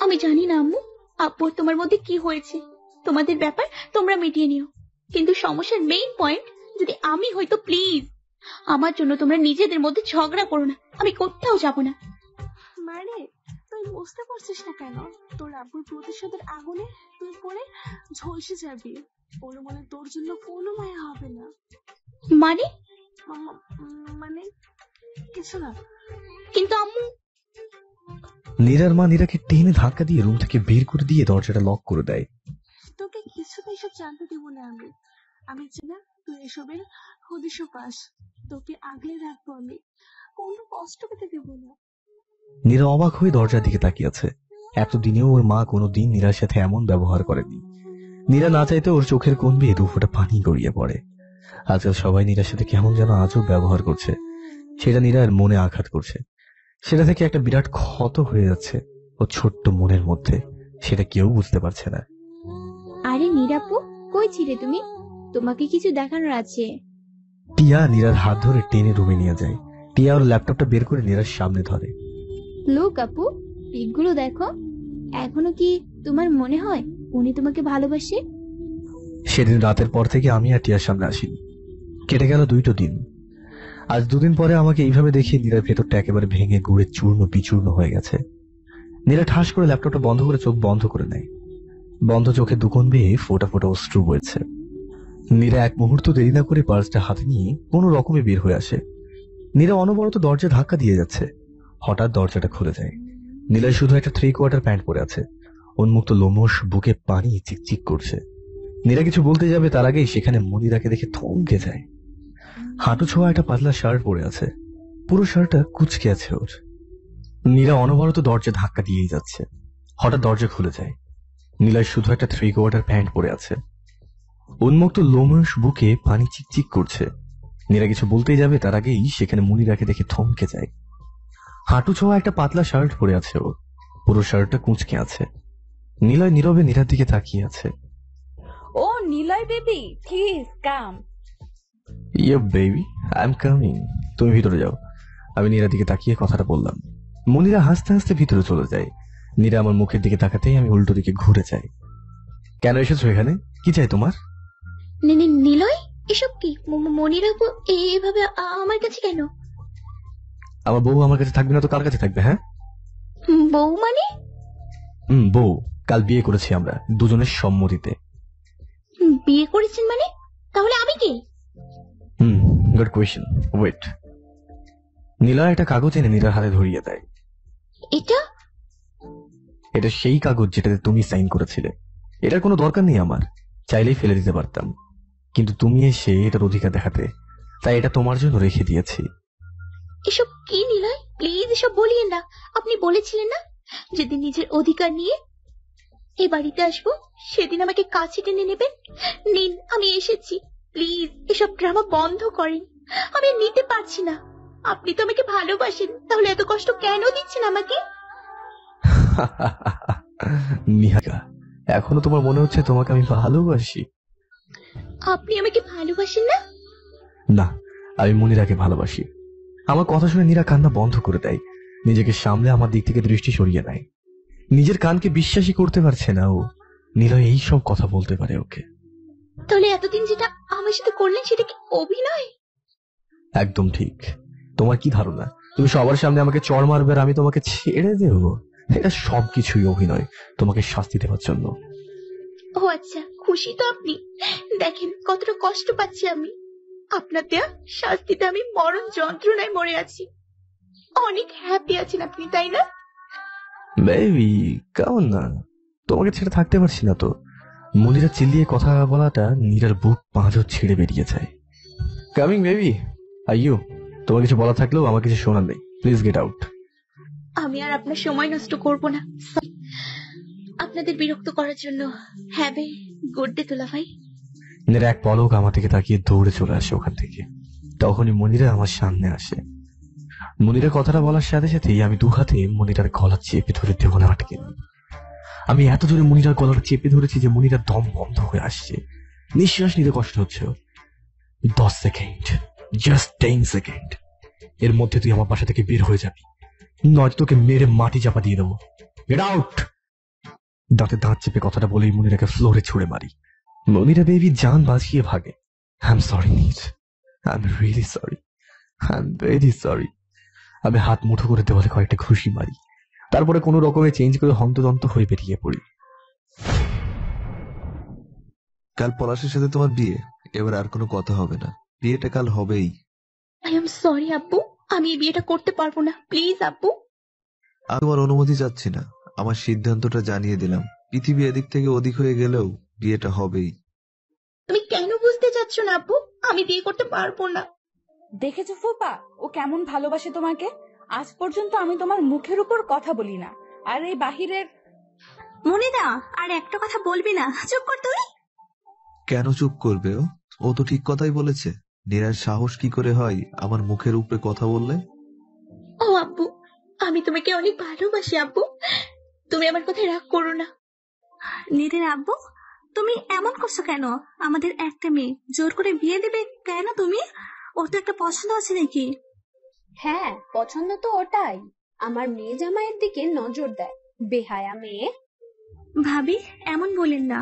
আমি জানি না আম্মু, আপু তোমার মধ্যে কি হয়েছে, তোমাদের ব্যাপার তোমরা মিটিয়ে নিও, কিন্তু সমস্যার মেইন পয়েন্ট যদি আমি হই তো প্লিজ আমার জন্য তোমরা নিজেদের মধ্যে ঝগড়া করো না। আমি কোথাও যাব না। মানে তুই বুঝতে পারছিস না কেন? তোর আব্বুর প্রতিশোধের আগুনে তুই পরে ঝলসে যাবি। ওর মনে তোর জন্য কোনো মায়া হবে না। মানে মানে কিছু না। কিন্তু আম্মু। নীরার মা নীরাকে টেনে ধাক্কা দিয়ে রুম থেকে বের করে দিয়ে দরজাটা লক করে দেয়। তোকে কিছুতে এসব জানতে দেব না আমি। আমি চাই না তুই এসবের হদিশও পাস। তোকে আগলে রাখবো আমি, কোনো কষ্ট পেতে দেব না। নীরা অবাক হয়ে দরজার দিকে তাকিয়ে আছে। এতদিনেও ওর মা কোনোদিন নীরার সাথে এমন ব্যবহার করেনি। নীরা না চাইতে ওর চোখের কোণ বেয়ে 2 ফোঁটা পানি গড়িয়ে পড়ে। আজকাল সবাই নীরার সাথে কেমন যেন আজব ব্যবহার করছে, সেটা নীরার মনে আঘাত করছে। সেটা থেকে একটা বিরাট ক্ষত হয়ে যাচ্ছে ও ছোট্ট মনের মধ্যে, সেটা কেউ বুঝতে পারছে না। আরে নীরাপু, কই ছিলে তুমি? তোমাকে কিছু দেখানোর আছে। টিয়া নীরার হাত ধরে টেনে রুমে নিয়ে যায়। টিয়া ওর ল্যাপটপটা বের করে নীরার সামনে ধরে। লোক আপু, পিকগুলো দেখো। এখনো কি তোমার মনে হয় উনি তোমাকে ভালোবাসে? সেদিন রাতের পর থেকে আমি আর টিয়ার সামনে আসিনি। কেটে গেল 2টো দিন। আজ 2 দিন পরে আমাকে এইভাবে দেখিয়ে নীরার ভেতরটা একেবারে ভেঙে গুড়ে চূর্ণ বিচূর্ণ হয়ে গেছে। নীরা ঠাস করে ল্যাপটপটা বন্ধ করে চোখ বন্ধ করে নেয়। বন্ধ চোখে দুকোণ বেয়ে ফোটা ফোটা অশ্রু বইছে। নীরা এক মুহূর্ত দেরি না করে পার্সটা হাতে নিয়ে কোনো রকমে বের হয়ে আসে। নীরা অনবরত দরজা ধাক্কা দিয়ে যাচ্ছে। হঠাৎ দরজাটা খুলে যায়। নীলা শুধু একটা 3/4 প্যান্ট পরে আছে। উন্মুক্ত লোমশ, বুকে পানি চিকচিক করছে। নীরা কিছু বলতে যাবে তার আগেই সেখানে মনিরাকে দেখে থমকে যায়। হাঁটু ছোঁয়া একটা পাতলা শার্ট পরে আছে, পুরো শার্টটা কুঁচকে আছে ওর। নীরা অনবরত দরজা ধাক্কা দিয়েই যাচ্ছে। হঠাৎ দরজা খুলে যায়। নীলা শুধু একটা 3/4 প্যান্ট পরে আছে। উন্মুক্ত লোমশ, বুকে পানি চিকচিক করছে। নীরা কিছু বলতেই যাবে তার আগেই সেখানে মনিরাকে দেখে থমকে যায়। হাঁটু ছোঁয়া একটা পাতলা শার্ট পরে আছে ওর, পুরো শার্টটা কুঁচকে আছে। নীলয় নীরবে নীরার দিকে তাকিয়ে আছে। ও নিলয় বেবি, প্লিজ কাম। ইয়ে বেবি, আই এম কামিং। তুমি ভিতরে যাও। আমি নীরার দিকে তাকিয়ে কথাটা বললাম। মনিরা হাসতে হাসতে ভিতরে চলে যায়। নীরা আমার মুখের দিকে তাকাতেই আমি উল্টো দিকে ঘুরে যাই। কেন এসেছো এখানে? কি চাই তোমার? নিলয়, এসব কি? মনিরা এভাবে আমার কাছে কেন? আমার বউ আমার কাছে থাকবে না তো কার কাছে থাকবে? হ্যাঁ, বউ মানে? বউ। কাল বিয়ে করেছি আমরা দুজনের সম্মতিতে। বিয়ে করেছেন মানে? তাহলে আমি কি? Good question. ওয়েট। নীলয় একটা কাগজ এনে নীলার হাতে ধরিয়ে দেয়। এটা সেই কাগজ যেটাতে তুমি সাইন করেছিলে। এটার কোনো দরকার নেই আমার, চাইলেই ফেলে দিতে পারতাম, কিন্তু তুমি এসে এটার অধিকার দেখাতে, তাই এটা তোমার জন্য রেখে দিয়েছি। এসব কি নিলয়? প্লিজ এসব বলিয়েন না। আপনি বলেছিলেন না যেদিন নিজের অধিকার নিয়ে এই বাড়িতে আসবো সেদিন আমাকে কাছে টেনে নেবেন। নিন, আমি এসেছি। প্লিজ এসব ড্রামা বন্ধ করেন, আমি নিতে পারছি না। আপনি তো আমাকে ভালোবাসেন, তাহলে এত কষ্ট কেন দিচ্ছেন আমাকে? নিহারিকা, এখনো তোমার মনে হচ্ছে তোমাকে আমি ভালোবাসি? আপনি আমাকে ভালোবাসেন না? না, আমি মনিরাকে ভালোবাসি। আমার কথা শুনে নীরা কান্না বন্ধ করে দেয়, নিজেকে সামলে আমার দিক থেকে দৃষ্টি সরিয়ে নেয়। নিজের কানকে বিশ্বাসই করতে পারছে না ও নীলয় এই সব কথা বলতে পারে ওকে। তাহলে এতদিন যেটা আমার সাথে করলেন সেটা কি অভিনয়? একদম ঠিক। তোমার কি ধারণা তুমি সবার সামনে আমাকে চড় মারবে আর আমি তোমাকে ছেড়ে দেব? এটা সবকিছুই অভিনয়, তোমাকে শাস্তি দেওয়ার জন্য। ও আচ্ছা, খুশি তো আপনি? দেখেন কতটা কষ্ট পাচ্ছি আমি। আপনার দেয়া শাস্তিতে আমি মরণ যন্ত্রণায় মরে আছি। অনেক হ্যাপি আছেন আপনি, তাই না? বেবি কেমন না, তোমাকে ছেড়ে থাকতে পারছি না তো। মনিরা চিল্লিয়ে কথা বলাটা নীরার বুক পাঁজর ছেড়ে বেরিয়ে যায়। কামিং বেবি, আইয়ো। তোমার কিছু বলা থাকলেও আমার কিছু শোনার নেই, প্লিজ গেট আউট। আমি আর আপনার সময় নষ্ট করব না, আপনাদের বিরক্ত করার জন্য। হ্যাভ এ গুড ডে দুলা ভাই। নীরা এক পলক আমার দিকে তাকিয়ে দৌড়ে চলে আসে ওখান থেকে। তখনই মনিরা আমার সামনে আসে। মনিরা কথাটা বলার সাথে সাথেই আমি দু হাতে মনিরার গলা চেপে ধরে দেওয়ালে আটকে নিই। আমি এত জোরে মনিরার গলাটা চেপে ধরেছি যে মনিরার দম বন্ধ হয়ে আসছে, নিঃশ্বাস নিতে কষ্ট হচ্ছে। 10 সেকেন্ড, জাস্ট 10 সেকেন্ড, এর মধ্যে তুই আমার বাসা থেকে বের হয়ে যাবি, নয়তো তোকে মেরে মাটি চাপা দিয়ে দেবো। Get out. দাঁতে দাঁত চেপে কথাটা বলেই মনিরাকে ফ্লোরে ছুড়ে মারি। মনিরা বেবি জান বাঁচিয়ে ভাগে। I am sorry Neer, I am really sorry, I am very sorry. আমি হাত মুঠো করে দেওয়ালে কয়েকটা ঘুষি মারি, তারপরে কোনো রকমে চেঞ্জ করে হন্তদন্ত হয়ে বেরিয়ে পড়ি। কাল পলাশের সাথে তোমার বিয়ে, এবার আর কোনো কথা হবে না, বিয়েটা কাল হবেই। আই এম সরি আব্বু, আমি এই বিয়েটা করতে পারবো না, প্লিজ আব্বু। আমি তোমার অনুমতি চাচ্ছি না, আমার সিদ্ধান্তটা জানিয়ে দিলাম। পৃথিবী এদিক থেকে ওদিক হয়ে গেলেও বিয়েটা হবেই। তুমি কেন বুঝতে চাচ্ছ না আব্বু? আমি বিয়ে করতে পারবো না। দেখেছো ফুপা, ও কেমন ভালোবাসে তোমাকে। আজ পর্যন্ত আমি তোমার মুখের উপর কথা বলি না, আর এই বাহিরের। মনিদা, আর একটা কথা বলবি না, চুপ কর তুই। কেন চুপ করবে? ও তো ঠিক কথাই বলেছে। নীরার সাহস কি করে হয় আমার মুখের উপরে কথা বললে? ও আব্বু, আমি তোমাকে অনেক ভালোবাসি আব্বু, তুমি আমার কথায় রাগ করো না। নীরের আব্বু, তুমি এমন করছো কেন? আমাদের একটা মেয়ে জোর করে বিয়ে দেবে কেন তুমি? ওর তো একটা পছন্দ আছে নাকি? হ্যাঁ, পছন্দ তো ওটাই। আমার মেয়ে জামাইয়ের দিকে নজর দেয়, বেহায়া মেয়ে। ভাবি এমন বলেন না।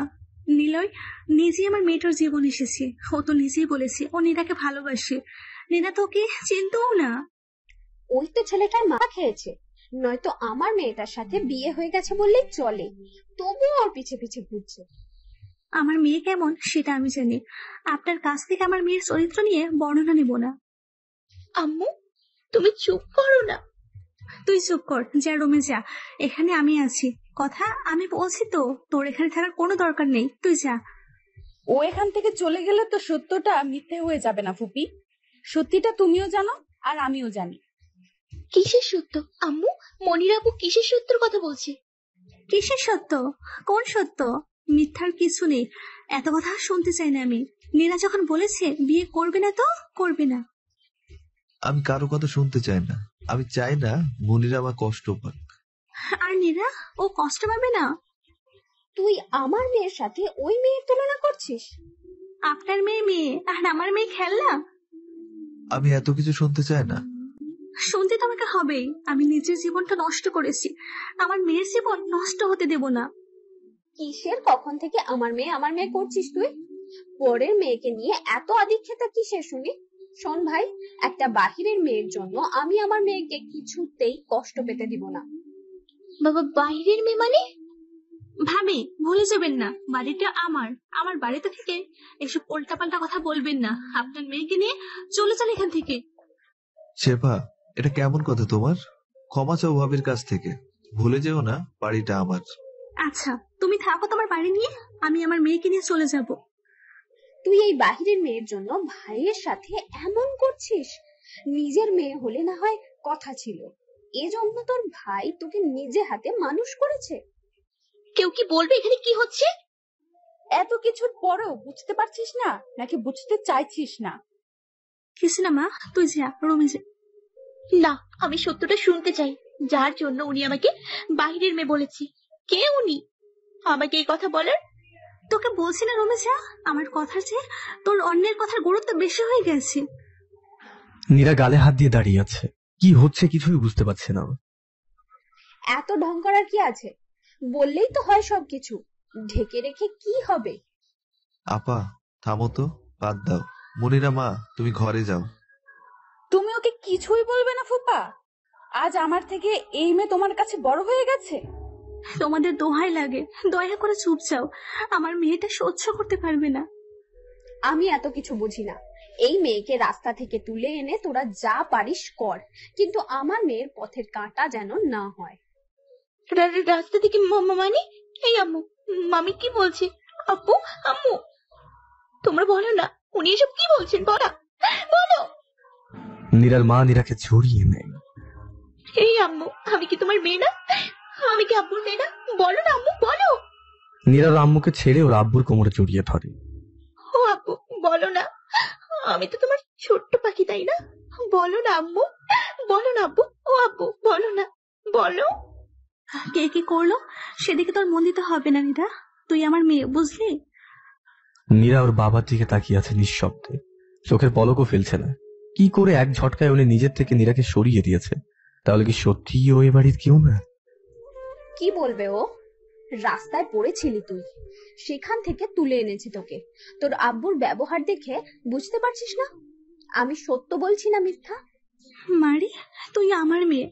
নিলয় নিজেই আমার মেয়েটার জীবন এসেছে, ও তো নিজেই বলেছে ও নীরাকে ভালোবাসে। নীরা তো ওকে চিনতেও না। ওই তো ছেলেটার মাথা খেয়েছে, নয়তো আমার মেয়েটার সাথে বিয়ে হয়ে গেছে বললেই চলে, তবুও ওর পিছে পিছে ঘুরছে। আমার মেয়ে কেমন সেটা আমি জানি, আপনার কাছ থেকে আমার মেয়ের চরিত্র নিয়ে বর্ণনা নেব না। আম্মু তুমি চুপ করো না। তুই চুপ কর, যা রুমে যা, এখানে আমি আছি। কথা আমি বলছি তো, তোর এখানে থাকার কোনো দরকার নেই, তুই যা। ও এখান থেকে চলে গেলে তো সত্যটা মিথ্যে হয়ে যাবে না ফুপি। সত্যিটা তুমিও জানো আর আমিও জানি। কিসের সত্য আম্মু? মনির আপু কিসের সত্যর কথা বলছে? কিসের সত্য? কোন সত্য? মিথ্যার কিছু নেই, এত কথা শুনতে চাই না আমি। নীরা যখন বলেছে বিয়ে করবে না তো করবে না। আমি কারো কথা শুনতে চাই না, আমি চাই না মনিরা আমার কষ্ট পাক। আর নীরা, ও কষ্ট পাবে না। তুই আমার মেয়ের সাথে ওই মেয়ের তুলনা করছিস? আপনার মেয়ে মেয়ে আর আমার মেয়ে খেলনা। আমি এত কিছু শুনতে চাই না। শুনতে তো আমাকে হবেই। আমি নিজের জীবনটা নষ্ট করেছি, আমার মেয়ের জীবন নষ্ট হতে দেব না। কিসের কখন থেকে আমার মেয়ে করছিস তুই? পরের মেয়েকে নিয়ে এত আদিক্ষেতা কিসের শুনি? শোন ভাই, একটা বাহিরের মেয়ের জন্য আমি আমার মেয়েকে কিছুতেই কষ্ট পেতে দিব না। বাবা, বাইরের মেয়ে মানে? ভাবি, ভুলে যাবেন না, বাড়িটা আমার। আমার বাড়িতে থেকে এসব উল্টাপাল্টা কথা বলবেন না। আপনার মেয়েকে নিয়ে চলে যান এখান থেকে। শেফা, এটা কেমন কথা তোমার? ক্ষমা চাও ভাবির কাছ থেকে। ভুলে যেও না, বাড়িটা আমার। আচ্ছা, তুমি থাকো তোমার বাড়ি নিয়ে, আমি আমার মেয়েকে নিয়ে চলে যাব। তুই এই বাহিরের মেয়ের জন্য ভাইয়ের সাথে এমন করছিস? নিজের মেয়ে হলে না হয় কথা ছিল, এজন্য তোর ভাই তোকে নিজে হাতে মানুষ করেছে। কেউ কি বলবে এখানে কি হচ্ছে? এত কিছুর পরেও বুঝতে পারছিস না, নাকি বুঝতে চাইছিস না? কিছু না মা, তুই যা রুমে যা। না, আমি সত্যটা শুনতে চাই। যার জন্য উনি আমাকে বাইরের মেয়ে বলেছে, কে উনি আমাকে এই কথা বলার? তোকে বলছি না রুমে যা। আমার কথার চেয়ে তোর অন্যের কথার গুরুত্ব বেশি হয়ে গেছে। নীরা গালে হাত দিয়ে দাঁড়িয়ে আছে। কি হচ্ছে কিছুই বুঝতে পারছে না। এত ঢং করার কি আছে? বললেই তো হয় সবকিছু, ঢেকে রেখে কি হবে? আপা থামো তো, বাদ দাও। মনিরা মা, তুমি ঘরে যাও। তুমি ওকে কিছুই বলবে না ফুপা? আজ আমার থেকে এই মেয়ে তোমার কাছে বড় হয়ে গেছে। তোমাদের দোহাই লাগে, দয়া করে চুপ যাও। আমার মেয়েটা সহ্য করতে পারবে না। আমি এত কিছু বুঝি না। এই মেয়েকে রাস্তা থেকে তুলে এনে তোরা যা পারিস কর, কিন্তু আমার মেয়ের পথের কাঁটা যেন না হয়। রাস্তা থেকে মানে? এই আম্মু, মামি কি বলছে? আপু, আম্মু, তোমরা বলো না, উনি এসব কি বলছেন? বলো। নীরার মা নীরাকে জড়িয়ে নেয়। এই আম্মু, আমি কি তোমার মেয়ে না? আমি কি আব্বুর মেয়ে না? বলো না আম্মু, বলো। নীরার আম্মুকে ছেড়ে ওর আব্বুর কোমরে জড়িয়ে ধরে। ও আব্বু, বলো না, আমি তো তোমার ছোট্ট পাখি, তাই না? বলো না আম্মু, বলো না আব্বু। ও আব্বু, বলো না, বলো। কে কি করলো সেদিকে তোর মন দিতে হবে না নীরা, তুই আমার মেয়ে, বুঝলি? নীরা ওর বাবার দিকে তাকিয়ে আছে নিঃশব্দে, চোখের পলকও ফেলছে না। কি করে এক ঝটকায় উনি নিজের থেকে নীরাকে সরিয়ে দিয়েছে? তাহলে কি সত্যিই ও এ বাড়ির কেউ না? কি বলবে ও? রাস্তায় পড়েছিলি তুই, সেখান থেকে তুলে এনেছি তোকে। তোর আব্বুর ব্যবহার দেখে বুঝতে পারছিস না আমি সত্য বলছি না মিথ্যা? মারি, তুই আমার মেয়ে,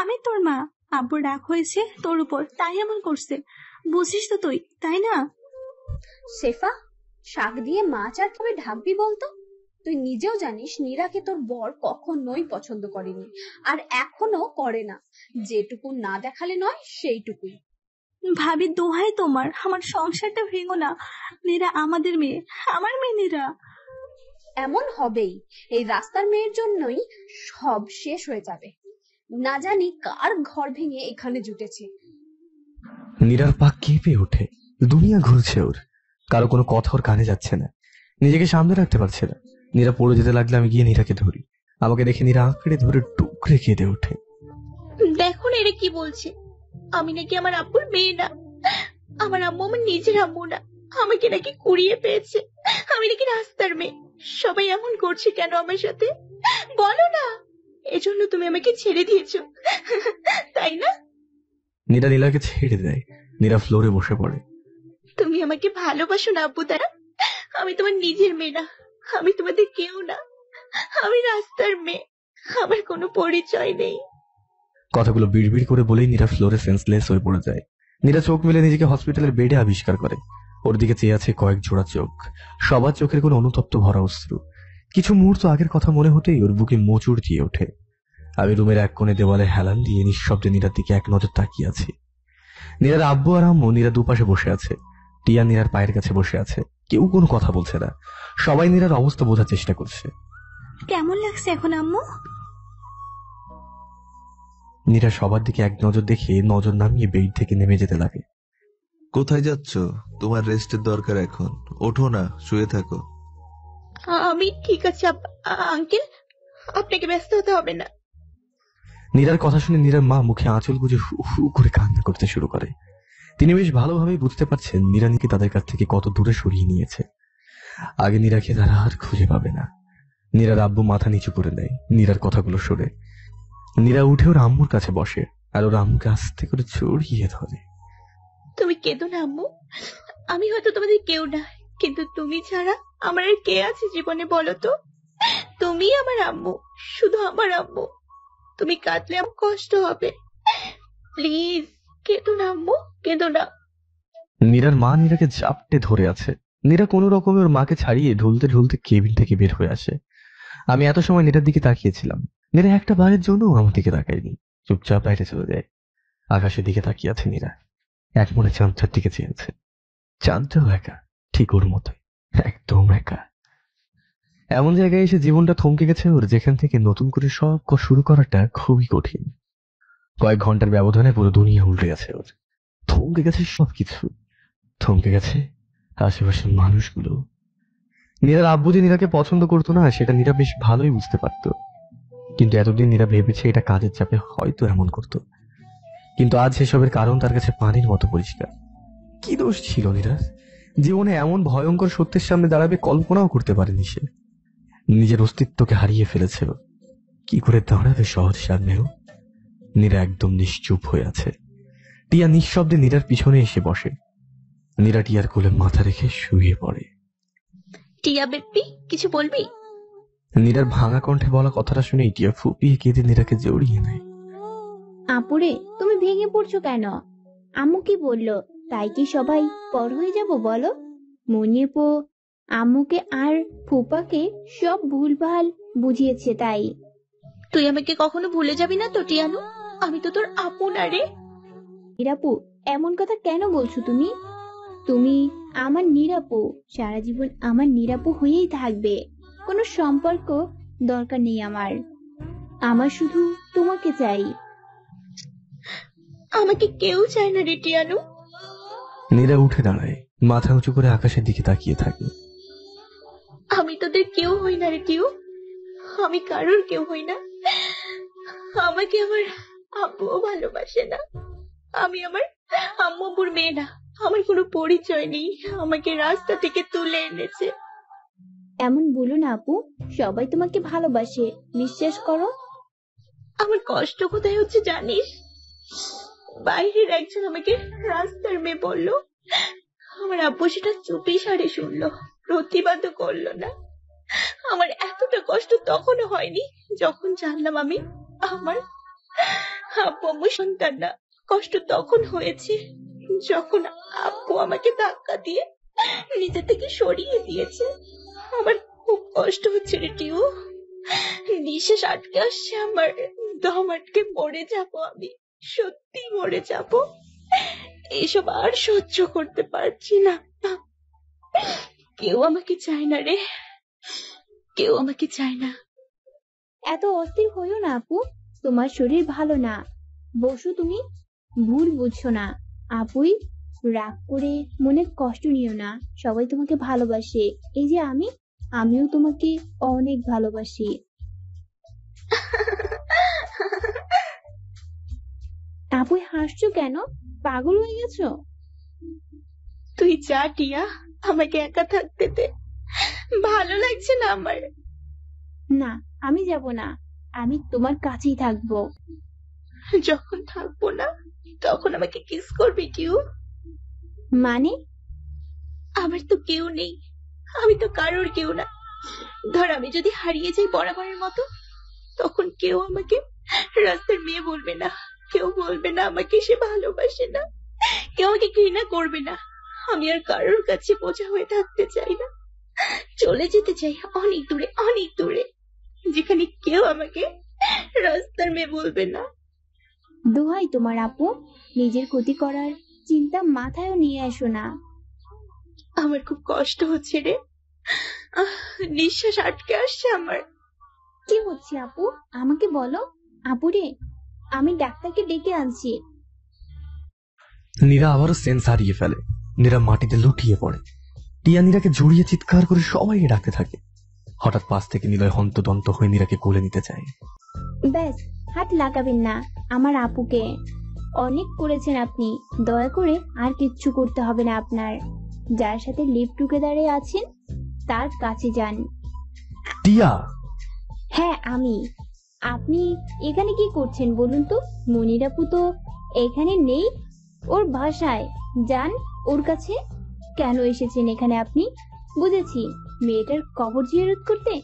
আমি তোর মা। আব্বুর রাগ হয়েছে তোর উপর, তাই এমন করছে, বুঝিস তো তুই, তাই না? শেফা, শাক দিয়ে মাছ আর কিভাবে ঢাকবি বলতো? তুই নিজেও জানিস নীরাকে তোর বর কখনোই পছন্দ করেনি, আর এখনো করে না। যেটুকু না দেখালে নয় সেইটুকুই। ভাবি, দোহাই তোমার, আমার সংসারটা ভেঙো না। নীরা আমাদের মেয়ে, আমার মেয়ে নীরা। এমন হবেই, এই রাস্তার মেয়ের জন্যই সব শেষ হয়ে যাবে। না জানি কার ঘর ভেঙে এখানে জুটেছে। নীরার পা কেঁপে ওঠে, দুনিয়া ঘুরছে ওর, কারো কোনো কথা ওর কানে যাচ্ছে না, নিজেকে সামনে রাখতে পারছে না। নীরা পড়ে যেতে লাগলে আমি গিয়ে নীরাকে ধরি। আমাকে দেখে নীরা আঁকড়ে ধরে টুকরে কেঁদে ওঠে। দেখো না এরা কি বলছে, আমি নাকি আমার আব্বুর মেয়ে না, আমার আম্মু আমার নিজের আম্মু না, আমাকে নাকি কুড়িয়ে পেয়েছে, আমি নাকি রাস্তার মেয়ে। সবাই এমন করছে কেন আমার সাথে? বলো না, এজন্য তুমি আমাকে ছেড়ে দিয়েছো, তাই না? নীরা নীলাকে ছেড়ে দেয়। নীরা ফ্লোরে বসে পড়ে। তুমি আমাকে ভালোবাসো না আব্বু? তারা, আমি তোমার নিজের মেয়ে না, আমি তোমাদের কেউ না, আমি রাস্তার মেয়ে, আমার কোনো পরিচয় নেই। কথাগুলো বিড়বিড় করে বলেই নীরা ফ্লোরে সেন্সলেস হয়ে পড়ে যায়। নীরা চোখ মেলে নিজেকে হসপিটালের বেডে আবিষ্কার করে। ওর দিকে চেয়ে আছে কয়েক জোড়া চোখ, সবার চোখের কোনো অনুতপ্ত ভরা অশ্রু। কিছু মুহূর্ত আগের কথা মনে হতেই ওর বুকে মোচড় দিয়ে ওঠে। আমি রুমের এক কোণে দেওয়ালে হেলান দিয়ে নিঃশব্দে নীরার দিকে এক নজর তাকিয়ে আছি। নীরার আব্বু আর আম্মু নীরা দুপাশে বসে আছে। টিয়া নীরার পায়ের কাছে বসে আছে, কেউ কোনো কথা বলছে না। সবাই নীরার অবস্থা বোঝার চেষ্টা করছে। কেমন লাগছে এখন আম্মু? নীরা সবার দিকে এক নজর দেখে নজর নামিয়ে বেড থেকে নেমে যেতে লাগে। কোথায় যাচ্ছ? তোমার রেস্টের দরকার এখন, ওঠো না, শুয়ে থাকো। আমি ঠিক আছে আঙ্কেল, আপনাকে ব্যস্ত হতে হবে না। নীরার কথা শুনে নীরার মা মুখে আঁচল গুজে হু হু করে কান্না করতে শুরু করে। তিনি বেশ ভালোভাবেই বুঝতে পারছেন নীরা নাকি তাদের কাছ থেকে কত দূরে সরিয়ে নিয়েছে। আগে নীরাকে তারা আর খুঁজে পাবে না। নীরার আব্বু মাথা নিচু করে নেয় নীরার কথাগুলো শুনে। নীরা উঠে ওর আম্মুর কাছে বসে আর ওর আম্মুকে আস্তে করে জড়িয়ে ধরে। তুমি কেঁদো না আম্মু, আমি হয়তো তোমাদের কেউ না, কিন্তু তুমি ছাড়া আমার আর কে আছে জীবনে বলো তো? তুমি আমার আম্মু, শুধু আমার আম্মু। তুমি কাঁদলে আমার কষ্ট হবে। প্লিজ কেঁদো না আম্মু, কেঁদো না। নীরার মা নীরাকে জাপটে ধরে আছে। নীরা কোনো রকমে ওর মাকে ছাড়িয়ে ঢুলতে ঢুলতে কেবিন থেকে বের হয়ে আসে। আমি এত সময় নীরার দিকে তাকিয়েছিলাম। নীরা একটা বারের জন্য আমার দিকে তাকায়নি, চুপচাপ বাইরে চলে যায়। আকাশের দিকে তাকিয়ে আছে নীরা, এক মনে চাঁদটার দিকে চেয়েছে। চাঁদটাও একা, ঠিক ওর মতোই, একদম একা। এমন জায়গায় এসে জীবনটা থমকে গেছে ওর, যেখান থেকে নতুন করে সব শুরু করাটা খুবই কঠিন। কয়েক ঘন্টার ব্যবধানে পুরো দুনিয়া উল্টে গেছে ওর। থমকে গেছে সবকিছু, থমকে গেছে আশেপাশের মানুষগুলো। নীরার আব্বু যে নীরাকে পছন্দ করতো না সেটা নীরা বেশ ভালোই বুঝতে পারত, কিন্তু এতদিন নীরা ভেবেছে এটা কাজের চাপে হয়তো এমন করতো। কিন্তু আজ সেসবের কারণ তার কাছে পানির মতো পরিষ্কার। কি দোষ ছিল নীরার? জীবনে এমন ভয়ঙ্কর সত্যের সামনে দাঁড়াবে কল্পনাও করতে পারেনি সে। নিজের অস্তিত্বকে হারিয়ে ফেলেছে। কি করে দাঁড়াবে সহজ সামনেও? নীরা একদম নিশ্চুপ হয়ে আছে। টিয়া নিঃশব্দে নীরার পিছনে এসে বসে। নীরা টিয়ার কোলে মাথা রেখে শুয়ে পড়ে। টিয়া বেবি, কিছু বলবি? নীরার ভাঙা কণ্ঠে বলা কথাটা শুনে টিয়া ফুপিয়ে কেঁদে নীরাকে জড়িয়ে নেয়। আপুরে, তুমি ভেঙে পড়ছো কেন? আম্মু কি বললো? তাই কি সবাই পর হয়ে যাব বলো? মনিপো আম্মুকে আর ফুপাকে সব ভুলভাল বুঝিয়েছে তাই। তুই আমাকে কখনো ভুলে যাবি না তো টিয়ানু? আমি তো তোর আপু না রে। নিরাপু, এমন কথা কেন বলছো তুমি? তুমি আমার নিরাপু, সারা জীবন আমার নিরাপু হয়েই থাকবে। কোনো সম্পর্ক দরকার নেই আমার, আমার শুধু তোমাকে চাই। আমাকে কেউ চায় না রে টিয়ানু। নীরা উঠে দাঁড়ায়, মাথা উঁচু করে আকাশের দিকে তাকিয়ে থাকে। আমি তোদের কেউ হই না রে টিউ, আমি কারোর কেউ হই না। আমাকে আমার আব্বুও ভালোবাসে না। আমি আমার আম্মুর মেয়ে না, আমার কোনো পরিচয় নেই। আমাকে রাস্তা থেকে তুলে এনেছে। এমন বলো না আপু, সবাই তোমাকে ভালোবাসে, বিশ্বাস করো। আমার কষ্ট কোথায় হচ্ছে জানিস? বাইরের একজন আমাকে রাস্তার মেয়ে বললো, আমার আব্বু সেটা চুপি সারে শুনলো, প্রতিবাদও করলো না। আমার এতটা কষ্ট তখনও হয়নি যখন জানলাম আমি আমার আব্বু আম্মু সন্তান না। কষ্ট তখন হয়েছে যখন আব্বু আমাকে ধাক্কা দিয়ে নিজে থেকে সরিয়ে দিয়েছে। আমার খুব কষ্ট হচ্ছে রে টিউ, নিঃশ্বাস আটকে আসছে আমার, দম আটকে মরে যাবো আমি, সত্যি মরে যাব। এসব আর সহ্য করতে পারছি না। কেউ আমাকে চায় না রে, কেউ আমাকে চায় না। এত অস্থির হইও না আপু, তোমার শরীর ভালো না, বসো তুমি। ভুল বুঝছো না আপুই, রাগ করে মনে কষ্ট নিও না। সবাই তোমাকে ভালোবাসে, এই যে আমিও তোমাকে অনেক ভালোবাসি। আপুই হাসছো কেন? পাগল হয়ে গেছো? তুই যা টিয়া, আমাকে একা থাকতে দে, ভালো লাগছে না আমার। না, আমি যাব না, আমি তোমার কাছেই থাকবো। যখন থাকবো না তখন আমাকে কিস করবি টিউ? মানে? আমার তো কেউ নেই, আমি তো কারোর কেউ না। ধর আমি যদি হারিয়ে যাই বরাবরের মতো, তখন কেউ আমাকে রাস্তার মেয়ে বলবে না, কেউ বলবে না আমাকে সে ভালোবাসে না, কেউ আমাকে ঘৃণা করবে না। আমি আর কারোর কাছে বোঝা হয়ে থাকতে চাই না, চলে যেতে চাই অনেক দূরে, অনেক দূরে, যেখানে কেউ আমাকে রাস্তার মেয়ে বলবে না। দোহাই তোমার আপু, নিজের ক্ষতি করার চিন্তা মাথায়ও নিয়ে এসো না। আমার খুব কষ্ট হচ্ছে রে, নিঃশ্বাস আটকে আসছে আমার। কি হচ্ছে আপু, আমাকে বলো। আপুরে, আমি ডাক্তারকে ডেকে আনছি। নীরা আবারও সেন্স হারিয়ে ফেলে। নীরা মাটিতে লুটিয়ে পড়ে। টিয়া নীরাকে জড়িয়ে চিৎকার করে সবাইকে ডাকতে থাকে। হঠাৎ পাশ থেকে নিলয় হন্তদন্ত হয়ে নীরাকে কোলে নিতে চায়। ব্যাস, হাত লাগাবেন না আমার আপুকে, অনেক করেছেন আপনি, দয়া করে আর কিচ্ছু করতে হবে না আপনার। যার সাথে লিভ টুগেদারে আছেন তার কাছে যান। টিয়া! হ্যাঁ আমি। আপনি এখানে কি করছেন বলুন তো? মনির আপু তো এখানে নেই, ওর বাসায় যান, ওর কাছে। কেন এসেছেন এখানে আপনি? বুঝেছি, মেয়েটার কবর জিয়ারত করতে,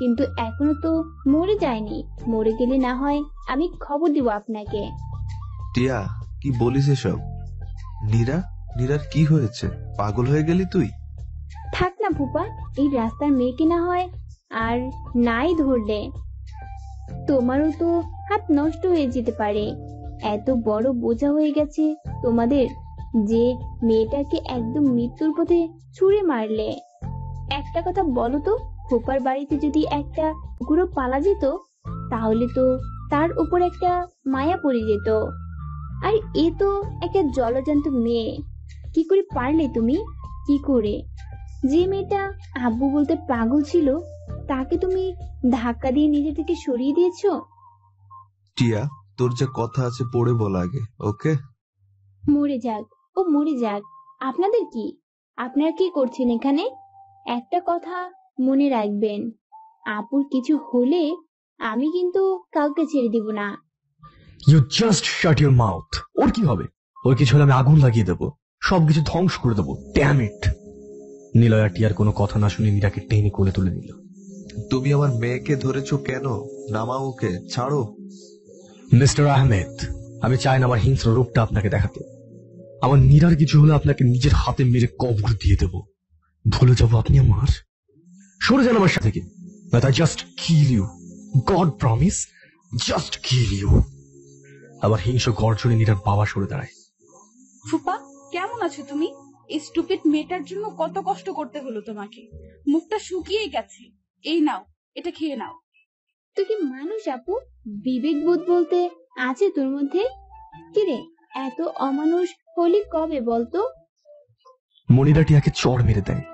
কিন্তু এখনো তো মরে যায়নি। মরে গেলে না হয় আমি খবর দিব আপনাকে। টিয়া, কি বলিস এসব? নীরার কি হয়েছে? পাগল হয়ে গেলি তুই? থাক না ফুপা, এই রাস্তার মেয়েকে না হয় আর নাই ধরলে তোমারও তো হাত নষ্ট হয়ে যেতে পারে। এত বড় বোঝা হয়ে গেছে তোমাদের যে মেয়েটাকে একদম মৃত্যুর পথে ছুঁড়ে মারলে। একটা কথা বলো তো, ফুপার বাড়িতে যদি একটা কুকুরও পালা যেত তাহলে তো তার উপর একটা মায়া পড়ে যেত। আর এ তো একটা জলজান্ত মেয়ে, কি করে পারলে তুমি? কি করে? যে মেয়েটা আব্বু বলতে পাগল ছিল তাকে তুমি ধাক্কা দিয়ে নিজে থেকে সরিয়ে দিয়েছো। টিয়া, তোর যা কথা আছে পড়ে বল আগে, ওকে? মরে যাক ও মরে যাক, আপনাদের কি? আপনারা কি করছেন এখানে? একটা কথা মনে রাখবেন, আপুর কিছু হলে আমি কিন্তু কাউকে ছেড়ে দিব না। You just shut your mouth. ওর কি হবে? ওর কিছু হলে আমি আগুন লাগিয়ে দেবো, সবকিছু ধ্বংস করে দেবো। Damn it! নিলয় আর টিয়ার কোনো কথা না শুনে নীরাকে টেনে কোলে তুলে নিল। তুমি আমার মেয়েকে ধরেছো কেন? নামাও ওকে, ছাড়ো। মিস্টার আহমেদ, আমি চাই না আমার হিংস্র রূপটা আপনাকে দেখাতে। আমার নীরার কিছু হলে আপনাকে নিজের হাতে মেরে কবর দিয়ে দেব। ভুলে যাবো আপনি আমার। সরে যান আমার সাথে থেকে, but I just kill you. God promise, just kill you. আবার হিংস্র গর্জনে নীরার বাবা সরে দাঁড়ায়। ফুপা, কেমন আছো তুমি? এই স্টুপিড মেয়েটার জন্য কত কষ্ট করতে হলো তোমাকে। মুখটা শুকিয়ে গেছে। এই নাও, এটা খেয়ে নাও। তুই কি মানুষ আপু? বিবেক বোধ বলতে আছে তোর মধ্যে? কিরে, এত অমানুষ হলি কবে বলতো? মনিরা টিয়াকে চড় মেরে দেয়।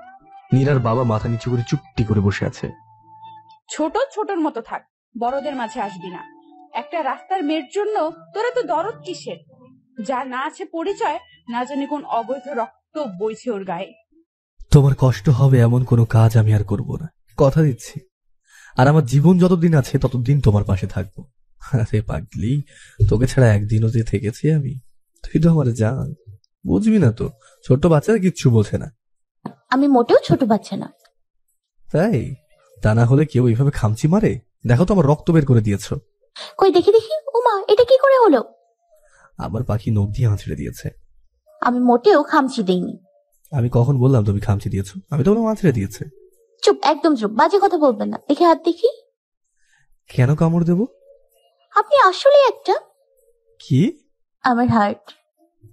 নীরার বাবা মাথা নিচু করে চুপটি করে বসে আছে। ছোটর মতো থাক, বড়দের মাঝে আসবি না। একটা রাস্তার মেয়ের জন্য তোরা তো দরদ কিসের? যার না আছে পরিচয়, না জানি কোন অবৈধ রক্ত বইছে ওর গায়ে। তোমার কষ্ট হবে এমন কোনো কাজ আমি আর করব না, কথা দিচ্ছি। আর আমার জীবন যতদিন আছে ততদিন তোমার পাশে থাকবো। আরে পাগলি, তোকে ছাড়া একদিনও যে থেকেছি আমি, তুই তো আমার জান। বুঝবি না তো, ছোট বাচ্চারা কিচ্ছু বোঝে না। আমি মোটেও ছোট বাচ্চা না। তাই? তা না হলে কেউ এইভাবে খামচি মারে? দেখো তো আমার রক্ত বের করে দিয়েছো। কই দেখি দেখি। উমা, এটা কি করে হলো? আমার পাখি নখ দিয়ে আঁচড়ে দিয়েছে। আমি মোটেও খামচি দেইনি। আমি কখন বললাম তুমি খামচি দিয়েছো? আমি তো বললাম আঁচড়ে দিয়েছে। চুপ, একদম চুপ, বাজে কথা বলবেন না। দেখে হাত দেখি। কেন কামড় দেব? আপনি আসলে একটা। কি? আমার হার্ট।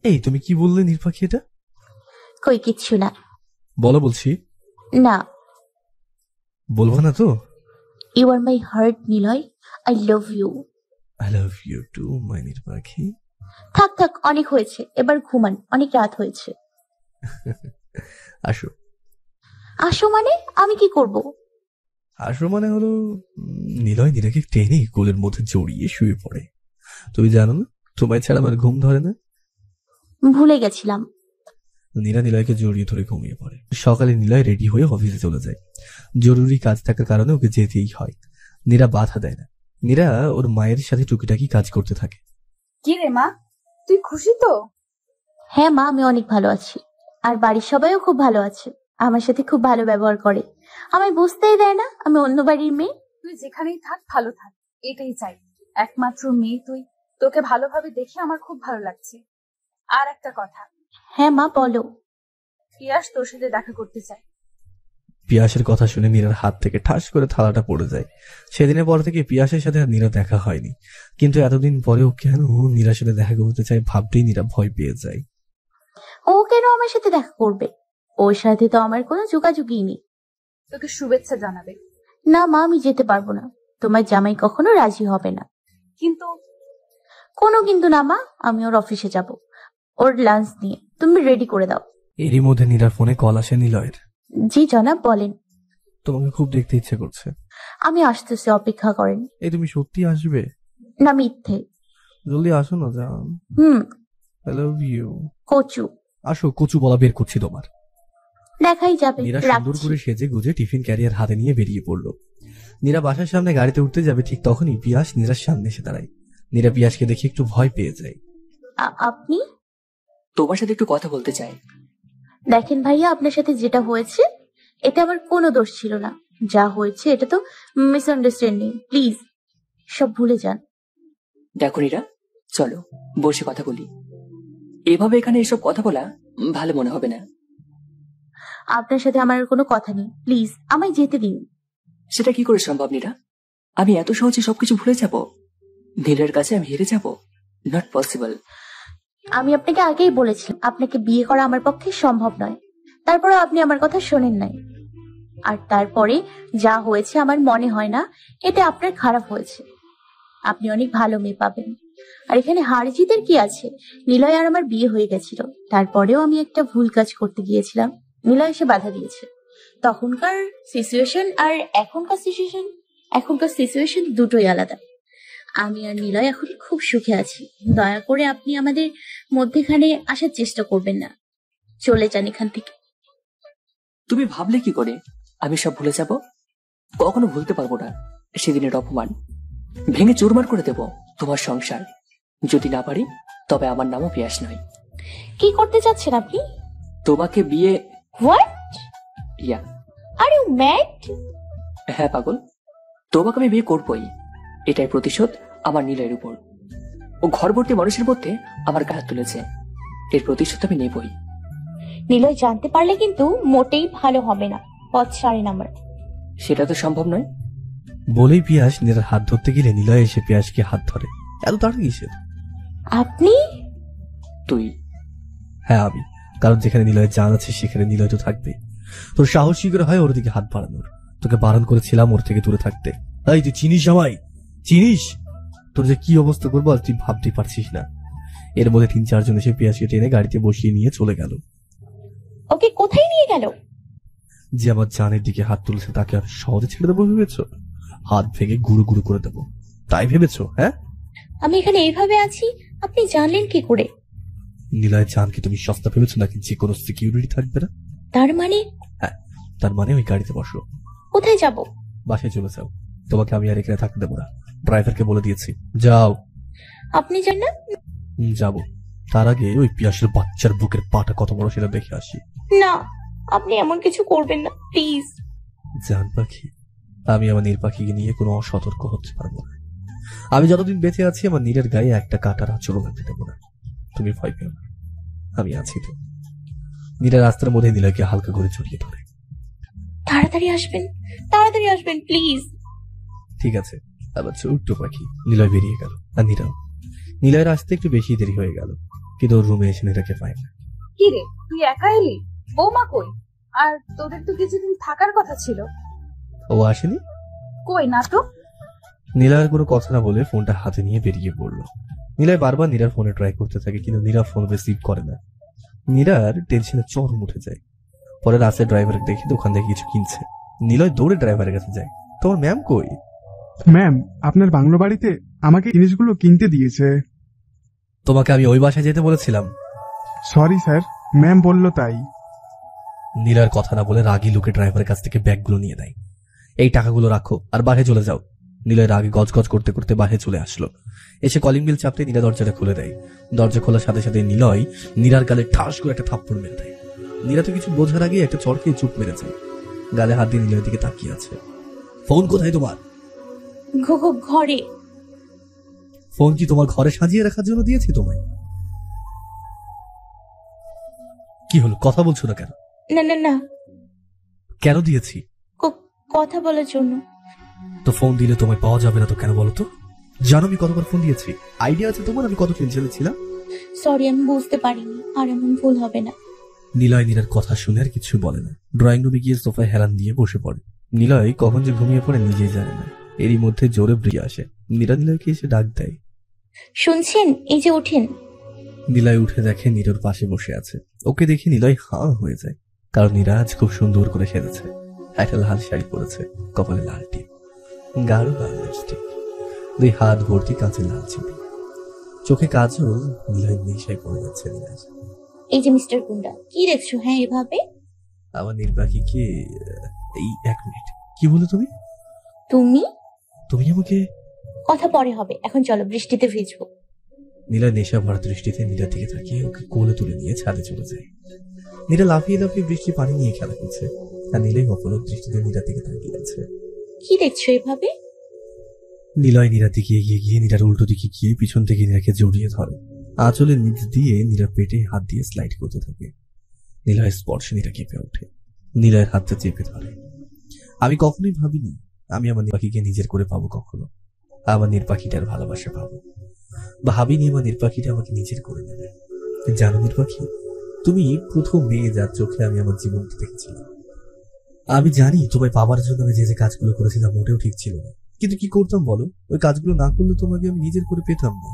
এই তুমি কি বললে নির্পাখি? এটা কই কিচ্ছু না। বলো বলছি। না বলবো না তো? You are my heart Niloy, I love you. I love you too my নির্পাখি। থাক থাক, অনেক হয়েছে, এবার ঘুমান, অনেক রাত হয়েছে। আসো। আসো মানে? আমি কি করব? আসো মানে হলো নিলয় নীরাকে টেনে কোলের মধ্যে জড়িয়ে শুয়ে পড়ে। তুমি জানো না তোমায় ছাড়া আমার ঘুম ধরে না। ভুলে গেছিলাম। নীরা নিলয়কে জড়িয়ে ধরে ঘুমিয়ে পড়ে। সকালে নিলয় রেডি হয়ে অফিসে চলে যায়। জরুরি কাজ থাকার কারণে ওকে যেতেই হয়। নীরা বাধা দেয় না। নীরা ওর মায়ের সাথে টুকিটাকি কাজ করতে থাকে। কি রে মা, তুই খুশি তো? হ্যাঁ মা, আমি অনেক ভালো আছি। আর বাড়ির সবাইও খুব ভালো আছে, আমার সাথে খুব ভালো ব্যবহার করে। আমায় বুঝতেই দেয় না আমি অন্য বাড়ির মেয়ে। তুই যেখানেই থাক, ভালো থাক, এটাই চাই। একমাত্র মেয়ে তুই, তোকে ভালোভাবে দেখে আমার খুব ভালো লাগছে। আর একটা কথা। হ্যাঁ মা, বলো। পিয়াস তোর সাথে দেখা করতে চাই। পিয়াসের কথা শুনে নীরার হাত থেকে ঠাস করে থালাটা পড়ে যায়। সেদিনের পর থেকে পিয়াসের সাথে আর নীরা দেখা হয়নি। কিন্তু এতদিন পরেও কেন নীরার সাথে দেখা করতে চায় ভাবতেই নীরা ভয় পেয়ে যায়। ও কেন আমার সাথে দেখা করবে? ওর সাথে তো আমার কোনো যোগাযোগই নেই। তোকে শুভেচ্ছা জানাবে। না মা, আমি যেতে পারবো না। তোমার জামাই কখনো রাজি হবে না। কিন্তু? কোনো কিন্তু না মা, আমি ওর অফিসে যাব, ওর লাঞ্চ নিয়ে। তুমি রেডি করে দাও। এরই মধ্যে নীরার ফোনে কল আসে নিলয়ের। জি জনাব, বলেন। তোমাকে খুব দেখতে ইচ্ছে করছে। আমি আসতেছি, অপেক্ষা করেন। এই তুমি সত্যি আসবে? না মিথ্যে। জলদি আসো না জান। I love you. কচু। আসো, কচু বলা বের করছি তোমার। দেখাই যাবে। নীরা সুন্দর করে সেজে গুজে টিফিন ক্যারিয়ার হাতে নিয়ে বেরিয়ে পড়লো। নীরা বাসার সামনে গাড়িতে উঠতে যাবে, ঠিক তখনই পিয়াস নীরার সামনে এসে দাঁড়ায়। নীরা পিয়াসকে দেখে একটু ভয় পেয়ে যায়। আপনি? তোমার সাথে একটু কথা বলতে চাই। দেখেন ভাইয়া, আপনার সাথে যেটা হয়েছে এতে আমার কোনো দোষ ছিল না। যা হয়েছে এটা তো মিসআন্ডারস্ট্যান্ডিং। প্লিজ সব ভুলে যান। দেখো নীরা, চলো বসে কথা বলি। এভাবে এখানে এসব কথা বলা ভালো মনে হবে না। আপনার সাথে আমার আর কোনো কথা নেই, প্লিজ আমায় যেতে দিন। সেটা কি করে সম্ভব নীরা? আমি এত সহজে সবকিছু ভুলে যাব? নীলার কাছে আমি হেরে যাব? Not possible. আমি আপনাকে আগেই বলেছিলাম আপনাকে বিয়ে করা আমার পক্ষে সম্ভব নয়, তারপরে আপনি আমার কথা শোনেন নাই। আর তারপরে যা হয়েছে আমার মনে হয় না এটা আপনার খারাপ হয়েছে। আপনি অনেক ভালো মেয়ে পাবেন। আর এখানে হার জিতের কি আছে? নিলয় আর আমার বিয়ে হয়ে গেছিল, তারপরেও আমি একটা ভুল কাজ করতে গিয়েছিলাম, নিলয় এসে বাধা দিয়েছে। তখনকার সিচুয়েশন আর এখনকার সিচুয়েশন দুটোই আলাদা। আমি আর নিলয় এখন খুব সুখে আছি। দয়া করে আপনি আমাদের মধ্যেখানে আসার চেষ্টা করবেন না। চলে যান এখান থেকে। তুমি ভাবলে কি করে আমি সব ভুলে যাব? কখনো ভুলতে পারবো না সেদিনের অপমান। ভেঙে চুরমার করে দেব তোমার সংসার। যদি না পারি তবে আমার নামও পিয়াস নয়। কি করতে চাচ্ছেন আপনি? তোমাকে বিয়ে। What? Yeah. Are you mad? হ্যাঁ পাগল, তোমাকে আমি বিয়ে করবই। এটাই প্রতিশোধ আমার নীলের উপর। ও ঘরবর্তী মানুষের মধ্যে আমার গায়ে তুলেছে, এর প্রতিশোধ আমি নেবই। নিলয় জানতে পারলে কিন্তু মোটেই ভালো হবে না। পথ ছাড়েন আমার। সেটা তো সম্ভব নয়। বলেই পিয়াস নীলার হাত ধরতে গেলে নিলয় এসে পিয়াসকে হাত ধরে। এত তাড়া কিসের? আপনি? তুই? হ্যাঁ আমি। কারণ যেখানে নিলয়ের জান আছে সেখানে নিলয় তো থাকবে। তোর সাহস কি করে হয় ওর দিকে হাত বাড়ানোর? তোকে বারণ করেছিলাম ওর থেকে দূরে থাকতে। এই তুই চিনিস আমায়? চিনিস তোর যে কি অবস্থা করবো আর তুই ভাবতেই পারছিস না। এর মধ্যে 3-4 জন এসে পিয়াসকে টেনে গাড়িতে বসিয়ে নিয়ে চলে গেল। ওকে কোথায় নিয়ে গেল? যে আমার জানের দিকে হাত তুলেছে তাকে আর সহজে ছেড়ে দেবো ভেবেছো? হাত ভেঙে গুঁড়ো গুঁড়ো করে দেবো তাই ভেবেছো? হ্যাঁ, আমি এখানে এইভাবে আছি আপনি জানলেন কি করে? নিলয়ের জানকে তুমি সস্তা ভেবেছো নাকি যে কোনো সিকিউরিটি থাকবে না? তার মানে? হ্যাঁ, তার মানে ওই গাড়িতে বসো। কোথায় যাব? বাসায় চলে যাও। তোমাকে আমি আর এখানে থাকতে দেবো না। ড্রাইভারকে বলে দিয়েছি যাও। আপনি জান না? যাবো। তার আগে ওই পিয়াসের বাচ্চার বুকের পাটা কত বড় সেটা দেখে আসি। না, আপনি এমন কিছু করবেন না প্লিজ। জান পাখি, আমি আমার নীল পাখিকে নিয়ে কোনো অসতর্ক হতে পারবো না। আমি যতদিন বেঁচে আছি আমার নীলের গায়ে একটা কাঁটার আঁচড়ও লাগতে দেবো না। তুমি ভয় পেও না, আমি আছি তো। নীলা রাস্তার মধ্যে নিলয়কে হালকা করে জড়িয়ে ধরে। তাড়াতাড়ি আসবেন প্লিজ। ঠিক আছে। আবার ছোট্ট পাখি। নিলয় বেরিয়ে গেল আর নীরাও। নিলয়ের আসতে একটু বেশি দেরি হয়ে গেল, কিন্তু ওর রুমে এসে নীলাকে পায় না। কি রে, তুই একা এলি? বৌমা কই? আর তোদের তো কিছুদিন থাকার কথা ছিল। ও আসেনি? কই না তো। নীলার কোনো কথা না বলে ফোনটা হাতে নিয়ে বেরিয়ে পড়লো। নীলয় বারবার নীরার ফোনে ট্রাই করতে থাকে, কিন্তু নীরা ফোন রিসিভ করে না। নীরার টেনশনে চরম উঠে যায়। পরে রাস্তায় ড্রাইভার দেখে দোকান থেকে কিছু কিনছে। নিলয় দৌড়ে ড্রাইভারের কাছে যায়। তোমার ম্যাম কই? ম্যাম আপনার বাংলো বাড়িতে আমাকে জিনিসগুলো কিনতে দিয়েছে। তোমাকে আমি ওই বাসায় যেতে বলেছিলাম। সরি স্যার, ম্যাম বলল তাই। নীলার কথা না বলে রাগী লোকে ড্রাইভারের কাছ থেকে ব্যাগগুলো নিয়ে নেয়। এই টাকাগুলো রাখো আর বাসায় চলে যাও। নীলয় রাগে গজগজ করতে করতে বাসায় চলে আসলো। এসে কলিং বেল চাপতে নীলা দরজাটা খুলে দেয়। দরজা খোলার সাথে সাথে নিলয় নীলার গালে ঠাস করে একটা থাপ্পড় মেরে দেয়। নীলা তো কিছু বোঝার আগে একটা চড় খেয়ে চুপ মেরে যায়। গালে হাত দিয়ে নীলার দিকে তাকিয়ে আছে। ফোন কোথায় তোমার? ঘরে। ফোন কি তোমার ঘরে সাজিয়ে রাখার জন্য দিয়েছি তোমায়? কি হলো, কথা বলছো না কেন? না কেন দিয়েছি? কথা বলার জন্য। তো ফোন দিলে তোমায় পাওয়া যাবে না তো কেন বলো তো? জানো আমি কতবার ফোন দিয়েছি? আইডিয়া আছে তোমার আমি কত টেনশনে ছিলাম? সরি, আমি বুঝতে পারিনি, আর এমন ভুল হবে না। নিলয় নীলার কথা শুনে আর কিছু বলে না। ড্রয়িং রুমে গিয়ে সোফায় হেলান দিয়ে বসে পড়ে। নিলয় কখন যে ঘুমিয়ে পড়ে নিজেই জানে না। এরই মধ্যে জোরে বৃষ্টি আসে। নীলা নিলয়কে এসে ডাক দেয়। শুনছেন? এই যে ওঠেন। নিলয় উঠে দেখে নীরর পাশে বসে আছে। ওকে দেখে নিলয় হাঁ হয়ে যায়, কারণ নীরা আজ খুব সুন্দর করে সেজেছে। একটা লাল শাড়ি পরেছে, কপালে লাল টিপ, গাঢ় লাল লিপস্টিক, 2 হাত ভর্তি কাঁচে লাল চুড়ি, চোখে কাজল। নিলয় নেশায় পড়ে যাচ্ছে নীলার। এই যে মিস্টার গুন্ডা, কি দেখছো? হ্যাঁ এভাবে। আমার নির্বাহীকে এই 1 মিনিট। কি বলো তুমি? তুমি আমাকে? কথা পরে হবে, এখন চলো বৃষ্টিতে ভিজবো। নীলা নেশা ভরা দৃষ্টিতে নীলার দিকে তাকিয়ে ওকে কোলে তুলে নিয়ে ছাদে চলে যায়। নীলা লাফিয়ে লাফিয়ে বৃষ্টি পানি নিয়ে খেলা করছে। আর নীলয় অপলক দৃষ্টিতে নীরার দিকে তাকিয়ে আছে। কি দেখছো এভাবে? নিলয় নীরার দিকে এগিয়ে গিয়ে নীরার উল্টো দিকে গিয়ে পিছন থেকে নীরাকে জড়িয়ে ধরে। আঁচলের নিচ দিয়ে নীরার পেটে হাত দিয়ে স্লাইড করতে থাকে। নিলয়ের স্পর্শে নীরা কেঁপে ওঠে, নিলয়ের হাতটা চেপে ধরে। আমি কখনোই ভাবিনি আমি আমার নির্পাখিকে নিজের করে পাবো, কখনো আমার নির্পাখিটার ভালোবাসা পাবো। ভাবিনি আমার নির্পাখিটা আমাকে নিজের করে নেবে। জানো নির্পাখি, তুমি প্রথম মেয়ে যার চোখে আমি আমার জীবনটা দেখেছিলাম। আমি জানি তোমায় পাবার জন্য আমি যে যে কাজগুলো করেছিলাম মোটেও ঠিক ছিল না, কিন্তু কি করতাম বলো? ওই কাজগুলো না করলে তোমাকে আমি নিজের করে পেতাম না।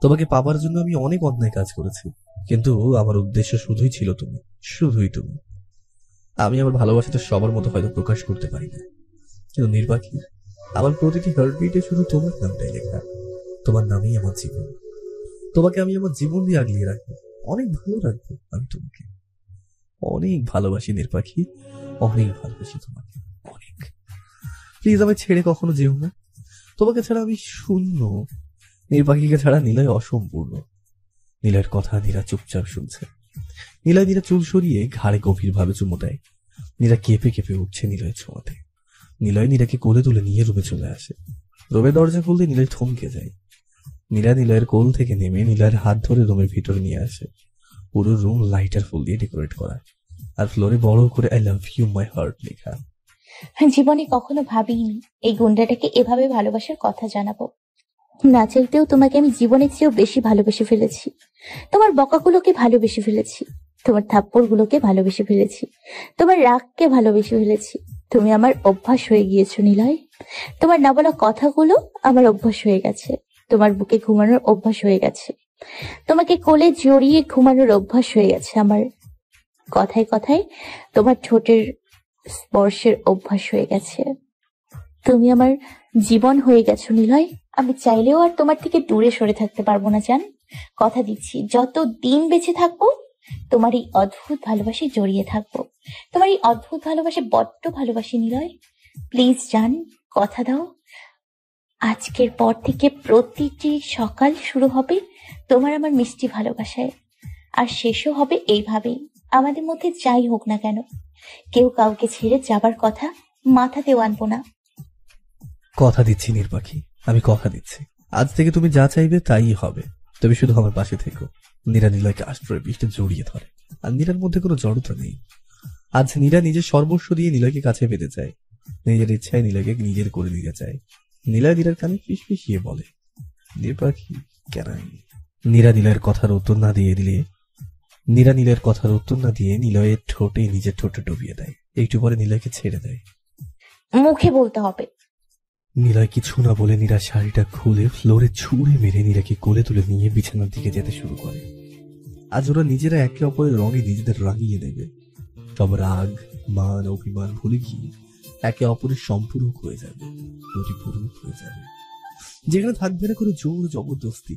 তোমাকে পাবার জন্য আমি অনেক অন্যায় কাজ করেছি, কিন্তু আমার উদ্দেশ্য শুধুই ছিল তুমি, শুধুই তুমি। আমি আমার ভালোবাসাটা সবার মতো হয়তো প্রকাশ করতে পারি না, কিন্তু নির্বাকী আমার প্রতিটি হার্টবিটে শুধু তোমার নামটাই লেখা। তোমার নামেই আমার জীবন। তোমাকে আমি আমার জীবন দিয়ে আগলিয়ে রাখবো, অনেক ভালো রাখবো। আমি তোমাকে অনেক ভালোবাসি নির্বাকী, অনেক ভালোবাসি তোমাকে, অনেক। প্লিজ আমায় ছেড়ে কখনো যেও না। তোমাকে ছাড়া আমি শূন্য। নির্বাকীকে ছাড়া নিলয় অসম্পূর্ণ। নীলার কথা নীরা চুপচাপ শুনছে। নীলা নীরা চুল সরিয়ে ঘাড়ে গভীরভাবে চুমো দেয়। নীরা কেঁপে কেঁপে উঠছে নিলয়ের ছোঁয়াতে। নিলয় নীরাকে কোলে তুলে নিয়ে রুমে চলে আসে। রুমের দরজা খুলতে নিলয় থমকে যায়। নীরা নিলয়ের কোল থেকে নেমে নিলয়ের হাত ধরে রুমের ভিতরে নিয়ে আসে। পুরো রুম লাইটার ফুল দিয়ে ডেকোরেট করা, আর ফ্লোরে বড় করে I love you my heart লেখা। জীবনে কখনো ভাবিনি এই গুন্ডাটাকে এভাবে ভালোবাসার কথা জানাবো। না চাইতেও তোমাকে আমি জীবনের চেয়েও বেশি ভালোবেসে ফেলেছি। তোমার বকাগুলোকে ভালোবেসে ফেলেছি, তোমার থাপ্পড়গুলোকে ভালোবেসে ফেলেছি, তোমার রাগকে ভালোবেসে ফেলেছি। তুমি আমার অভ্যাস হয়ে গিয়েছো নিলয়। তোমার না বলা কথাগুলো আমার অভ্যাস হয়ে গেছে। তোমার বুকে ঘুমানোর অভ্যাস হয়ে গেছে, তোমাকে কোলে জড়িয়ে ঘুমানোর অভ্যাস হয়ে গেছে আমার। কথায় কথায় তোমার ঠোঁটের স্পর্শের অভ্যাস হয়ে গেছে। তুমি আমার জীবন হয়ে গেছো নিলয়। আমি চাইলেও আর তোমার থেকে দূরে সরে থাকতে পারবো না জান। কথা দিচ্ছি, যত দিন বেঁচে থাকবো তোমার এই অদ্ভুত ভালোবাসায় জড়িয়ে থাকবো। তোমার এই অদ্ভুত ভালোবাসে বড্ড ভালোবাসি নিলয়। প্লিজ জান, কথা দাও, আজকের পর থেকে প্রতিটি সকাল শুরু হবে তোমার আমার মিষ্টি ভালোবাসায়, আর শেষও হবে এইভাবেই। আমাদের মধ্যে যাই হোক না কেন, কেউ কাউকে ছেড়ে যাবার কথা মাথাতেও আনবো না। কথা দিচ্ছি নির্বাকী, আমি কথা দিচ্ছি, আজ থেকে তুমি যা চাইবে তাই হবে। তুমি শুধু আমার পাশে থেকো। নীরা নিলয়কে আশ্রয় পৃষ্ঠে জড়িয়ে ধরে, আর নীরার মধ্যে কোনো জড়তা নেই। আজ নীরা নিজের সর্বস্ব দিয়ে নিলয়কে কাছে পেতে চায়। নিজের ইচ্ছায় নিলয়কে নিজের করে নিতে চায়। নীলা নীরার কানে ফিসফিসিয়ে বলে, নির্বাকী কেন? নীরা নিলয়ের কথার উত্তর না দিয়ে নিলয়ের ঠোঁটে নিজের ঠোঁটে ডুবিয়ে দেয়। একটু পরে নিলয়কে ছেড়ে দেয়। মুখে বলতে হবে। নিলয় কিছু না বলে নীরা শাড়িটা খুলে ফ্লোরে ছুঁড়ে মেরে নীরাকে কোলে তুলে নিয়ে বিছানার দিকে যেতে শুরু করে। আজ ওরা নিজেরা একে অপরের রঙে নিজেদের রাঙিয়ে দেবে। সব রাগ, মান, অভিমান ভুলে গিয়ে একে অপরের সম্পূরক হয়ে যাবে, পরিপূরক হয়ে যাবে, যেখানে থাকবে না কোনো জোর জবরদস্তি।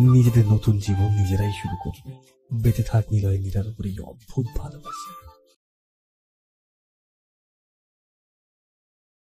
নিজেদের নতুন জীবন নিজেরাই শুরু করবে। বেঁচে থাক নিলয় নীরার উপর এই অদ্ভুত ভালোবাসা।